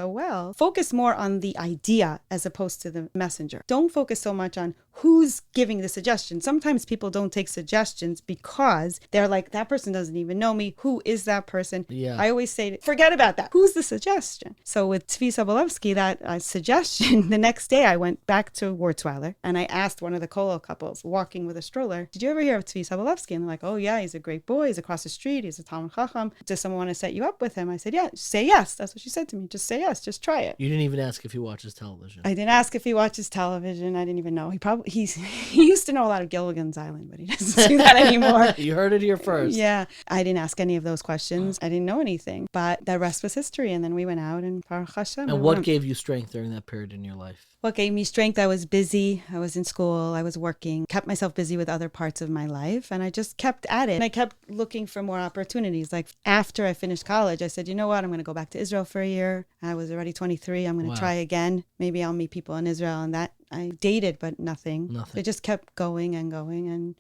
well. Focus more on the idea as opposed to the messenger. Don't focus so much on who's giving the suggestion. Sometimes people don't take suggestions because they're like, that person doesn't even know me. Who is that person? Yeah. I always say, forget about that. Who's the suggestion? So with Tzvi Sobolewski, that suggestion, the next day I went back to Wurzweiler and I asked one of the Kollel couples walking with a stroller, did you ever hear of Tzvi Sobolewski? And they're like, oh yeah, he's a great boy. He's across the street. He's a Talmud Chacham. Does someone want to set you up with him? I said, yeah, say yes. That's what she said to me. Just say yes. Just try it. You didn't even ask if he watches television. I didn't ask if he watches television. I didn't even know. he used to know a lot of Gilligan's Island, but he doesn't do that anymore. You heard it here first. Yeah. I didn't ask any of those questions. I didn't know anything, but the rest was history. And then we went out and Baruch Hashem. And what gave you strength during that period in your life? What gave me strength? I was busy. I was in school. I was working, kept myself busy with other parts of my life. And I just kept at it. And I kept looking for more opportunities. Like after I finished college, I said, you know what? I'm going to go back to Israel for a year. I was already 23. I'm going to try again. Maybe I'll meet people in Israel. And that I dated, but nothing. It just kept going and going. And,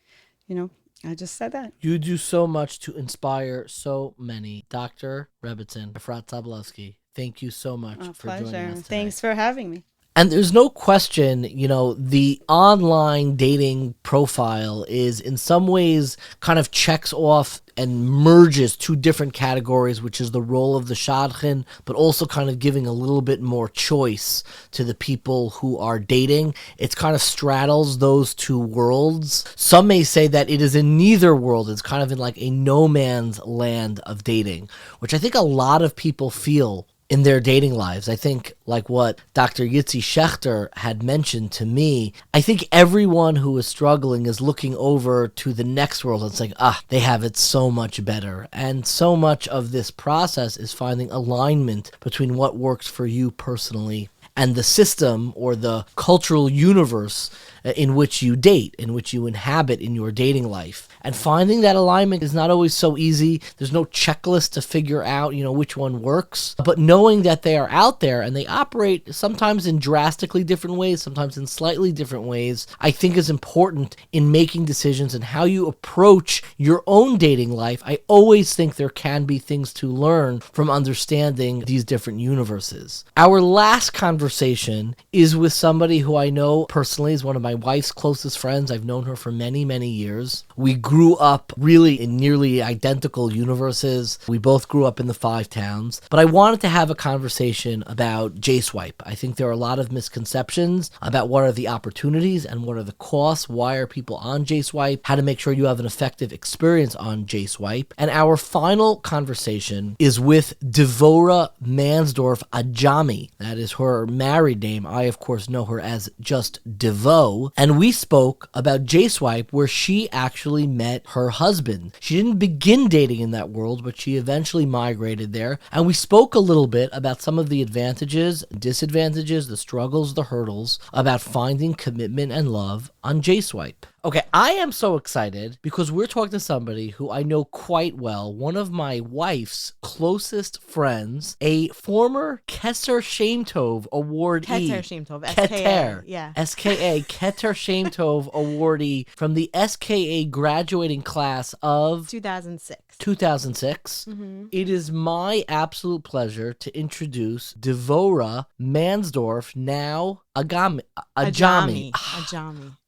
you know, I just said that. You do so much to inspire so many. Dr. Rebbitzin, Efrat Zablowski, thank you so much for joining us today. Thanks for having me. And there's no question, you know, the online dating profile is in some ways kind of checks off and merges two different categories, which is the role of the shadchan, but also kind of giving a little bit more choice to the people who are dating. It kind of straddles those two worlds. Some may say that it is in neither world. It's kind of in like a no man's land of dating, which I think a lot of people feel in their dating lives. I think like what Dr. Yitzi Schechter had mentioned to me, I think everyone who is struggling is looking over to the next world and saying, they have it so much better. And so much of this process is finding alignment between what works for you personally and the system or the cultural universe in which you date, in which you inhabit in your dating life. And finding that alignment is not always so easy. There's no checklist to figure out, you know, which one works. But knowing that they are out there and they operate sometimes in drastically different ways, sometimes in slightly different ways, I think is important in making decisions and how you approach your own dating life. I always think there can be things to learn from understanding these different universes. Our last conversation is with somebody who I know personally is one of my wife's closest friends. I've known her for many, many years. We grew up really in nearly identical universes. We both grew up in the five towns. But I wanted to have a conversation about J-Swipe. I think there are a lot of misconceptions about what are the opportunities and what are the costs. Why are people on J-Swipe? How to make sure you have an effective experience on J-Swipe. And our final conversation is with Devora Mansdorf Ajami. That is her married name. I, of course, know her as just Devo. And we spoke about J-Swipe, where she actually met her husband. She didn't begin dating in that world, but she eventually migrated there. And we spoke a little bit about some of the advantages, disadvantages, the struggles, the hurdles about finding commitment and love on J-Swipe. Okay, I am so excited because we're talking to somebody who I know quite well, one of my wife's closest friends, a former Keter Shem Tov awardee. Keter Shem Tov, Keter, yeah. SKA, Keter Shem Tov awardee from the SKA graduating class of 2006. 2006. Mm-hmm. It is my absolute pleasure to introduce Devora Mansdorf, now Ajami.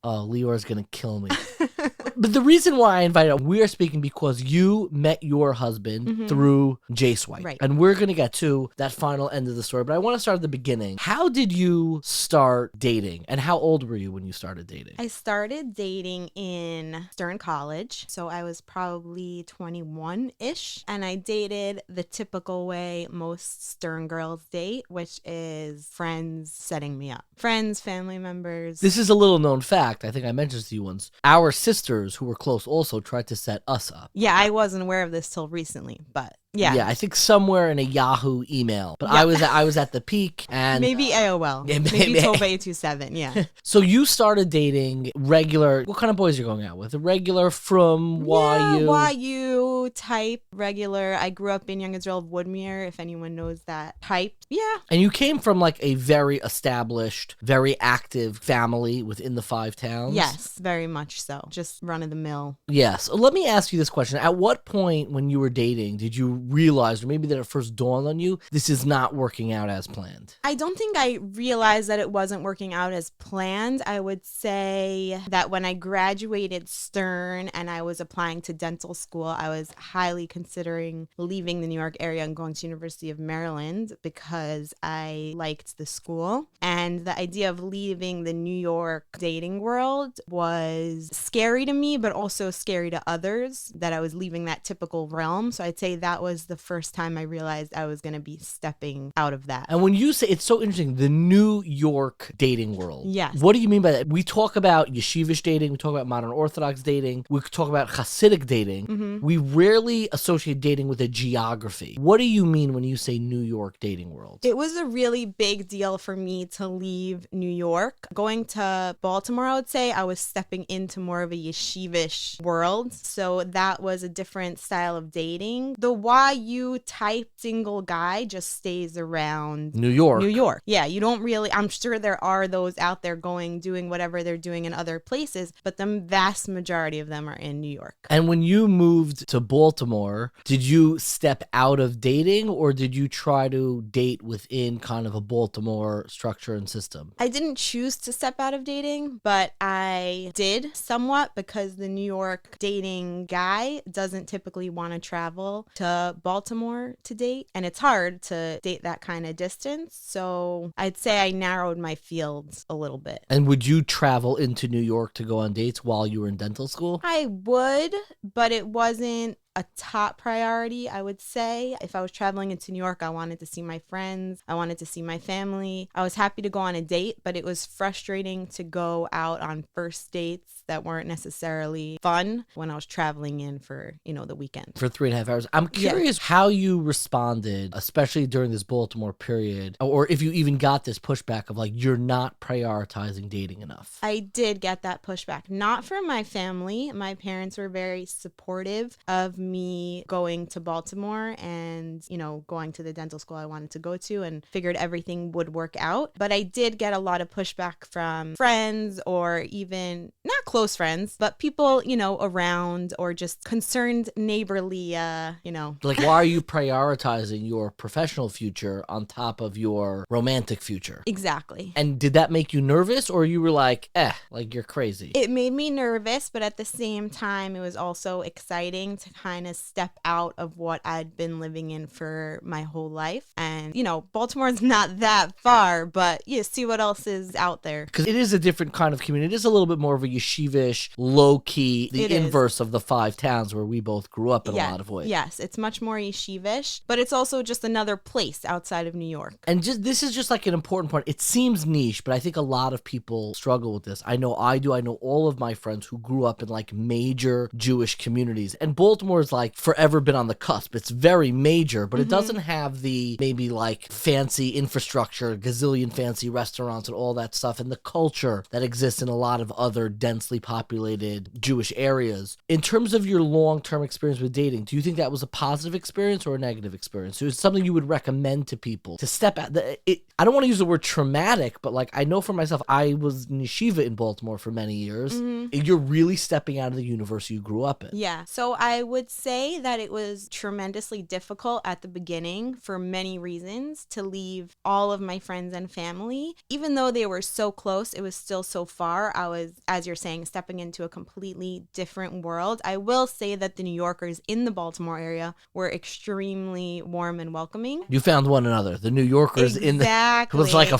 Oh, Leor's going to kill me. But the reason why I invited her, we are speaking because you met your husband through J-Swipe. Right. And we're going to get to that final end of the story. But I want to start at the beginning. How did you start dating? And how old were you when you started dating? I started dating in Stern College. So I was probably 21-ish. And I dated the typical way most Stern girls date, which is friends setting me up. Friends, family members. This is a little known fact. I think I mentioned this to you once. Our sisters who were close also tried to set us up. Yeah, I wasn't aware of this till recently, but yeah. Yeah, I think somewhere in a Yahoo email. But yeah. I was at the peak and maybe AOL. Yeah, maybe Toba827, yeah. So you started dating regular, what kind of boys you're going out with? A regular from YU type, regular. I grew up in Young Israel of Woodmere, if anyone knows that type. Yeah. And you came from like a very established, very active family within the five towns? Yes, very much so. Just run of the mill. Yes. Let me ask you this question. At what point when you were dating did you realize, or maybe that it first dawned on you, this is not working out as planned? I don't think I realized that it wasn't working out as planned. I would say that when I graduated Stern and I was applying to dental school, I was highly considering leaving the New York area and going to University of Maryland because I liked the school. And the idea of leaving the New York dating world was scary to me, but also scary to others, that I was leaving that typical realm. So I'd say that was was the first time I realized I was going to be stepping out of that. And when you say, it's so interesting, the New York dating world. Yes. What do you mean by that? We talk about yeshivish dating, we talk about modern Orthodox dating, we talk about Chassidic dating. Mm-hmm. We rarely associate dating with a geography. What do you mean when you say New York dating world? It was a really big deal for me to leave New York. Going to Baltimore, I would say I was stepping into more of a yeshivish world. So that was a different style of dating. The YU type single guy just stays around New York. New York. Yeah, you don't really, I'm sure there are those out there doing whatever they're doing in other places, but the vast majority of them are in New York. And when you moved to Baltimore, did you step out of dating or did you try to date within kind of a Baltimore structure and system? I didn't choose to step out of dating, but I did somewhat because the New York dating guy doesn't typically want to travel to Baltimore to date, and it's hard to date that kind of distance. So I'd say I narrowed my fields a little bit. And would you travel into New York to go on dates while you were in dental school? I would, but it wasn't a top priority, I would say. If I was traveling into New York, I wanted to see my friends. I wanted to see my family. I was happy to go on a date, but it was frustrating to go out on first dates that weren't necessarily fun when I was traveling in for, the weekend. For 3.5 hours. I'm curious how you responded, especially during this Baltimore period, or if you even got this pushback of like, you're not prioritizing dating enough. I did get that pushback, not from my family. My parents were very supportive of me going to Baltimore and, going to the dental school I wanted to go to, and figured everything would work out. But I did get a lot of pushback from friends, or even not close friends, but people, around, or just concerned neighborly, Like, why are you prioritizing your professional future on top of your romantic future? Exactly. And did that make you nervous, or you were like, like you're crazy? It made me nervous, but at the same time, it was also exciting to kind of step out of what I'd been living in for my whole life. And, Baltimore's not that far, but see what else is out there. Because it is a different kind of community. It is a little bit more of a yeshivish, low-key, the inverse of the 5 towns where we both grew up in a lot of ways. Yes, it's much more yeshivish, but it's also just another place outside of New York. And this is just like an important part. It seems niche, but I think a lot of people struggle with this. I know I do. I know all of my friends who grew up in like major Jewish communities. And Baltimore is like forever been on the cusp. It's very major, but it doesn't have the maybe like fancy infrastructure, gazillion fancy restaurants and all that stuff, and the culture that exists in a lot of other densely populated Jewish areas. In terms of your long-term experience with dating, do you think that was a positive experience or a negative experience? So it's something you would recommend to people to step out. I don't want to use the word traumatic, but like I know for myself, I was in yeshiva in Baltimore for many years. You're really stepping out of the universe you grew up in. Yeah. So I would say that it was tremendously difficult at the beginning for many reasons to leave all of my friends and family. Even though they were so close, it was still so far. I was, as you're saying, stepping into a completely different world. I will say that the New Yorkers in the Baltimore area were extremely warm and welcoming. You found one another. The New Yorkers Exactly. in the it was like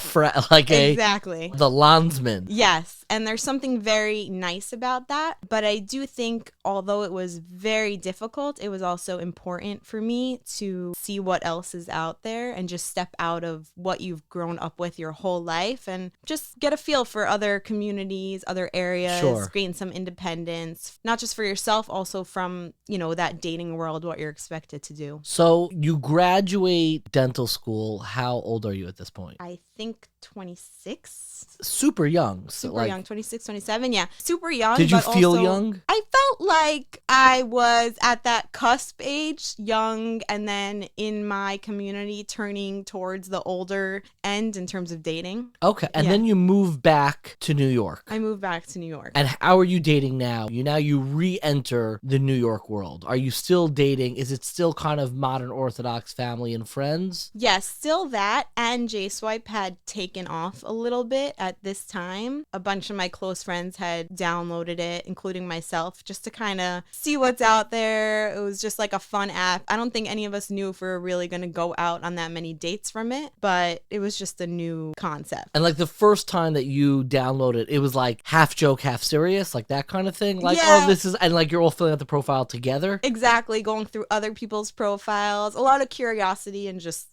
Exactly. the landsman. Yes. And there's something very nice about that. But I do think, although it was very difficult, it was also important for me to see what else is out there and just step out of what you've grown up with your whole life and just get a feel for other communities, other areas, gain some independence, not just for yourself, also from, that dating world, what you're expected to do. So you graduate dental school. How old are you at this point? I think 26. Super young. Super young, 26, 27. Yeah, super young. Did you but feel also, young? I felt like I was at that cusp age, young, and then in my community turning towards the older end in terms of dating. Okay, and then you move back to New York. I moved back to New York. And how are you dating now? You re-enter the New York world. Are you still dating? Is it still kind of modern Orthodox family and friends? Yes, still that. And J-Swipe had taken off a little bit at this time. A bunch bunch of my close friends had downloaded it, including myself, just to kind of see what's out there. It was just like a fun app. I don't think any of us knew if we were really going to go out on that many dates from it, but it was just a new concept. And like the first time that you downloaded it was like half joke, half serious, like that kind of thing. Like, Yeah. oh, this is, and like you're all filling out the profile together. Exactly, going through other people's profiles, a lot of curiosity and just,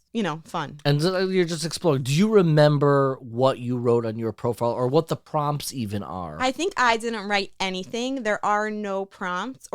fun. And so you're just exploring. Do you remember what you wrote on your profile or what the prompts even are? I think I didn't write anything. There were no prompts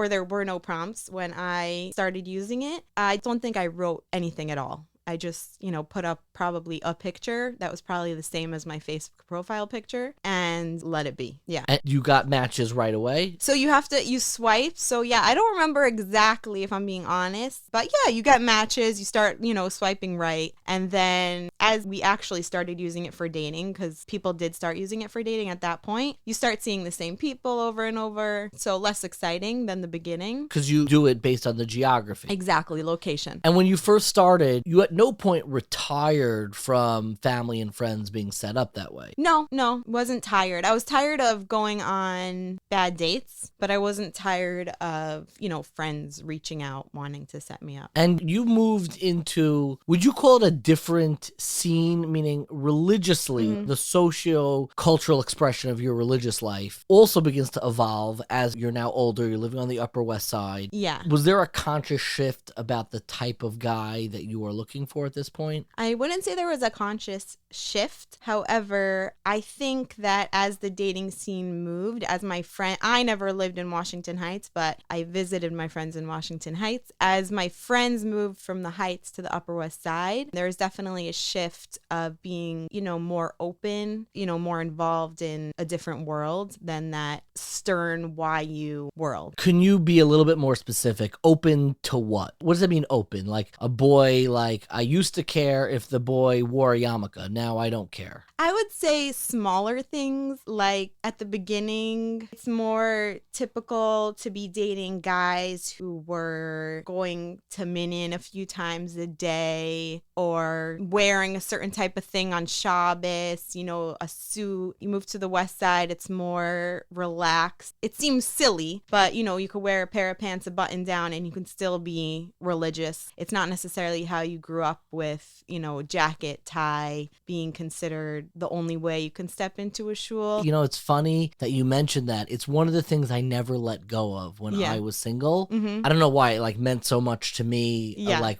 when I started using it. I don't think I wrote anything at all. I just, put up probably a picture that was probably the same as my Facebook profile picture and let it be. Yeah. And you got matches right away? So you swipe. So yeah, I don't remember exactly if I'm being honest, but yeah, you get matches, you start, swiping right. And then as we actually started using it for dating, because people did start using it for dating at that point, you start seeing the same people over and over. So less exciting than the beginning. Because you do it based on the geography. Exactly, location. And when you first started, you at no point retired from family and friends being set up that way. No, wasn't tired. I was tired of going on bad dates, but I wasn't tired of, friends reaching out, wanting to set me up. And you moved into, would you call it a different scene, meaning religiously, the socio-cultural expression of your religious life also begins to evolve as you're now older, you're living on the Upper West Side. Yeah. Was there a conscious shift about the type of guy that you were looking for at this point? I wouldn't say there was a conscious shift. However, I think that as the dating scene moved, I never lived in Washington Heights, but I visited my friends in Washington Heights. As my friends moved from the Heights to the Upper West Side, there was definitely a shift of being, more open, more involved in a different world than that stern YU world. Can you be a little bit more specific? Open to what? What does that mean, open? Like a boy, like I used to care if the boy wore a yarmulke. Now I don't care. I would say smaller things, like at the beginning, it's more typical to be dating guys who were going to minyan a few times a day or wearing a certain type of thing on Shabbos, a suit. You move to the West Side, it's more relaxed. It seems silly, but you could wear a pair of pants, a button down, and you can still be religious. It's not necessarily how you grew up with, jacket, tie, being considered the only way you can step into a shul. It's funny that you mentioned that. It's one of the things I never let go of when I was single. I don't know why it meant so much to me,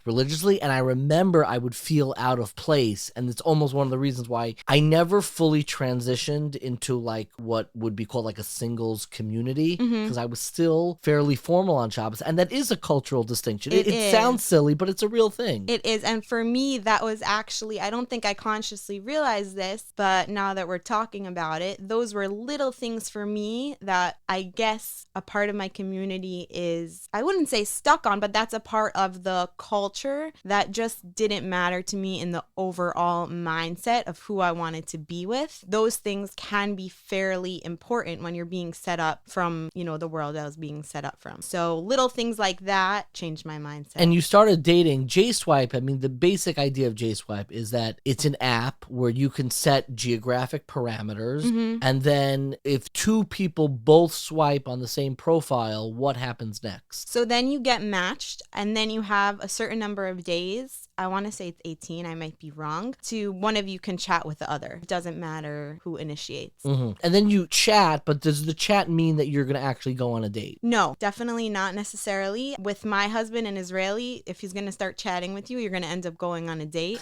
religiously. And I remember I would feel out of place. And it's almost one of the reasons why I never fully transitioned into what would be called a singles community, because I was still fairly formal on Shabbos. And that is a cultural distinction. It sounds silly, but it's a real thing. It is. And for me, that was actually, I don't think I consciously realized this, but now that we're talking about it, those were little things for me that I guess a part of my community is, I wouldn't say stuck on, but that's a part of the culture that just didn't matter to me in the overall mindset of who I wanted to be with. Those things can be fairly important when you're being set up from, the world I was being set up from. So little things like that changed my mindset. And you started dating J-Swipe. I mean, the basic idea of J-Swipe is that it's an app where you can set geographic parameters, and then if two people both swipe on the same profile, what happens next? So then you get matched, and then you have a certain number of days. I want to say it's 18, I might be wrong, to one of you can chat with the other. It doesn't matter who initiates. And then you chat, but does the chat mean that you're going to actually go on a date? No, definitely not necessarily. With my husband, an Israeli, if he's going to start chatting with you, you're going to end up going on a date.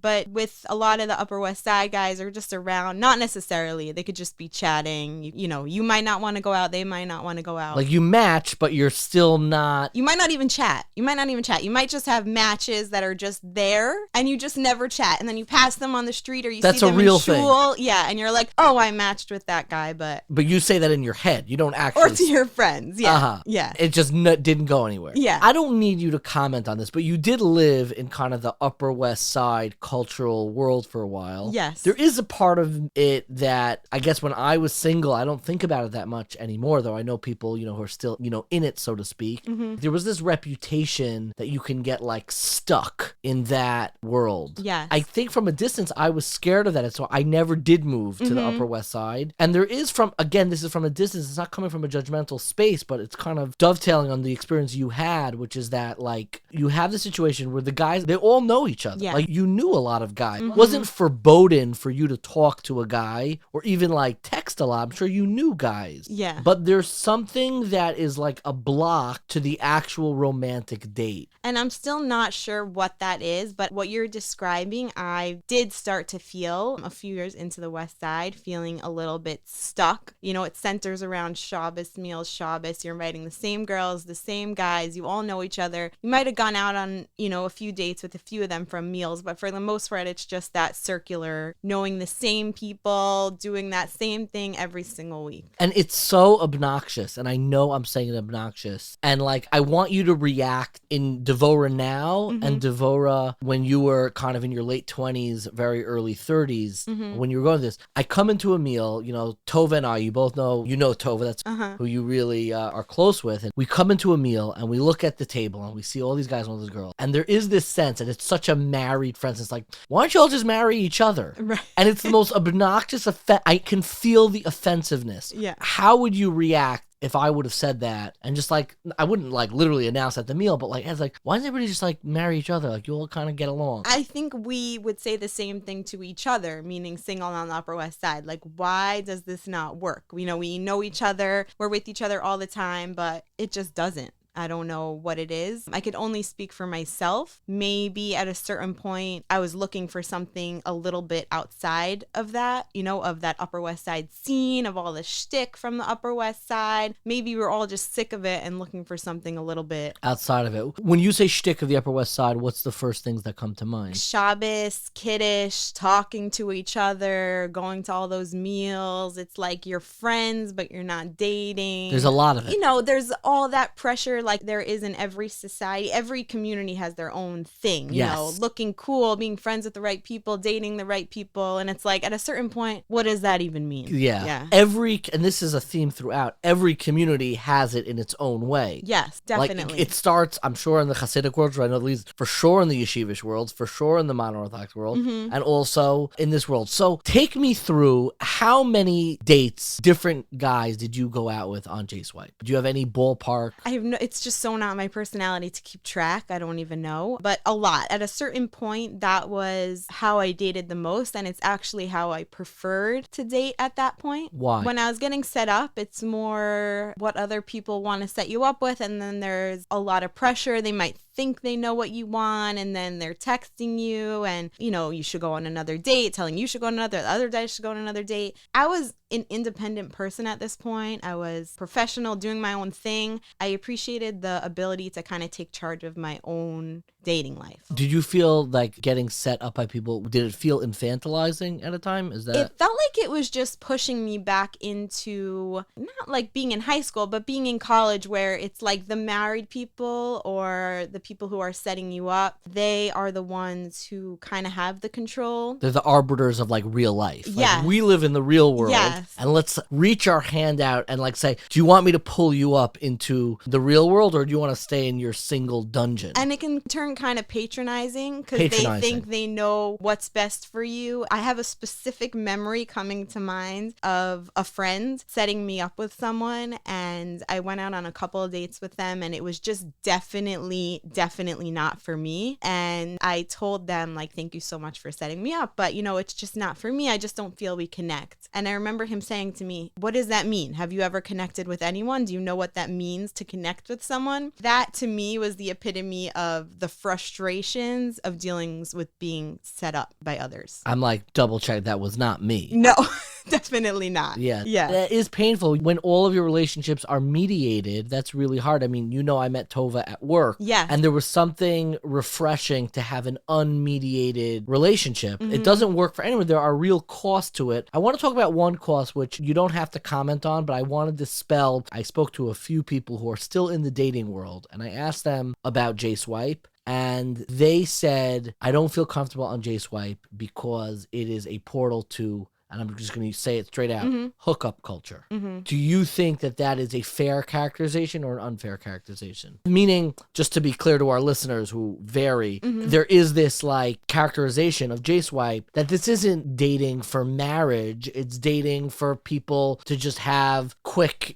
But with a lot of the Upper West Side guys are just around, not necessarily. They could just be chatting. You might not want to go out. They might not want to go out. You match, but you're still not. You might not even chat. You might just have matches that are just there and you just never chat. And then you pass them on the street or you see them in shul. Yeah. And you're like, oh, I matched with that guy. But you say that in your head. You don't actually. Or to your friends. Yeah. Yeah. It just didn't go anywhere. Yeah. I don't need you to comment on this, but you did live in kind of the Upper West Side cultural world for a while. Yes. There is a part of it that I guess when I was single, I don't think about it that much anymore, though I know people, who are still, in it, so to speak. There was this reputation that you can get stuck stuck in that world. Yes. I think from a distance, I was scared of that. And so I never did move to the Upper West Side. And there is this is from a distance. It's not coming from a judgmental space, but it's kind of dovetailing on the experience you had, which is that, like, you have the situation where the guys, they all know each other. Yeah. Like, you knew a lot of guys. It wasn't forbidden for you to talk to a guy or even, like, text a lot. I'm sure you knew guys. Yeah. But there's something that is like a block to the actual romantic date. And I'm still not sure what that is, but what you're describing, I did start to feel a few years into the West Side, feeling a little bit stuck. You know, it centers around Shabbos meals, Shabbos. You're inviting the same girls, the same guys. You all know each other. You might have gone out on, you know, a few dates with a few of them from meals, but for the most part, it's just that circular, knowing the same people, doing that same thing every single week. And it's so obnoxious, and I know I'm saying it obnoxious. And, like, I want you to react in Devora now and Devora when you were kind of in your late 20s, very early 30s, when you were going to this. I come into a meal, you know, Tova and I, you both know, you know Tova, that's who you really are close with. And we come into a meal and we look at the table and we see all these guys and all these girls. And there is this sense, and it's such a married friend. It's like, why don't you all just marry each other? Right. And it's the most obnoxious I can feel the offensiveness. Yeah. How would you react if I would have said that? And just, like, I wouldn't, like, literally announce at the meal, but, like, it's like, why doesn't everybody just, like, marry each other? Like, you all kind of get along. I think we would say the same thing to each other, meaning single on the Upper West Side. Like, why does this not work? You know, we know each other, we're with each other all the time, but it just doesn't. I don't know what it is. I could only speak for myself. Maybe at a certain point, I was looking for something a little bit outside of that, you know, of that Upper West Side scene, of all the shtick from the Upper West Side. Maybe we're all just sick of it and looking for something a little bit outside of it. When you say shtick of the Upper West Side, what's the first things that come to mind? Shabbos, Kiddush, talking to each other, going to all those meals. It's like you're friends, but you're not dating. There's a lot of it. You know, there's all that pressure like there is in every society. Every community has their own thing, you know, looking cool, being friends with the right people, dating the right people. And it's like, at a certain point, what does that even mean? Yeah. And this is a theme throughout, every community has it in its own way. Yes, definitely. Like, it starts, I'm sure, in the Chassidic world, right? At least for sure in the Yeshivish worlds, for sure in the Modern Orthodox world, and also in this world. So take me through, how many dates, different guys did you go out with on J-Swipe? Do you have any ballpark? I have no, it's just so not my personality to keep track. I don't even know, but a lot. At a certain point, that was how I dated the most, and it's actually how I preferred to date at that point. Why? When I was getting set up, it's more what other people want to set you up with, and then there's a lot of pressure. They might think they know what you want, and then they're texting you and, you know, you should go on another date, telling you should go on another, the other guy should go on another date. I was an independent person at this point. I was professional, doing my own thing. I appreciated the ability to kind of take charge of my own dating life. Did you feel like getting set up by people, did it feel infantilizing at a time? Is that? It felt like it was just pushing me back into, not like being in high school, but being in college, where it's like the married people or the people who are setting you up, they are the ones who kind of have the control. They're the arbiters of, like, real life. Yes. Like, we live in the real world. Yes. And let's reach our hand out and, like, say, do you want me to pull you up into the real world, or do you want to stay in your single dungeon? And it can turn kind of patronizing because they think they know what's best for you. I have a specific memory coming to mind of a friend setting me up with someone, and I went out on a couple of dates with them, and it was just definitely not for me. And I told them, like, thank you so much for setting me up, but, you know, it's just not for me. I just don't feel we connect. And I remember him saying to me, what does that mean? Have you ever connected with anyone? Do you know what that means to connect with someone? That to me was the epitome of the frustrations of dealing with being set up by others. I'm like, double check, that was not me. No, definitely not. Yeah. Yeah. It is painful when all of your relationships are mediated. That's really hard. I mean, you know, I met Tova at work. Yeah. And there was something refreshing to have an unmediated relationship. It doesn't work for anyone. There are real costs to it. I want to talk about one cost, which you don't have to comment on, but I want to dispel. I spoke to a few people who are still in the dating world, and I asked them about J-Swipe. And they said, I don't feel comfortable on J-Swipe because it is a portal to and I'm just going to say it straight out, Mm-hmm. hookup culture. Mm-hmm. Do you think that that is a fair characterization or an unfair characterization? Meaning, just to be clear to our listeners who vary, Mm-hmm. there is this like characterization of J-Swipe that this isn't dating for marriage, it's dating for people to just have quick,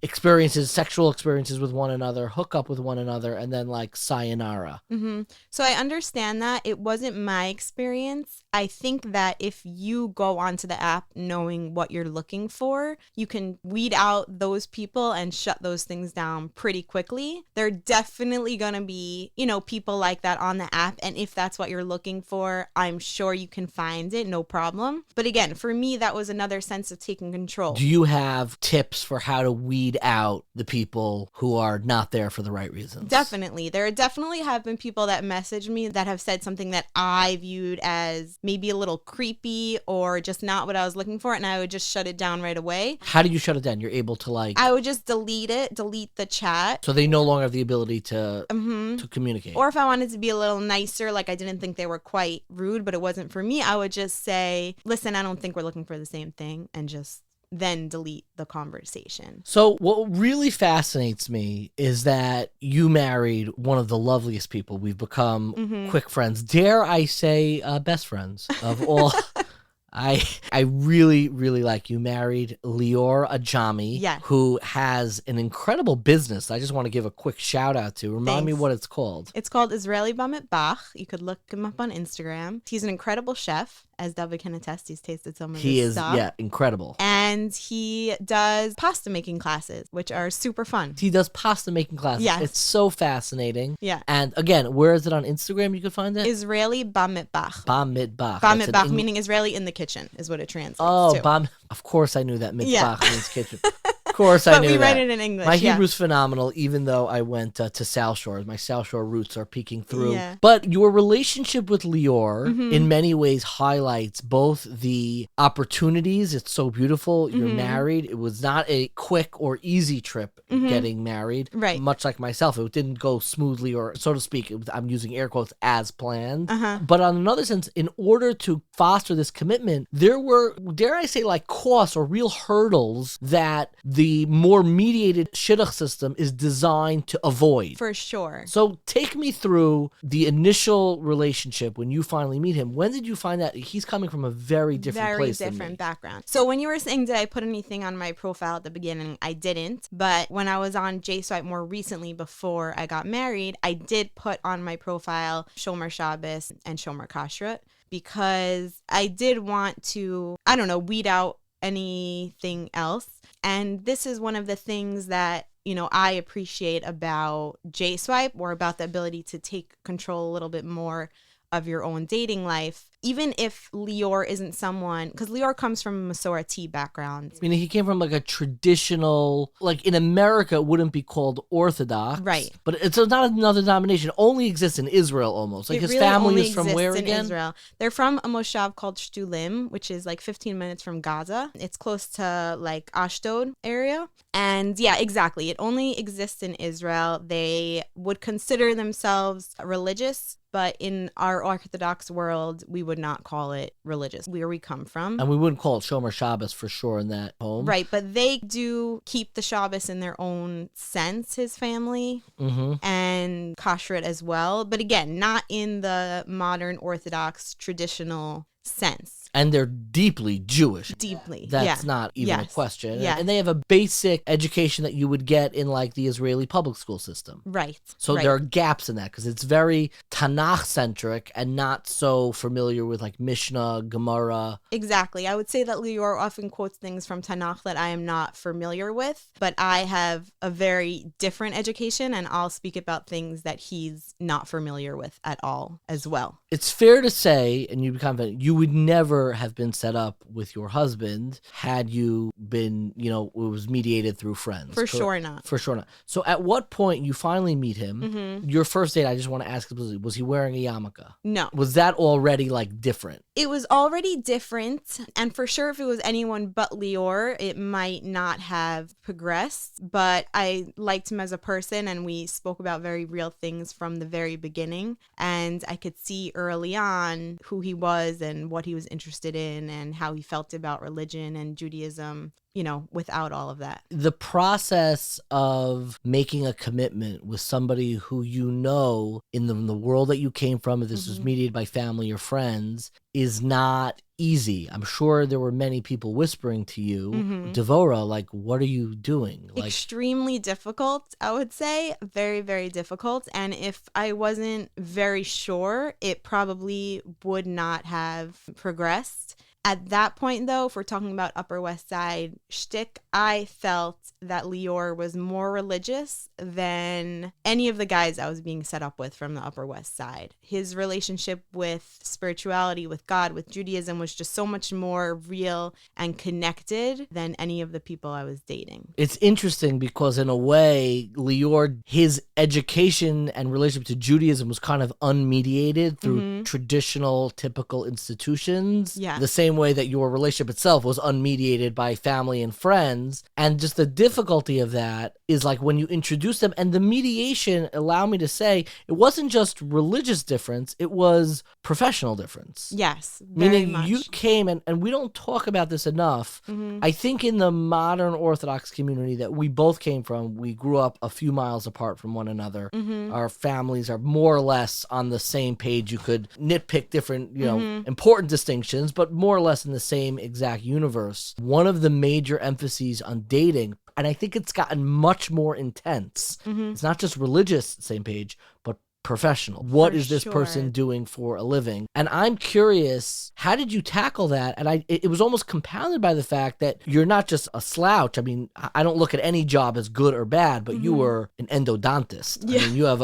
experiences, sexual experiences with one another, hook up with one another, and then like sayonara. Mm-hmm. So I understand that. It wasn't my experience. I think that if you go onto the app knowing what you're looking for, you can weed out those people and shut those things down pretty quickly. There are definitely going to be, people like that on the app. And if that's what you're looking for, I'm sure you can find it, no problem. But again, for me, that was another sense of taking control. Do you have tips for how to weed out the people who are not there for the right reasons? Definitely. There definitely have been people that message me that have said something that I viewed as maybe a little creepy or just not what I was looking for, and I would just shut it down right away. How do you shut it down? You're able to I would just delete the chat. so they no longer have the ability to Mm-hmm. communicate. Or if I wanted to be a little nicer, like I didn't think they were quite rude, but it wasn't for me, I would just say, listen, I don't think we're looking for the same thing, and just then delete the conversation. So what really fascinates me is that you married one of the loveliest people. We've become Mm-hmm. quick friends. Dare I say best friends of all. I really, really like you married Lior Ajami, Yes. who has an incredible business. I just want to give a quick shout out to. Remind me Thanks. what it's called. It's called Israeli Bamit Bach. You could look him up on Instagram. He's an incredible chef. As David can attest, he's tasted some of He his is, stuff. yeah, incredible. And he does pasta making classes, which are super fun. He does pasta making classes. Yes. It's so fascinating. Yeah. And again, where is it on Instagram? You can find it? Israeli Bamit Bach. Bam Mitbach. Bamit Bach, meaning Israeli in the kitchen, is what it translates Oh, to. Bam. Of course I knew that Mitbach Yeah. means kitchen. Of course I But knew we that. write it in English. My yeah. Hebrew's phenomenal, even though I went to South Shore. My South Shore roots are peeking through. Yeah. But your relationship with Lior, Mhm. in many ways, highlights both the opportunities. It's so beautiful. You're Mhm. married. It was not a quick or easy trip Mhm. getting married. Right. Much like myself, it didn't go smoothly, or so to speak, I'm using air quotes, as planned. Uh-huh. But on another sense, in order to foster this commitment, there were, dare I say, like costs or real hurdles that the more mediated shidduch system is designed to avoid. For sure. So take me through the initial relationship when you finally meet him. When did you find that he's coming from a very different place than me? Background. So when you were saying, did I put anything on my profile at the beginning? I didn't. But when I was on J-Swipe more recently before I got married, I did put on my profile Shomer Shabbos and Shomer Kashrut because I did want to, weed out anything else. And this is one of the things that, I appreciate about J-Swipe, or about the ability to take control a little bit more of your own dating life, even if Lior isn't someone, because Lior comes from a Masorati background. I mean, he came from like a traditional, like in America, it wouldn't be called Orthodox. Right. But it's not another denomination. It only exists in Israel almost. Like It his really family only is from exists where in again? Israel. They're from a moshav called Shtulim, which is like 15 minutes from Gaza. It's close to like Ashdod area. And yeah, exactly. It only exists in Israel. They would consider themselves religious, but in our Orthodox world, we would not call it religious, where we come from. And we wouldn't call it Shomer Shabbos for sure in that home. Right, but they do keep the Shabbos in their own sense, his family, Mm-hmm. and Kashrut as well. But again, not in the modern Orthodox traditional sense. And they're deeply Jewish. Deeply. That's yeah. not even a Yes. question. Yes. And they have a basic education that you would get in like the Israeli public school system. Right. So right. there are gaps in that because it's very Tanakh centric and not so familiar with like Mishnah, Gemara. Exactly. I would say that Lior often quotes things from Tanakh that I am not familiar with, but I have a very different education, and I'll speak about things that he's not familiar with at all as well. It's fair to say, and you become, you would never have been set up with your husband had you been, it was mediated through friends. For sure not. For sure not. So at what point you finally meet him, Mm-hmm. your first date, I just want to ask, was he wearing a yarmulke? No. Was that already like different? It was already different, and for sure if it was anyone but Lior, it might not have progressed, but I liked him as a person, and we spoke about very real things from the very beginning, and I could see early on who he was and what he was interested in and how he felt about religion and Judaism, without all of that. The process of making a commitment with somebody who in the world that you came from, if this was mediated by family or friends, is not easy. I'm sure there were many people whispering to you, Devora, like, what are you doing? Like, extremely difficult, I would say. Very, very difficult. And if I wasn't very sure, it probably would not have progressed. At that point, though, if we're talking about Upper West Side shtick, I felt that Lior was more religious than any of the guys I was being set up with from the Upper West Side. His relationship with spirituality, with God, with Judaism was just so much more real and connected than any of the people I was dating. It's interesting because in a way, Lior, his education and relationship to Judaism was kind of unmediated through traditional, typical institutions. Yeah. The same way that your relationship itself was unmediated by family and friends. And just the difficulty of that is like when you introduce them, and the mediation, allow me to say, it wasn't just religious difference, it was professional difference. Yes, very Meaning much. you came, and we don't talk about this enough. I think in the modern Orthodox community that we both came from, we grew up a few miles apart from one another. Our families are more or less on the same page. You could nitpick different, important distinctions, but more or less in the same exact universe. One of the major emphases on dating, and I think it's gotten much more intense. It's not just religious, same page, but professional. What is this person doing for a living? And I'm curious, how did you tackle that? And it was almost compounded by the fact that you're not just a slouch. I mean, I don't look at any job as good or bad, but you were an endodontist. Yeah. I mean, you have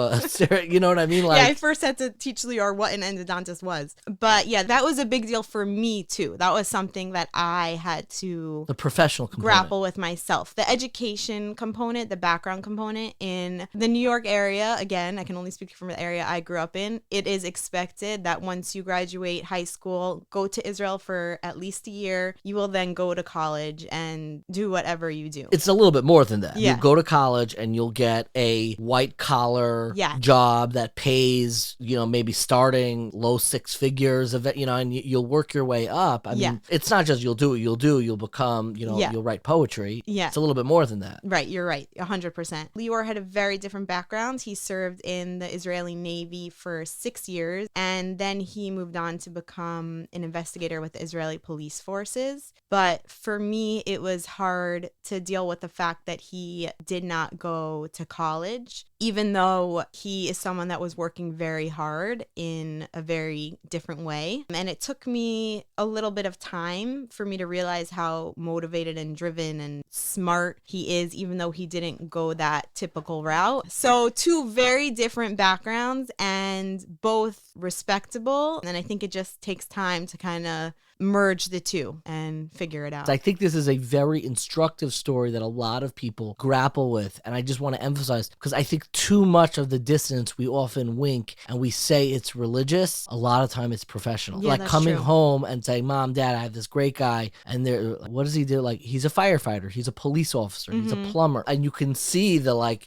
you know what I mean? Like, yeah, I first had to teach Lior what an endodontist was. But yeah, that was a big deal for me too. That was something that I had to the professional component. Grapple with myself. The education component, the background component in the New York area, again, I can only speak from the area I grew up in, it is expected that once you graduate high school, go to Israel for at least a year, you will then go to college and do whatever you do. It's a little bit more than that. Yeah. You go to college and you'll get a white collar job that pays, maybe starting low six figures of it, and you'll work your way up. I mean, it's not just you'll become, you'll write poetry. Yeah. It's a little bit more than that. Right, you're right, 100%. Lior had a very different background. He served in the Israeli Navy for 6 years, and then he moved on to become an investigator with the Israeli police forces. But for me, it was hard to deal with the fact that he did not go to college, even though he is someone that was working very hard in a very different way. And it took me a little bit of time for me to realize how motivated and driven and smart he is, even though he didn't go that typical route. So two very different backgrounds and both respectable. And I think it just takes time to kind of merge the two and figure it out. I think this is a very instructive story that a lot of people grapple with. And I just want to emphasize, because I think too much of the dissonance, we often wink and we say it's religious. A lot of time it's professional. Yeah, like that's coming true. home and saying, Mom, Dad, I have this great guy. And what does he do? Like, he's a firefighter. He's a police officer. He's a plumber. And you can see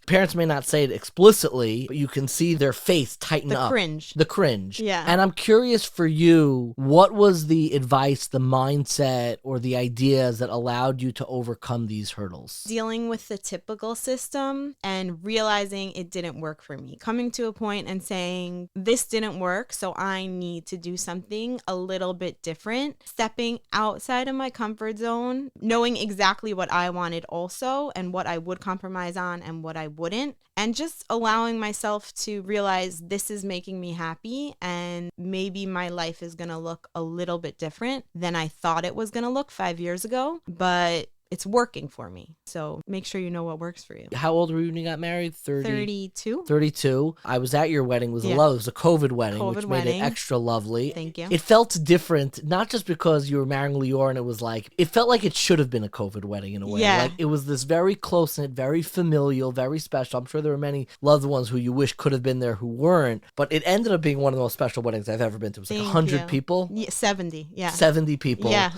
parents may not say it explicitly, but you can see their face tighten up. The cringe. Yeah. And I'm curious for you, what was the advice, the mindset, or the ideas that allowed you to overcome these hurdles? Dealing with the typical system and realizing it didn't work for me. Coming to a point and saying, this didn't work, so I need to do something a little bit different. Stepping outside of my comfort zone, knowing exactly what I wanted also and what I would compromise on and what I wouldn't. And just allowing myself to realize this is making me happy and maybe my life is going to look a little bit different than I thought it was going to look 5 years ago. But it's working for me. So make sure you know what works for you. How old were you when you got married? 32. 32. I was at your wedding. It was Yeah. It was a COVID wedding, COVID which wedding. made it extra lovely. Thank you. It felt different, not just because you were marrying Lior and it was like, it felt like it should have been a COVID wedding in a way. Yeah. Like it was this very close-knit, very familial, very special. I'm sure there were many loved ones who you wish could have been there who weren't, but it ended up being one of the most special weddings I've ever been to. It was like Thank 100 you. people. Yeah, 70. Yeah. 70 people. Yeah.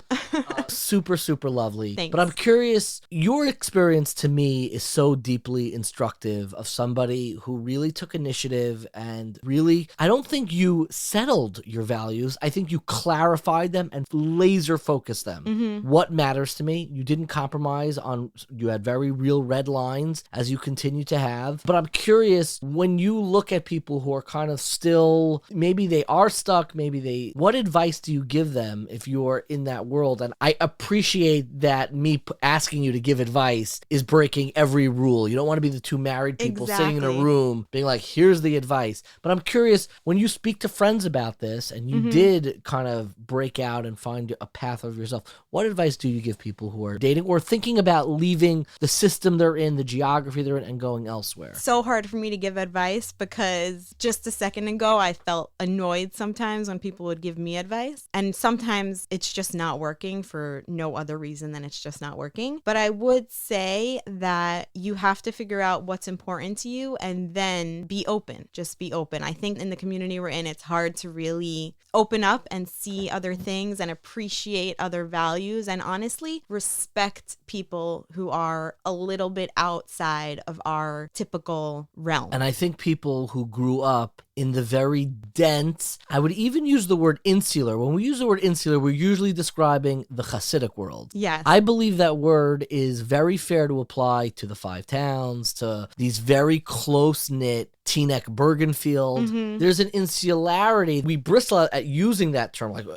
Super, super lovely. Thanks. But I'm curious, your experience to me is so deeply instructive of somebody who really took initiative and really, I don't think you settled your values. I think you clarified them and laser focused them. Mm-hmm. What matters to me? You didn't compromise on, you had very real red lines as you continue to have. But I'm curious, when you look at people who are kind of still, maybe they are stuck, what advice do you give them if you're in that world? And I appreciate that me asking you to give advice is breaking every rule. You don't want to be the two married people sitting in a Exactly. room being like, here's the advice. But I'm curious, when you speak to friends about this and you did kind of break out and find a path of yourself, what advice do you give people who are dating or thinking about leaving the system they're in, the geography they're in, and going elsewhere? So hard for me to give advice because just a second ago I felt annoyed sometimes when people would give me advice, and sometimes it's just not working for no other reason than it's just not working. But I would say that you have to figure out what's important to you and then be open. Just be open. I think in the community we're in, it's hard to really open up and see other things and appreciate other values and honestly respect people who are a little bit outside of our typical realm. And I think people who grew up in the very dense, I would even use the word insular. When we use the word insular, we're usually describing the Chassidic world. Yes. I believe that word is very fair to apply to the five towns, to these very close-knit Teaneck Bergenfield. There's an insularity. We bristle at using that term. Like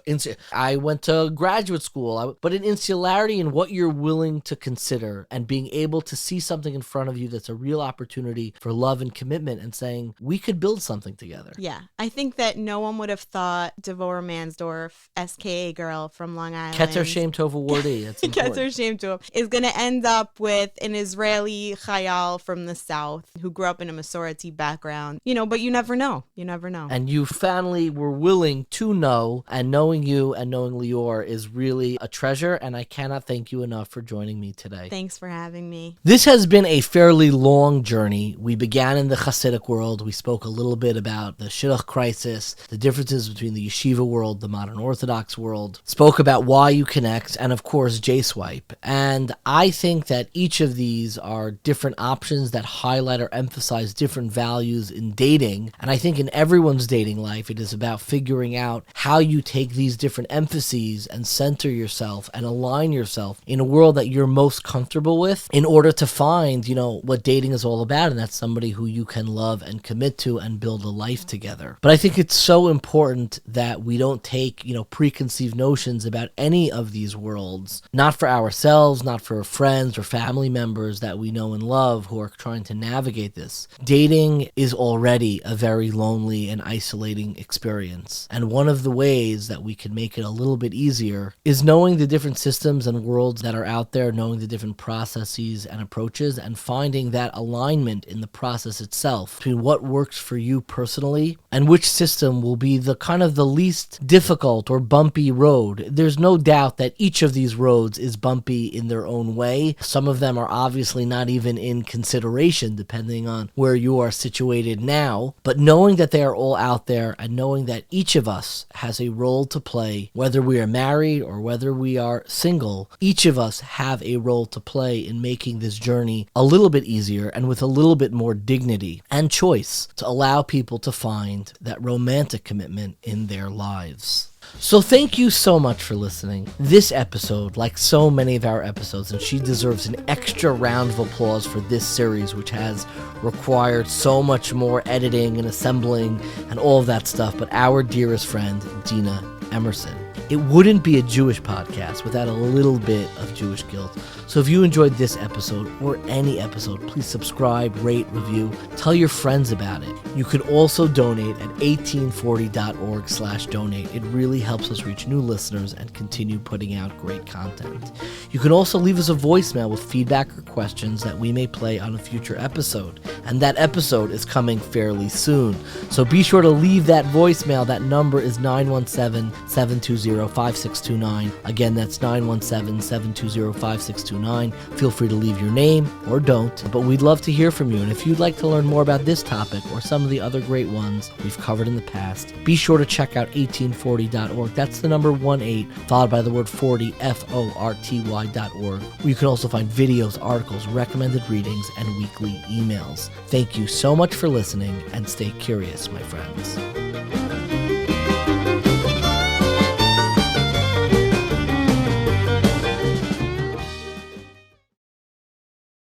I went to graduate school, but an insularity in what you're willing to consider and being able to see something in front of you that's a real opportunity for love and commitment and saying, we could build something together. Yeah. I think that no one would have thought Devorah Mansdorf, SKA girl from Long Island. Keter Shem Tov Awardi. That's important. Keter Shem Tov is going to end up with an Israeli chayal from the South who grew up in a Masorti background. But you never know. You never know. And you finally were willing to know, and knowing you and knowing Lior is really a treasure, and I cannot thank you enough for joining me today. Thanks for having me. This has been a fairly long journey. We began in the Chassidic world. We spoke a little bit about the Shidduch crisis, the differences between the Yeshiva world, the Modern Orthodox world, spoke about why you connect, and of course, J-Swipe. And I think that each of these are different options that highlight or emphasize different values in dating. And I think in everyone's dating life, it is about figuring out how you take these different emphases and center yourself and align yourself in a world that you're most comfortable with in order to find, what dating is all about. And that's somebody who you can love and commit to and build a life together. But I think it's so important that we don't take, preconceived notions about any of these worlds, not for ourselves, not for friends or family members that we know and love who are trying to navigate this. Dating is already a very lonely and isolating experience. And one of the ways that we can make it a little bit easier is knowing the different systems and worlds that are out there, knowing the different processes and approaches, and finding that alignment in the process itself between what works for you personally and which system will be the kind of the least difficult or bumpy road. There's no doubt that each of these roads is bumpy in their own way. Some of them are obviously not even in consideration depending on where you are situated now, but knowing that they are all out there and knowing that each of us has a role to play, whether we are married or whether we are single, each of us have a role to play in making this journey a little bit easier and with a little bit more dignity and choice to allow people to find that romantic commitment in their lives. So thank you so much for listening. This episode, like so many of our episodes, and she deserves an extra round of applause for this series, which has required so much more editing and assembling and all of that stuff, but our dearest friend, Dina Emerson. It wouldn't be a Jewish podcast without a little bit of Jewish guilt. So if you enjoyed this episode or any episode, please subscribe, rate, review, tell your friends about it. You can also donate at 1840.org/donate. It really helps us reach new listeners and continue putting out great content. You can also leave us a voicemail with feedback or questions that we may play on a future episode. And that episode is coming fairly soon. So be sure to leave that voicemail. That number is 917-720-5629. Again, that's 917-720-5629. Feel free to leave your name or don't, but we'd love to hear from you. And if you'd like to learn more about this topic or some of the other great ones we've covered in the past, be sure to check out 1840.org. That's the number 18, followed by the word 40, FORTY.org. You can also find videos, articles, recommended readings, and weekly emails. Thank you so much for listening, and stay curious, my friends.